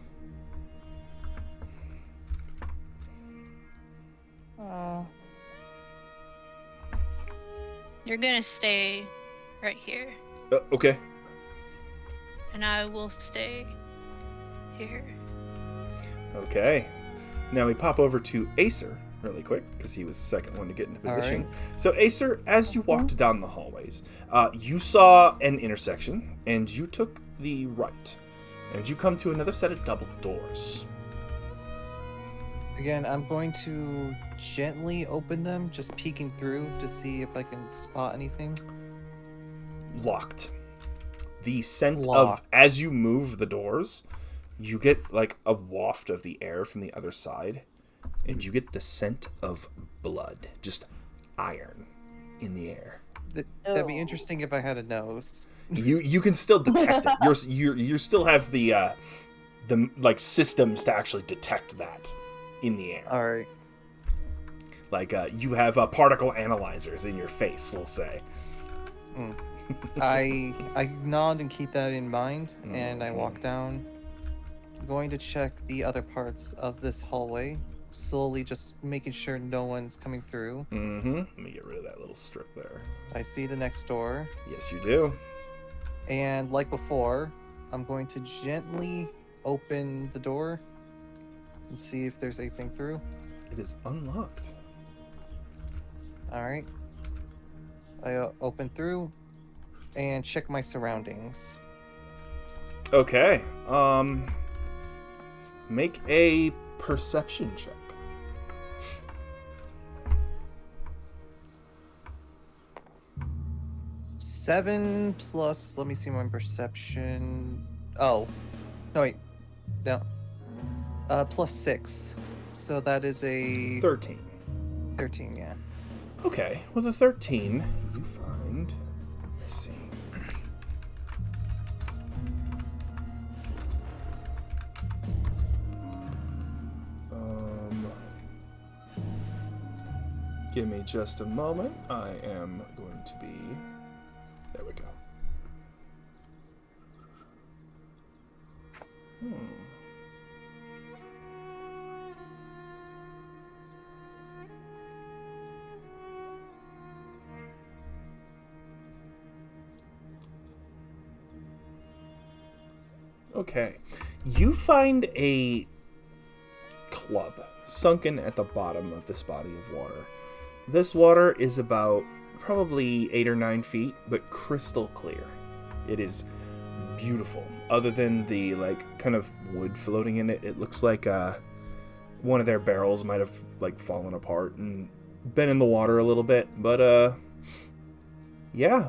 Oh. You're gonna stay right here, Okay. and I will stay here. Okay. Now we pop over to Acer really quick, because he was the second one to get into position. Alright. So Acer, as you walked down the hallways, you saw an intersection, and you took the right. And you come to another set of double doors. Again, I'm going to gently open them, just peeking through to see if I can spot anything. Locked. The scent of, Locked. as you move the doors, you get like a waft of the air from the other side, and you get the scent of blood, just iron in the air. That'd be interesting if I had a nose. You can still detect it. You still have the like systems to actually detect that in the air. All right. Like you have particle analyzers in your face, we'll say. I nod and keep that in mind, and I walk down, going to check the other parts of this hallway, slowly just making sure no one's coming through. Mm-hmm. Let me get rid of that little strip there. I see the next door, Yes, you do. and like before, I'm going to gently open the door and see if there's anything through. It is unlocked. All right. I open through and check my surroundings. Okay. Make a perception check. 7 plus, let me see my perception. Oh, no, wait. No. Plus 6. So that is a 13. 13, yeah. Okay. With a 13, you find. Let's see. Give me just a moment. I am going to be. There we go. Okay. You find a club sunken at the bottom of this body of water. This water is about probably 8 or 9 feet, but crystal clear. It is beautiful. Other than the kind of wood floating in it, it looks like one of their barrels might have fallen apart and been in the water a little bit. But yeah,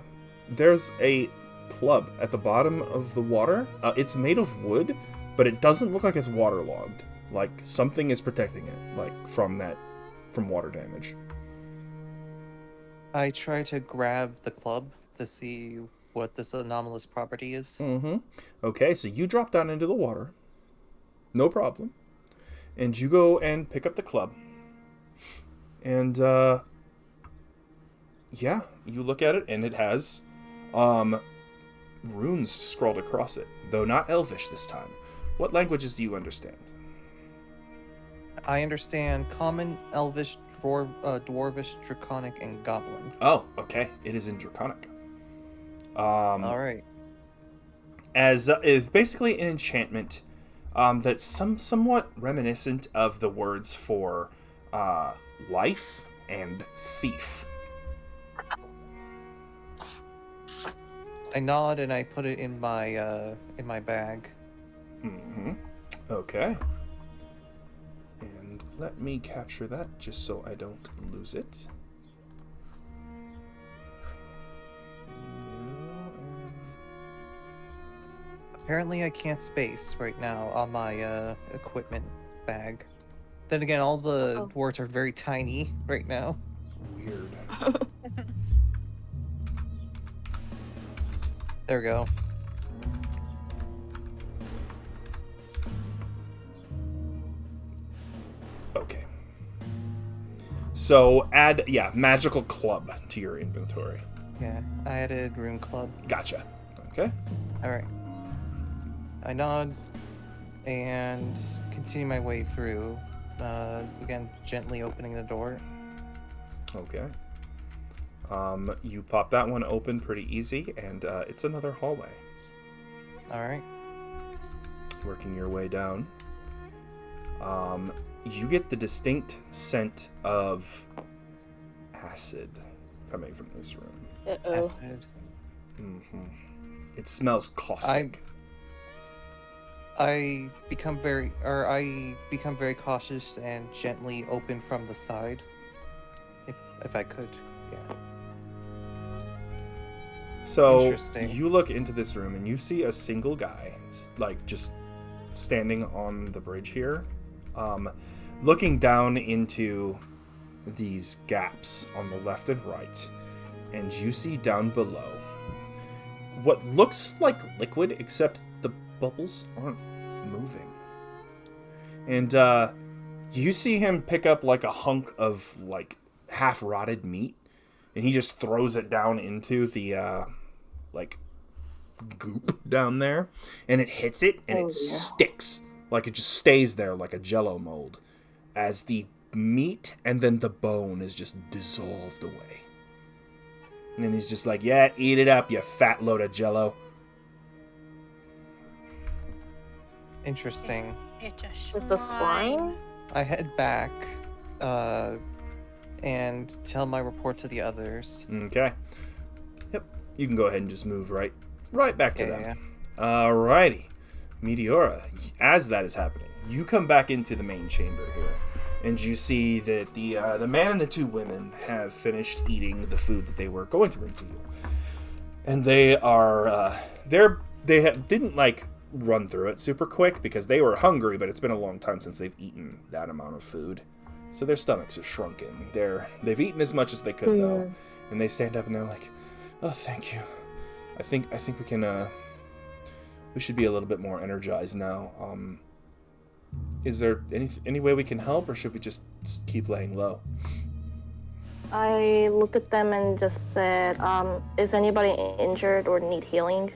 there's a club at the bottom of the water. It's made of wood, but it doesn't look like it's waterlogged. Like something is protecting it, from water damage. I try to grab the club to see what this anomalous property is. Mm-hmm. Okay, so you drop down into the water. No problem. And you go and pick up the club. And, yeah, you look at it, and it has, runes scrawled across it. Though not Elvish this time. What languages do you understand? I understand Common, Elvish, Dwarvish, Draconic, and Goblin. Oh, okay. It is in Draconic. All right. As it's basically an enchantment that's somewhat reminiscent of the words for life and thief. I nod and I put it in my bag. Mm-hmm. Okay. And let me capture that just so I don't lose it. Apparently I can't space right now on my equipment bag. Then again, all the words are very tiny right now. Weird. There we go. Okay. So add, magical club to your inventory. Yeah, I added Rune Club. Gotcha. Okay. Alright. I nod and continue my way through, again, gently opening the door. Okay. You pop that one open pretty easy, and it's another hallway. Alright. Working your way down. You get the distinct scent of acid coming from this room. Uh-oh. Acid. Mm-hmm. It smells caustic. I become very cautious and gently open from the side, if I could. Yeah. So you look into this room and you see a single guy, just standing on the bridge here, looking down into these gaps on the left and right, and you see down below what looks like liquid, except the bubbles aren't moving. And you see him pick up a hunk of half rotted meat, and he just throws it down into the goop down there, and it hits it, and it sticks. It just stays there like a jello mold as the meat and then the bone is just dissolved away. And he's just yeah, eat it up, you fat load of jello. Interesting. It's With the slime? I head back and tell my report to the others. Okay. Yep. You can go ahead and just move right back to them. Yeah. Alrighty. Meteora, as that is happening, you come back into the main chamber here, and you see that the man and the two women have finished eating the food that they were going to bring to you. And they are, didn't run through it super quick because they were hungry, but it's been a long time since they've eaten that amount of food. So their stomachs have shrunken. They've eaten as much as they could though, and they stand up and they're like, "Oh, thank you. I think we can we should be a little bit more energized now. Is there any way we can help, or should we just keep laying low?" I looked at them and just said, is anybody injured or need healing?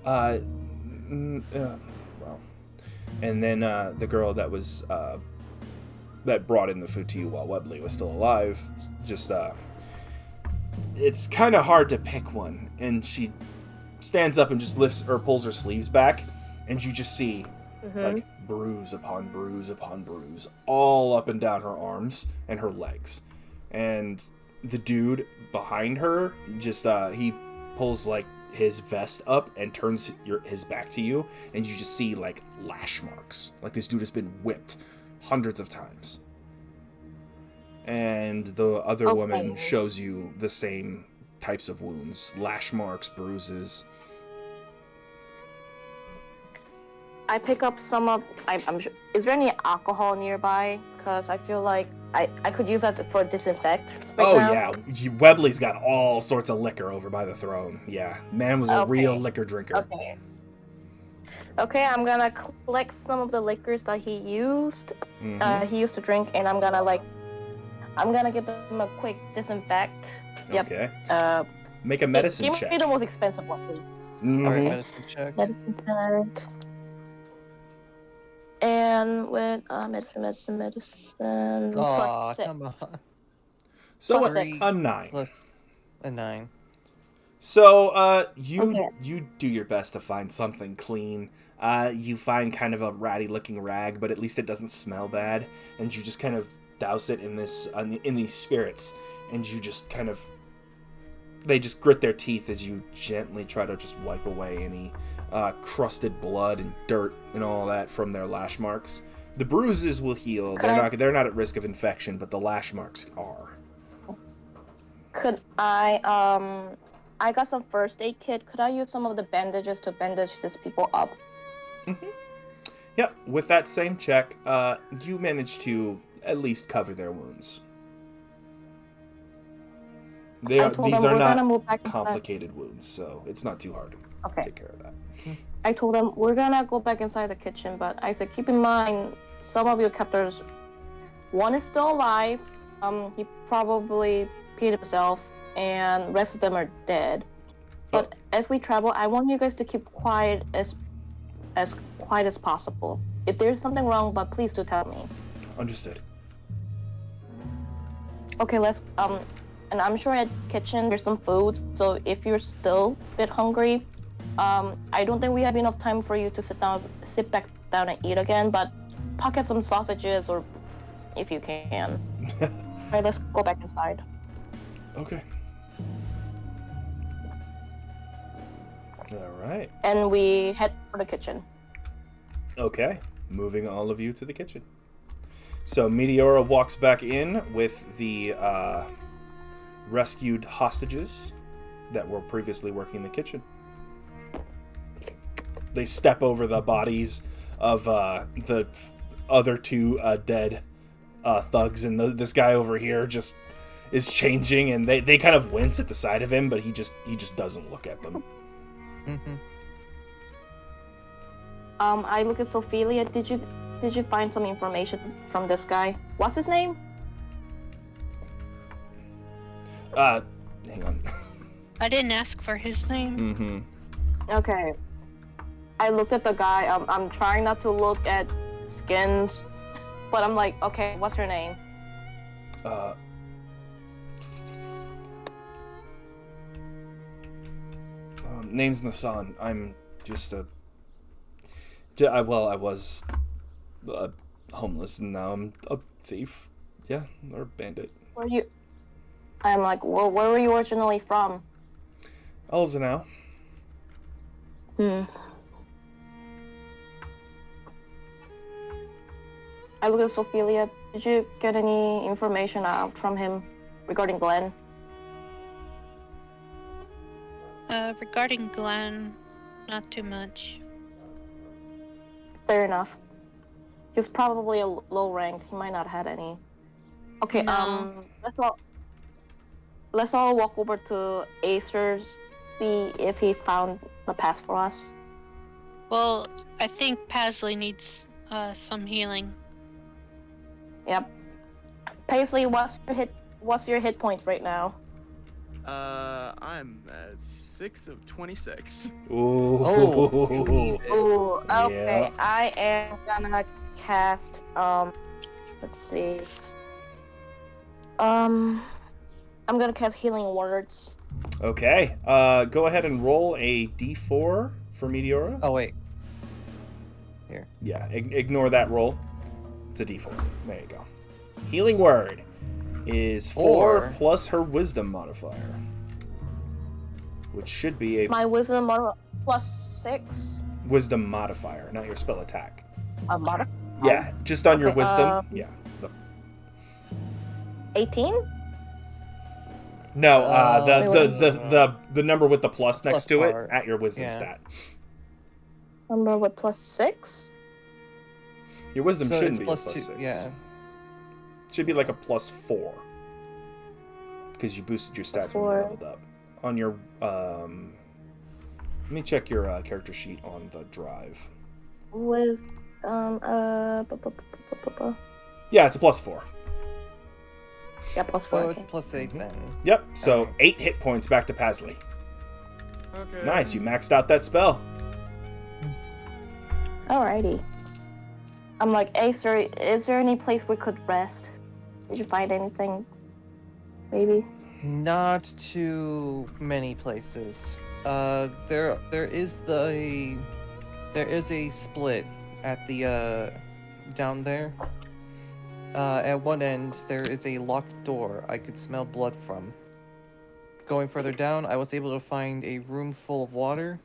Well. And then the girl that was that brought in the food to you while Webley was still alive, just it's kind of hard to pick one, and she stands up and just lifts or pulls her sleeves back, and you just see like bruise upon bruise upon bruise all up and down her arms and her legs. And the dude behind her just he pulls like his vest up and turns his back to you, and you just see like lash marks, like this dude has been whipped hundreds of times. And the other woman shows you the same types of wounds, lash marks, bruises. I pick up some of. I'm sure. Is there any alcohol nearby? Because I feel like I could use that for disinfect. Right now. Yeah, Webley's got all sorts of liquor over by the throne. Yeah, man was a real liquor drinker. Okay, I'm gonna collect some of the liquors that he used. He used to drink, and I'm gonna give them a quick disinfect. Okay. Yep. Make a medicine check. Give me the most expensive one, please. Alright, medicine check. Medicine check. And with medicine. Aw, plus 6. come on. So Plus a 9. Plus a 9. So you do your best to find something clean. You find kind of a ratty looking rag, but at least it doesn't smell bad, and you just kind of douse it in these spirits, and you just kind of, they just grit their teeth as you gently try to just wipe away any crusted blood and dirt and all that from their lash marks. The bruises will heal. They're not at risk of infection, but the lash marks are. Could I got some first aid kit. Could I use some of the bandages to bandage these people up? Yep. With that same check, you manage to at least cover their wounds. These are not complicated wounds, so it's not too hard to take care of that. I told them we're gonna go back inside the kitchen, but I said keep in mind some of your captors. One is still alive. He probably peed himself, and rest of them are dead. But as we travel, I want you guys to keep quiet as quiet as possible. If there's something wrong, but please do tell me. Understood. Okay, let's and I'm sure at kitchen there's some food. So if you're still a bit hungry, I don't think we have enough time for you to sit back down and eat again. But pocket some sausages, or if you can. Alright, let's go back inside. Okay. All right. And we head for the kitchen. Okay, moving all of you to the kitchen. So Meteora walks back in with the rescued hostages that were previously working in the kitchen. They step over the bodies of the other two dead thugs, and this guy over here just is changing, and they kind of wince at the sight of him, but he just doesn't look at them. I look at Sophelia. Did you find some information from this guy? What's his name? Hang on. I didn't ask for his name. Okay. I looked at the guy. I'm trying not to look at skins, but I'm like, okay, what's your name? Name's Nassan. I'm just I was homeless, and now I'm a thief. Yeah, or a bandit. Where you? I'm like, well, where were you originally from? Elzenau. I look at Sophelia. Did you get any information out from him regarding Glenn? Regarding Glenn, not too much. Fair enough. He's probably a low rank. He might not have had any. Okay, No. let's all walk over to Acer's, see if he found the pass for us. Well, I think Pasley needs some healing. Yep. Paisley, what's your hit points right now? I'm at 6 of 26. Ooh. Ooh, okay. Yeah. I am gonna cast, let's see. I'm gonna cast Healing Words. Okay. Go ahead and roll a d4 for Meteora. Oh, wait. Here. Yeah, ignore that roll. It's a d4. There you go. Healing word is 4 plus her wisdom modifier, which should be a My wisdom modifier plus 6. wisdom modifier, not your spell attack. A modifier? Yeah, just on your wisdom. Yeah. 18? No, the number with the plus next to part. it at your wisdom stat. Number with plus 6? Your wisdom So shouldn't it's be plus a plus 2, 6. yeah. It should be like a plus 4. Because you boosted your stats when you leveled up. On your let me check your character sheet on the drive. With Yeah, it's a plus 4. yeah, plus 4. So Okay. it's plus 8 then. Yep, so Okay. 8 hit points back to Pasley. Okay. Nice, you maxed out that spell. Alrighty. I'm like, Acer, is there any place we could rest? Did you find anything? Maybe? Not too many places. There is a split at the down there. At one end there is a locked door I could smell blood from. Going further down, I was able to find a room full of water,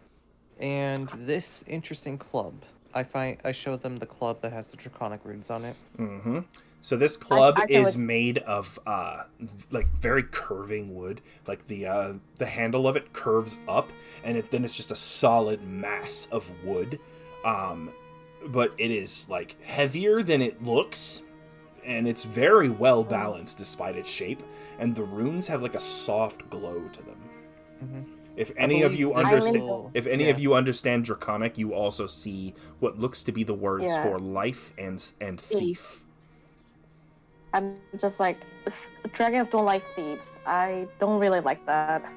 and this interesting club. I showed them the club that has the draconic runes on it. Mm-hmm. So this club I can is made of like very curving wood. Like the handle of it curves up, and then it's just a solid mass of wood. But it is like heavier than it looks, and it's very well balanced despite its shape. And the runes have like a soft glow to them. Mm-hmm. If any of you understand, if any yeah. of you understand Draconic, you also see what looks to be the words for life and thief. I'm just like, dragons don't like thieves. I don't really like that.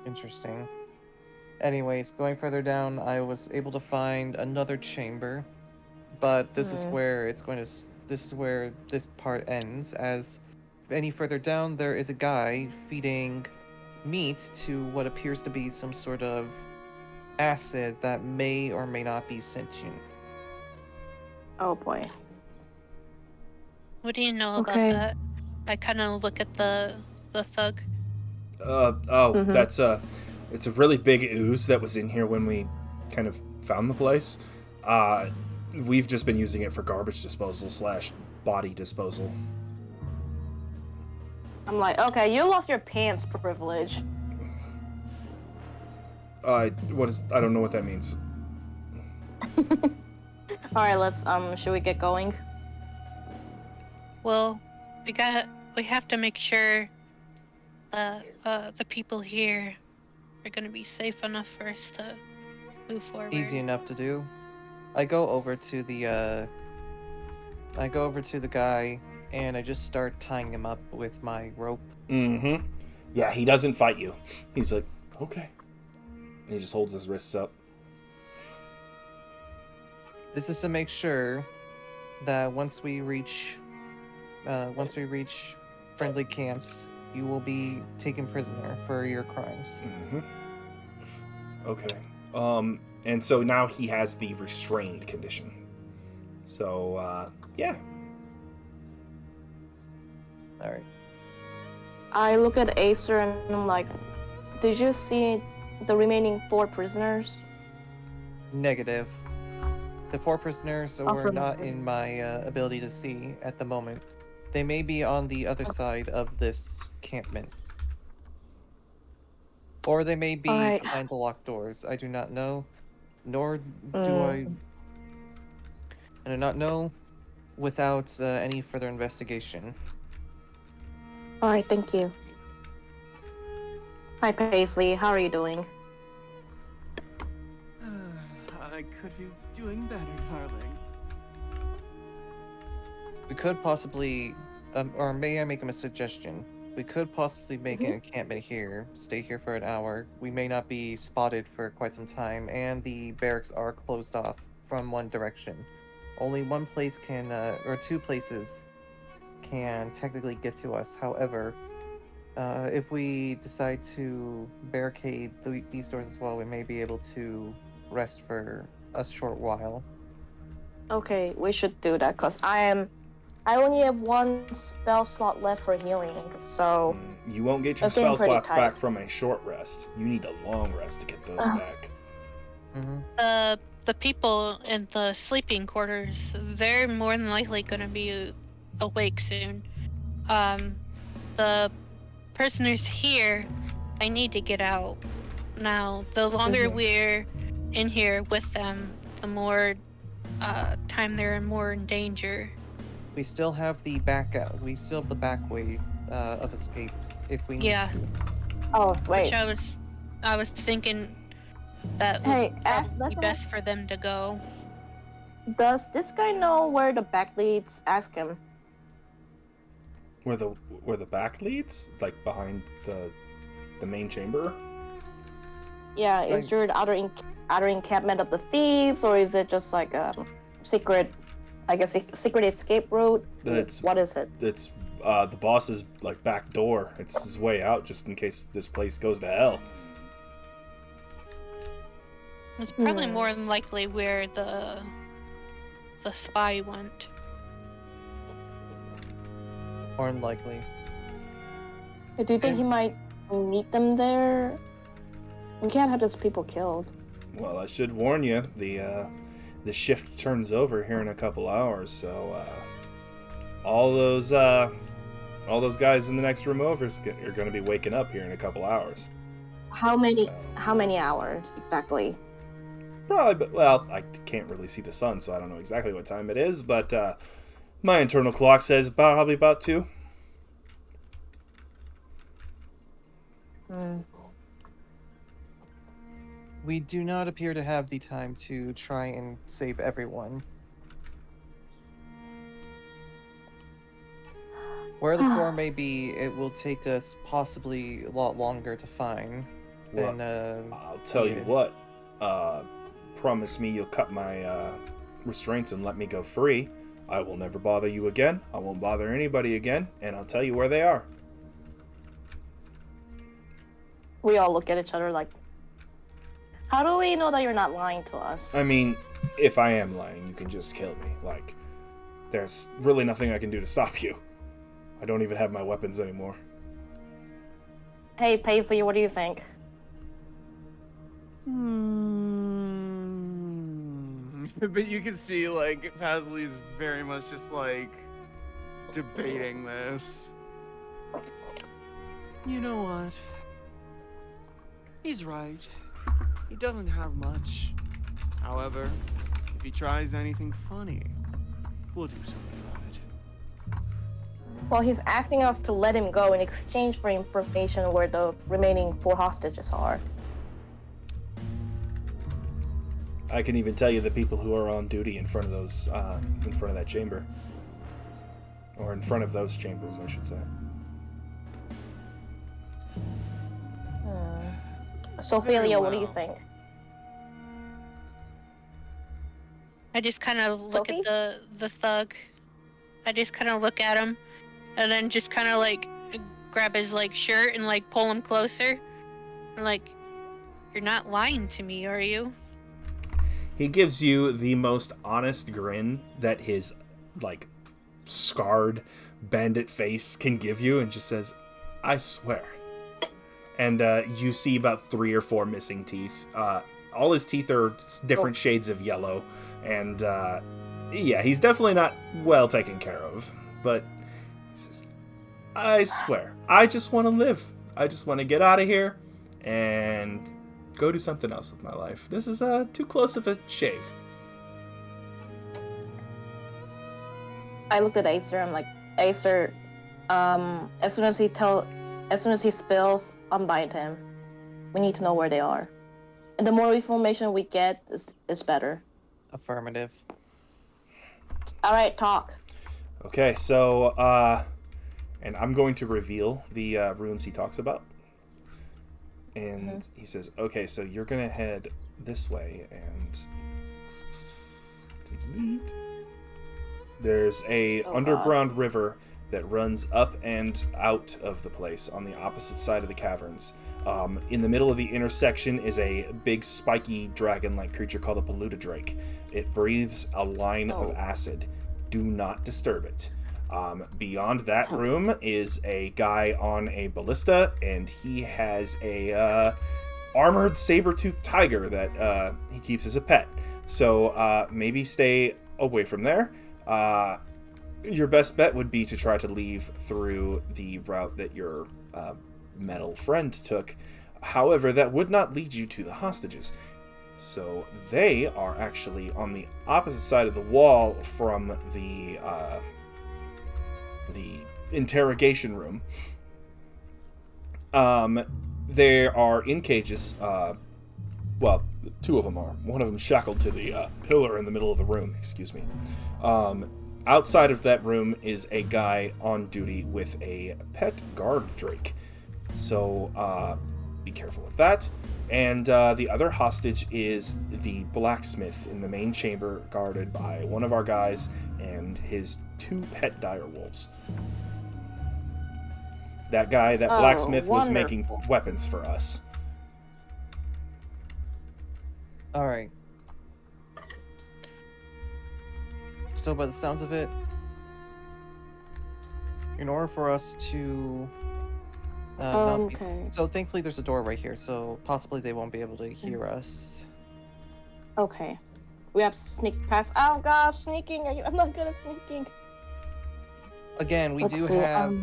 Interesting. Anyways, going further down, I was able to find another chamber, but this is where it's going to. This is where this part ends. As any further down, there is a guy feeding meat to what appears to be some sort of acid that may or may not be sentient. Oh boy. What do you know about that? I kind of look at the thug. That's it's a really big ooze that was in here when we kind of found the place. We've just been using it for garbage disposal / body disposal. I'm like, okay, you lost your pants privilege. What is? I don't know what that means. Alright, let's should we get going? Well, we have to make sure the people here are gonna be safe enough for us to move forward. Easy enough to do. I go over to the guy and I just start tying him up with my rope. Mm-hmm. Yeah, he doesn't fight you. He's like, okay. And he just holds his wrists up. This is to make sure that once we reach friendly camps, you will be taken prisoner for your crimes. Mm-hmm. Okay. And so now he has the restrained condition. So, yeah. Alright. I look at Acer and I'm like, did you see the remaining 4 prisoners? Negative. The 4 prisoners were not in my ability to see at the moment. They may be on the other side of this encampment. Or they may be behind the locked doors. I do not know. Nor do I do not know without any further investigation. Alright, thank you. Hi, Paisley. How are you doing? I could be doing better, darling. We could possibly, or may I make a suggestion? We could possibly make an encampment here, stay here for an hour. We may not be spotted for quite some time, and the barracks are closed off from one direction. Only one place can, or 2 places can technically get to us. However, if we decide to barricade these doors as well, we may be able to rest for a short while. Okay, we should do that because I only have one spell slot left for healing, so You won't get your that's getting spell pretty slots tight. back from a short rest. You need a long rest to get those back. Mm-hmm. The people in the sleeping quarters, they're more than likely going to be awake soon. The prisoners here, I need to get out. Now, the longer we're in here with them, the more time they're more in danger. We still have the back way of escape if we need to. Oh wait. Which I was thinking that Hey, would ask probably be best for them to go. Does this guy know where the back leads? Ask him. Where the back leads? Like behind the main chamber? Yeah, is there an outer encampment of the thieves, or is it just like a secret, I guess, secret escape route? What is it? It's the boss's like back door. It's his way out, just in case this place goes to hell. It's probably more than likely where the spy went. More than likely. Do you think he might meet them there? We can't have those people killed. Well, I should warn you, the shift turns over here in a couple hours, so all those guys in the next room over are going to be waking up here in a couple hours. How many hours exactly? Probably, well, I can't really see the sun, so I don't know exactly what time it is, but my internal clock says probably about 2. We do not appear to have the time to try and save everyone. Where the 4 may be, it will take us possibly a lot longer to find than I'll tell you what. Promise me you'll cut my restraints and let me go free. I will never bother you again. I won't bother anybody again, and I'll tell you where they are. We all look at each other like, how do we know that you're not lying to us? I mean, if I am lying, you can just kill me. Like, there's really nothing I can do to stop you. I don't even have my weapons anymore. Hey, Paisley, what do you think? But you can see, like, Paisley's very much just, like, debating this. You know what? He's right. He doesn't have much. However, if he tries anything funny, we'll do something about it. Well, he's asking us to let him go in exchange for information where the remaining 4 hostages are. I can even tell you the people who are on duty in front of those, in front of that chamber. Or in front of those chambers, I should say. Sophia, what do you think? I just kind of look Sophie? at the thug. I just kind of look at him, and then just kind of like grab his like shirt and like pull him closer. I'm like, you're not lying to me, are you? He gives you the most honest grin that his, like, scarred bandit face can give you, and just says, I swear. And you see about 3 or 4 missing teeth. All his teeth are different shades of yellow. And, yeah, he's definitely not well taken care of. But he says, I swear, I just want to live. I just want to get out of here and go do something else with my life. This is too close of a shave. I looked at Acer. I'm like, Acer, as soon as he spills, unbind him. We need to know where they are, and the more information we get, is better. Affirmative. All right, talk. Okay, so and I'm going to reveal the rooms he talks about. And he says, okay, so you're going to head this way, and delete. There's a underground river that runs up and out of the place on the opposite side of the caverns. In the middle of the intersection is a big spiky dragon-like creature called a Paludodrake. It breathes a line of acid. Do not disturb it. Beyond that room is a guy on a ballista, and he has a armored saber-toothed tiger that he keeps as a pet. So maybe stay away from there. Your best bet would be to try to leave through the route that your metal friend took. However, that would not lead you to the hostages. So they are actually on the opposite side of the wall from the interrogation room. They are in cages. Well, two of them are. One of them shackled to the pillar in the middle of the room. Excuse me. Outside of that room is a guy on duty with a pet guard drake. So be careful with that. And the other hostage is the blacksmith in the main chamber, guarded by one of our guys and his 2 pet dire wolves. That guy, that blacksmith, was making weapons for us. Alright. So by the sounds of it, in order for us to not be... So thankfully there's a door right here, so possibly they won't be able to hear us. Okay. We have to sneak past. Oh gosh, sneaking! I'm not good at sneaking. Again, we do have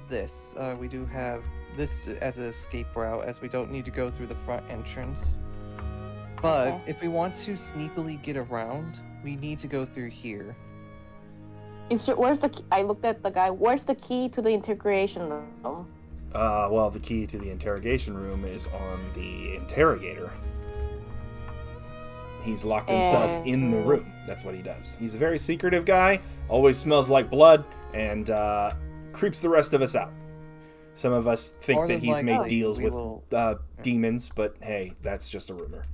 this. We do have this as an escape route, as we don't need to go through the front entrance. But if we want to sneakily get around, we need to go through here. Where's the key? I looked at the guy. Where's the key to the interrogation room? Well, the key to the interrogation room is on the interrogator. He's locked himself in the room. That's what he does. He's a very secretive guy, always smells like blood, and creeps the rest of us out. Some of us think that he's made deals with demons, but hey, that's just a rumor.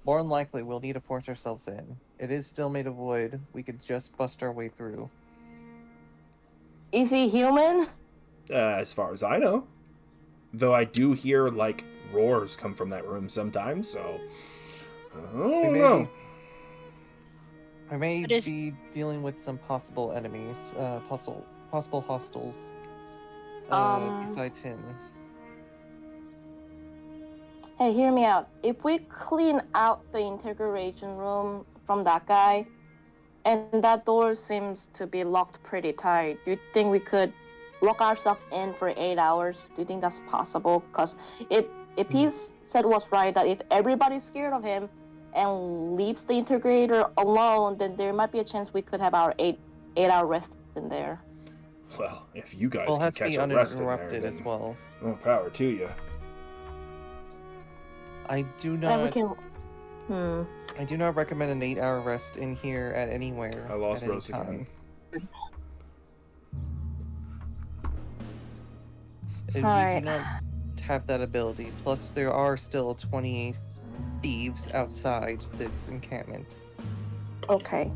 More than likely, we'll need to force ourselves in. It is still made of wood. We could just bust our way through. Is he human? As far as I know. Though I do hear, like, roars come from that room sometimes, so... I don't know. I may be dealing with some possible enemies, possible hostiles, besides him. Hey, hear me out. If we clean out the interrogation room from that guy, and that door seems to be locked pretty tight, do you think we could lock ourselves in for 8 hours? Do you think that's possible? Because if he said was right, that if everybody's scared of him and leaves the interrogator alone, then there might be a chance we could have our 8-hour rest in there. Well, if you guys can catch a rest in there, then as well. More power to you. I do not. I do not recommend an 8-hour rest in here at anywhere. I lost Rose again. We do not have that ability. Plus, there are still 20 thieves outside this encampment. Okay.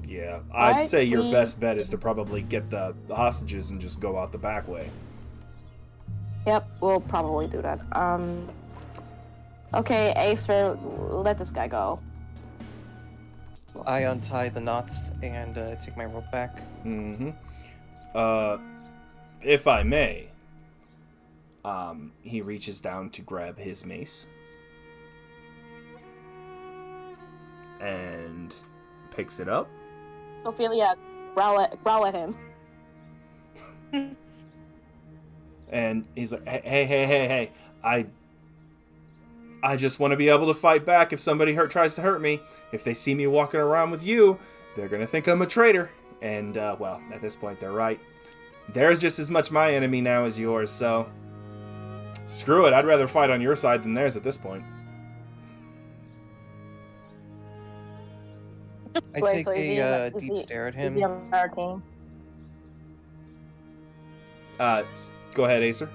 Yeah, I'd say your best bet is to probably get the hostages and just go out the back way. Yep, we'll probably do that. Okay, Acer, let this guy go. I untie the knots and take my rope back. Mm-hmm. If I may, he reaches down to grab his mace and picks it up. Ophelia, growl at him. And he's like, hey, I just want to be able to fight back if somebody tries to hurt me. If they see me walking around with you, they're going to think I'm a traitor. And, well, at this point, they're right. There's just as much my enemy now as yours, so... Screw it, I'd rather fight on your side than theirs at this point. I take a deep stare at him. Go ahead, Acer.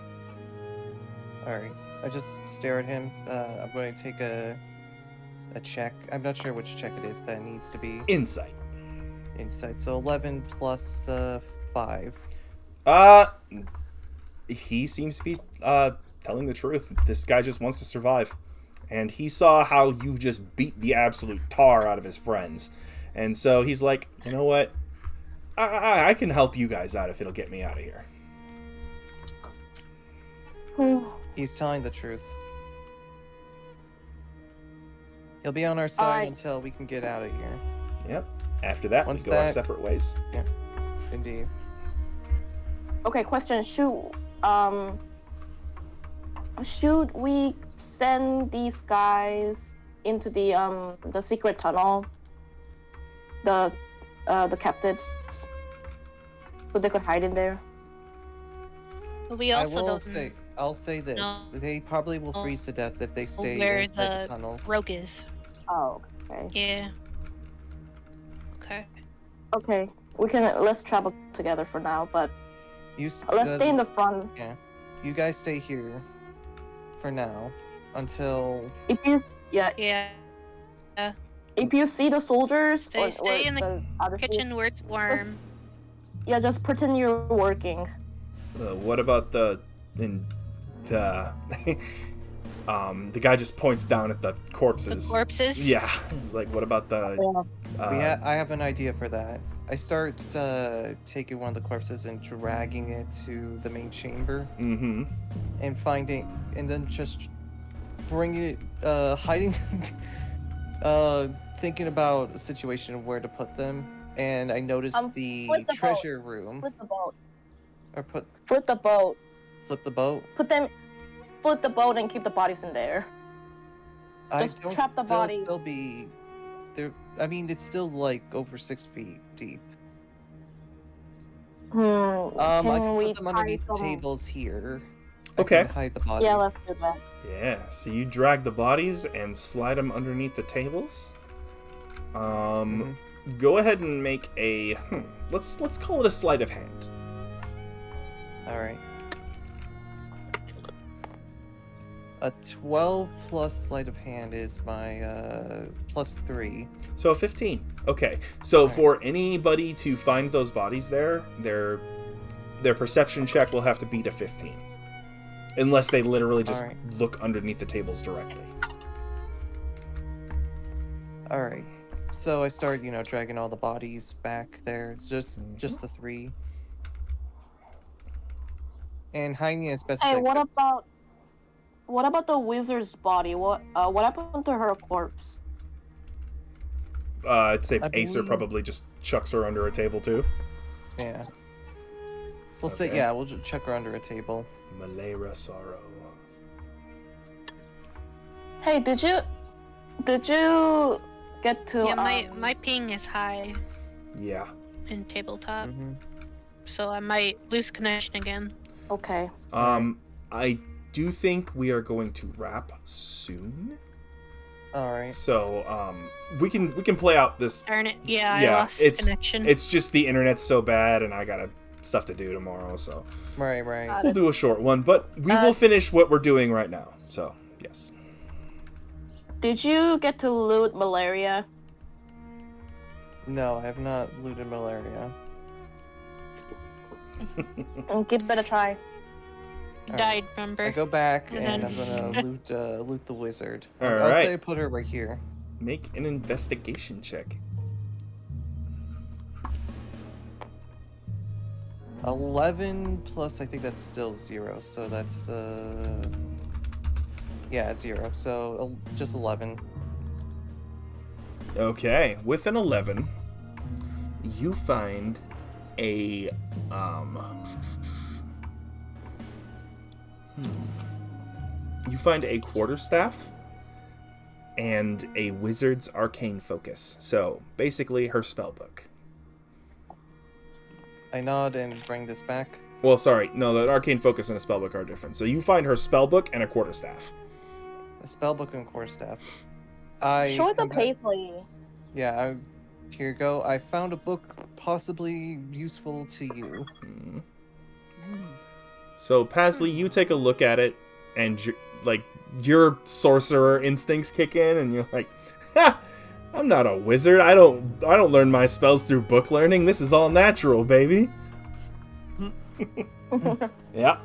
Alright, I just stare at him. I'm going to take a check. I'm not sure which check it is that needs to be. Insight. Insight. So 11 plus 5. He seems to be telling the truth. This guy just wants to survive. And he saw how you just beat the absolute tar out of his friends. And so he's like, you know what? I can help you guys out if it'll get me out of here. He's telling the truth. He'll be on our side until we can get out of here. Yep. After that, we go our separate ways. Yeah, indeed. Okay, question. Should we send these guys into the secret tunnel? The captives, so they could hide in there. But we also I'll say this: they probably will freeze to death if they stay inside the tunnels. Rogue is. Oh, okay. Yeah. Okay. Okay, let's travel together for now, but let's stay in the front. Yeah, you guys stay here for now until. If you if you see the soldiers, stay in the kitchen where it's warm. Yeah, just pretend you're working. What about the guy just points down at the corpses. The corpses? Yeah. He's like, what about the... I have an idea for that. I start taking one of the corpses and dragging it to the main chamber. Mm-hmm. And then just bringing it, hiding... thinking about a situation of where to put them. And I noticed the treasure room. Flip the boat. Flip the boat? Flip the boat and keep the bodies in there. Just trap the body. They'll still be there. I mean, it's still like over 6 feet deep. I can put them underneath the tables here. Okay. I can hide the bodies. Yeah, let's do that. Yeah. So you drag the bodies and slide them underneath the tables. Go ahead and make a. Let's call it a sleight of hand. All right. A 12 plus sleight of hand is my +3. So 15. Okay. So for anybody to find those bodies there, their perception check will have to beat a 15. Unless they literally just look underneath the tables directly. All right. So I start, dragging all the bodies back there. Just the 3. And hiding as best as I could. What about the wizard's body? What happened to her corpse? I'd say Acer probably just chucks her under a table too. Yeah. We'll say we'll just chuck her under a table. Malera Sorrow. Hey, did you get to? Yeah, my ping is high. Yeah. In tabletop, so I might lose connection again. Okay. I do think we are going to wrap soon. All right. So, we can play out this. Darn it! Yeah, I lost connection. It's just the internet's so bad, and I got stuff to do tomorrow. So. Right. We'll do a short one, but we will finish what we're doing right now. So, yes. Did you get to loot malaria? No, I have not looted malaria. Give it a try. You died, remember? I go back and I'm gonna loot the wizard. I'll say I put her right here. Make an investigation check. 11 plus, I think that's still 0, so that's 0. So just 11. Okay, with an 11, you find a quarterstaff and a wizard's arcane focus. So basically her spellbook. I nod and bring this back. Well, sorry, no, the arcane focus and a spellbook are different. So you find her spellbook and a quarterstaff. A spellbook and quarterstaff. Show the paisley. Yeah, here you go. I found a book possibly useful to you. So, Pasley, you take a look at it, and your sorcerer instincts kick in, and you're like, "Ha! I'm not a wizard. I don't learn my spells through book learning. This is all natural, baby." Yeah.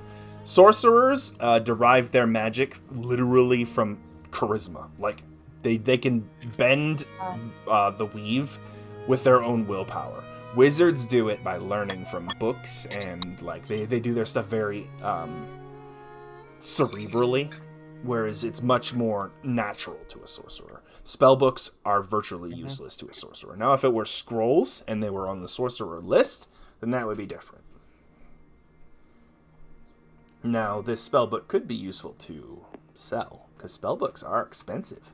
Sorcerers derive their magic literally from charisma. Like, they can bend the weave with their own willpower. Wizards do it by learning from books, and like they do their stuff very cerebrally, whereas it's much more natural to a sorcerer. Spellbooks are virtually useless to a sorcerer. Now, if it were scrolls and they were on the sorcerer list, then that would be different. Now, this spellbook could be useful to sell, because spellbooks are expensive.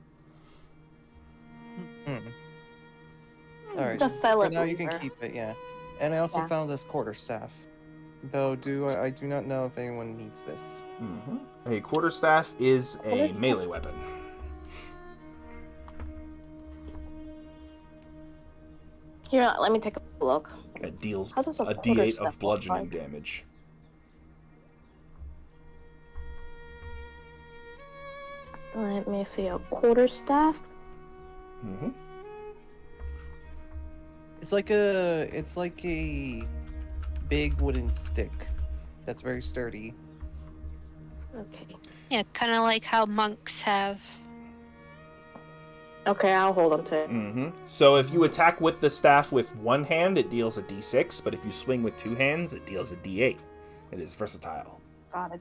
Alright, Just sell for it now you can later. keep it, yeah. And I also Yeah. found this quarterstaff. Though I do not know if anyone needs this. A quarterstaff is a melee weapon. Here, let me take a look. It deals How does a a d8 quarterstaff of look bludgeoning like? damage. Let me see, a quarterstaff. It's like a big wooden stick that's very sturdy. Okay. Yeah, kind of like how monks have. Okay, I'll hold on to it. So if you attack with the staff with one hand, it deals a d6, but if you swing with two hands, it deals a d8. It is versatile. Got it.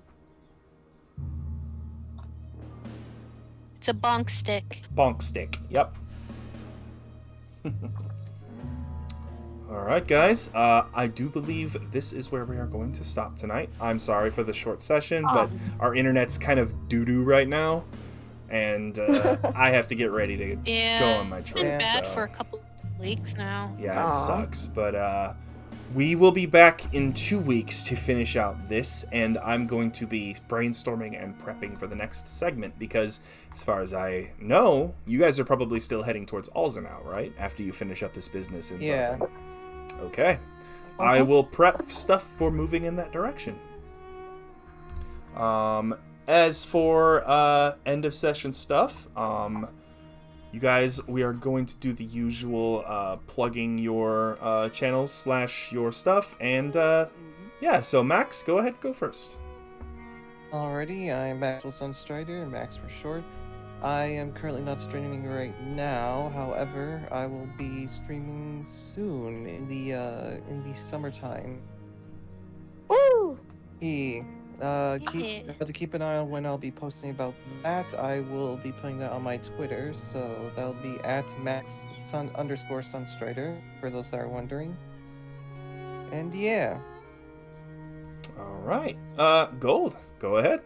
It's a bonk stick. Bonk stick. Yep. Alright, guys. I do believe this is where we are going to stop tonight. I'm sorry for the short session, but our internet's kind of doo-doo right now. And I have to get ready to Yeah, go on my it's trip. been bad so- for a couple of weeks now. Yeah, it Aw. sucks. But we will be back in 2 weeks to finish out this, and I'm going to be brainstorming and prepping for the next segment because, as far as I know, you guys are probably still heading towards Alzenau, right? After you finish up this business in Yeah. Zarpin. Okay. I will prep stuff for moving in that direction. As for end of session stuff, you guys, we are going to do the usual plugging your channels / your stuff, and yeah, so Max, go ahead, go first. Alrighty, I'm Maxwell Sunstrider, Max for short. I am currently not streaming right now. However, I will be streaming soon in the summertime. Woo! Keep to keep an eye on when I'll be posting about that. I will be putting that on my Twitter, so that'll be at Max_Sunstrider for those that are wondering. And yeah. All right, Gold, go ahead.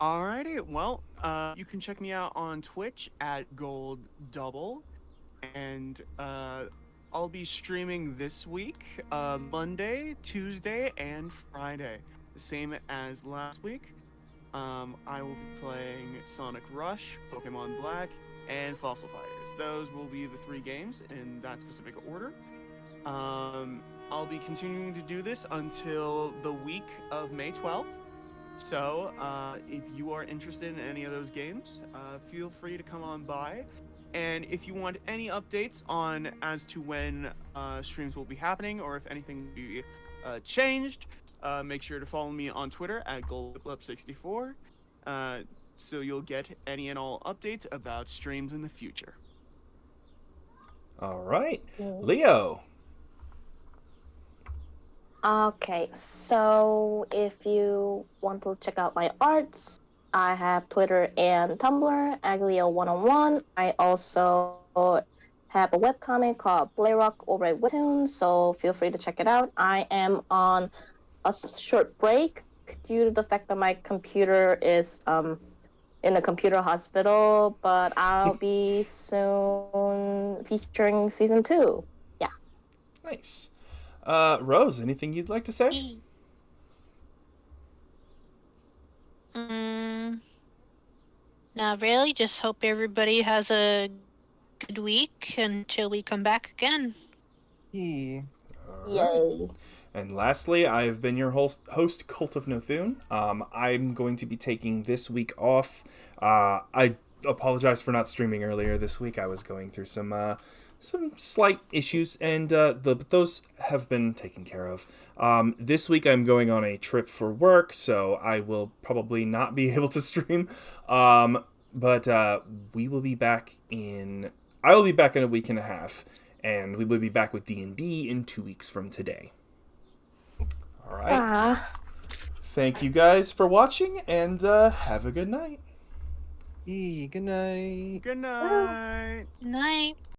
Alrighty, well, you can check me out on Twitch at GoldDouble, and I'll be streaming this week, Monday, Tuesday, and Friday, the same as last week. I will be playing Sonic Rush, Pokemon Black, and Fossil Fighters. Those will be the 3 games in that specific order. I'll be continuing to do this until the week of May 12th. So, if you are interested in any of those games, feel free to come on by. And if you want any updates on as to when streams will be happening or if anything will be changed, make sure to follow me on Twitter at GoldWhipLup64, so you'll get any and all updates about streams in the future. All right, Leo. Okay, so if you want to check out my arts, I have Twitter and Tumblr, Aglio101. I also have a webcomic called Playrock over at Webtoon, so feel free to check it out. I am on a short break due to the fact that my computer is in a computer hospital, but I'll be soon featuring season 2. Yeah. Nice. Rose, anything you'd like to say? Not really. Just hope everybody has a good week until we come back again. Yeah. Yay. And lastly, I've been your host Cult of Nothune. I'm going to be taking this week off. I apologize for not streaming earlier this week. I was going through some some slight issues, and those have been taken care of. This week I'm going on a trip for work, so I will probably not be able to stream. But we will be back I will be back in a week and a half, and we will be back with D&D in 2 weeks from today. All right. Thank you guys for watching, and have a good night. Good night. Good night. Night.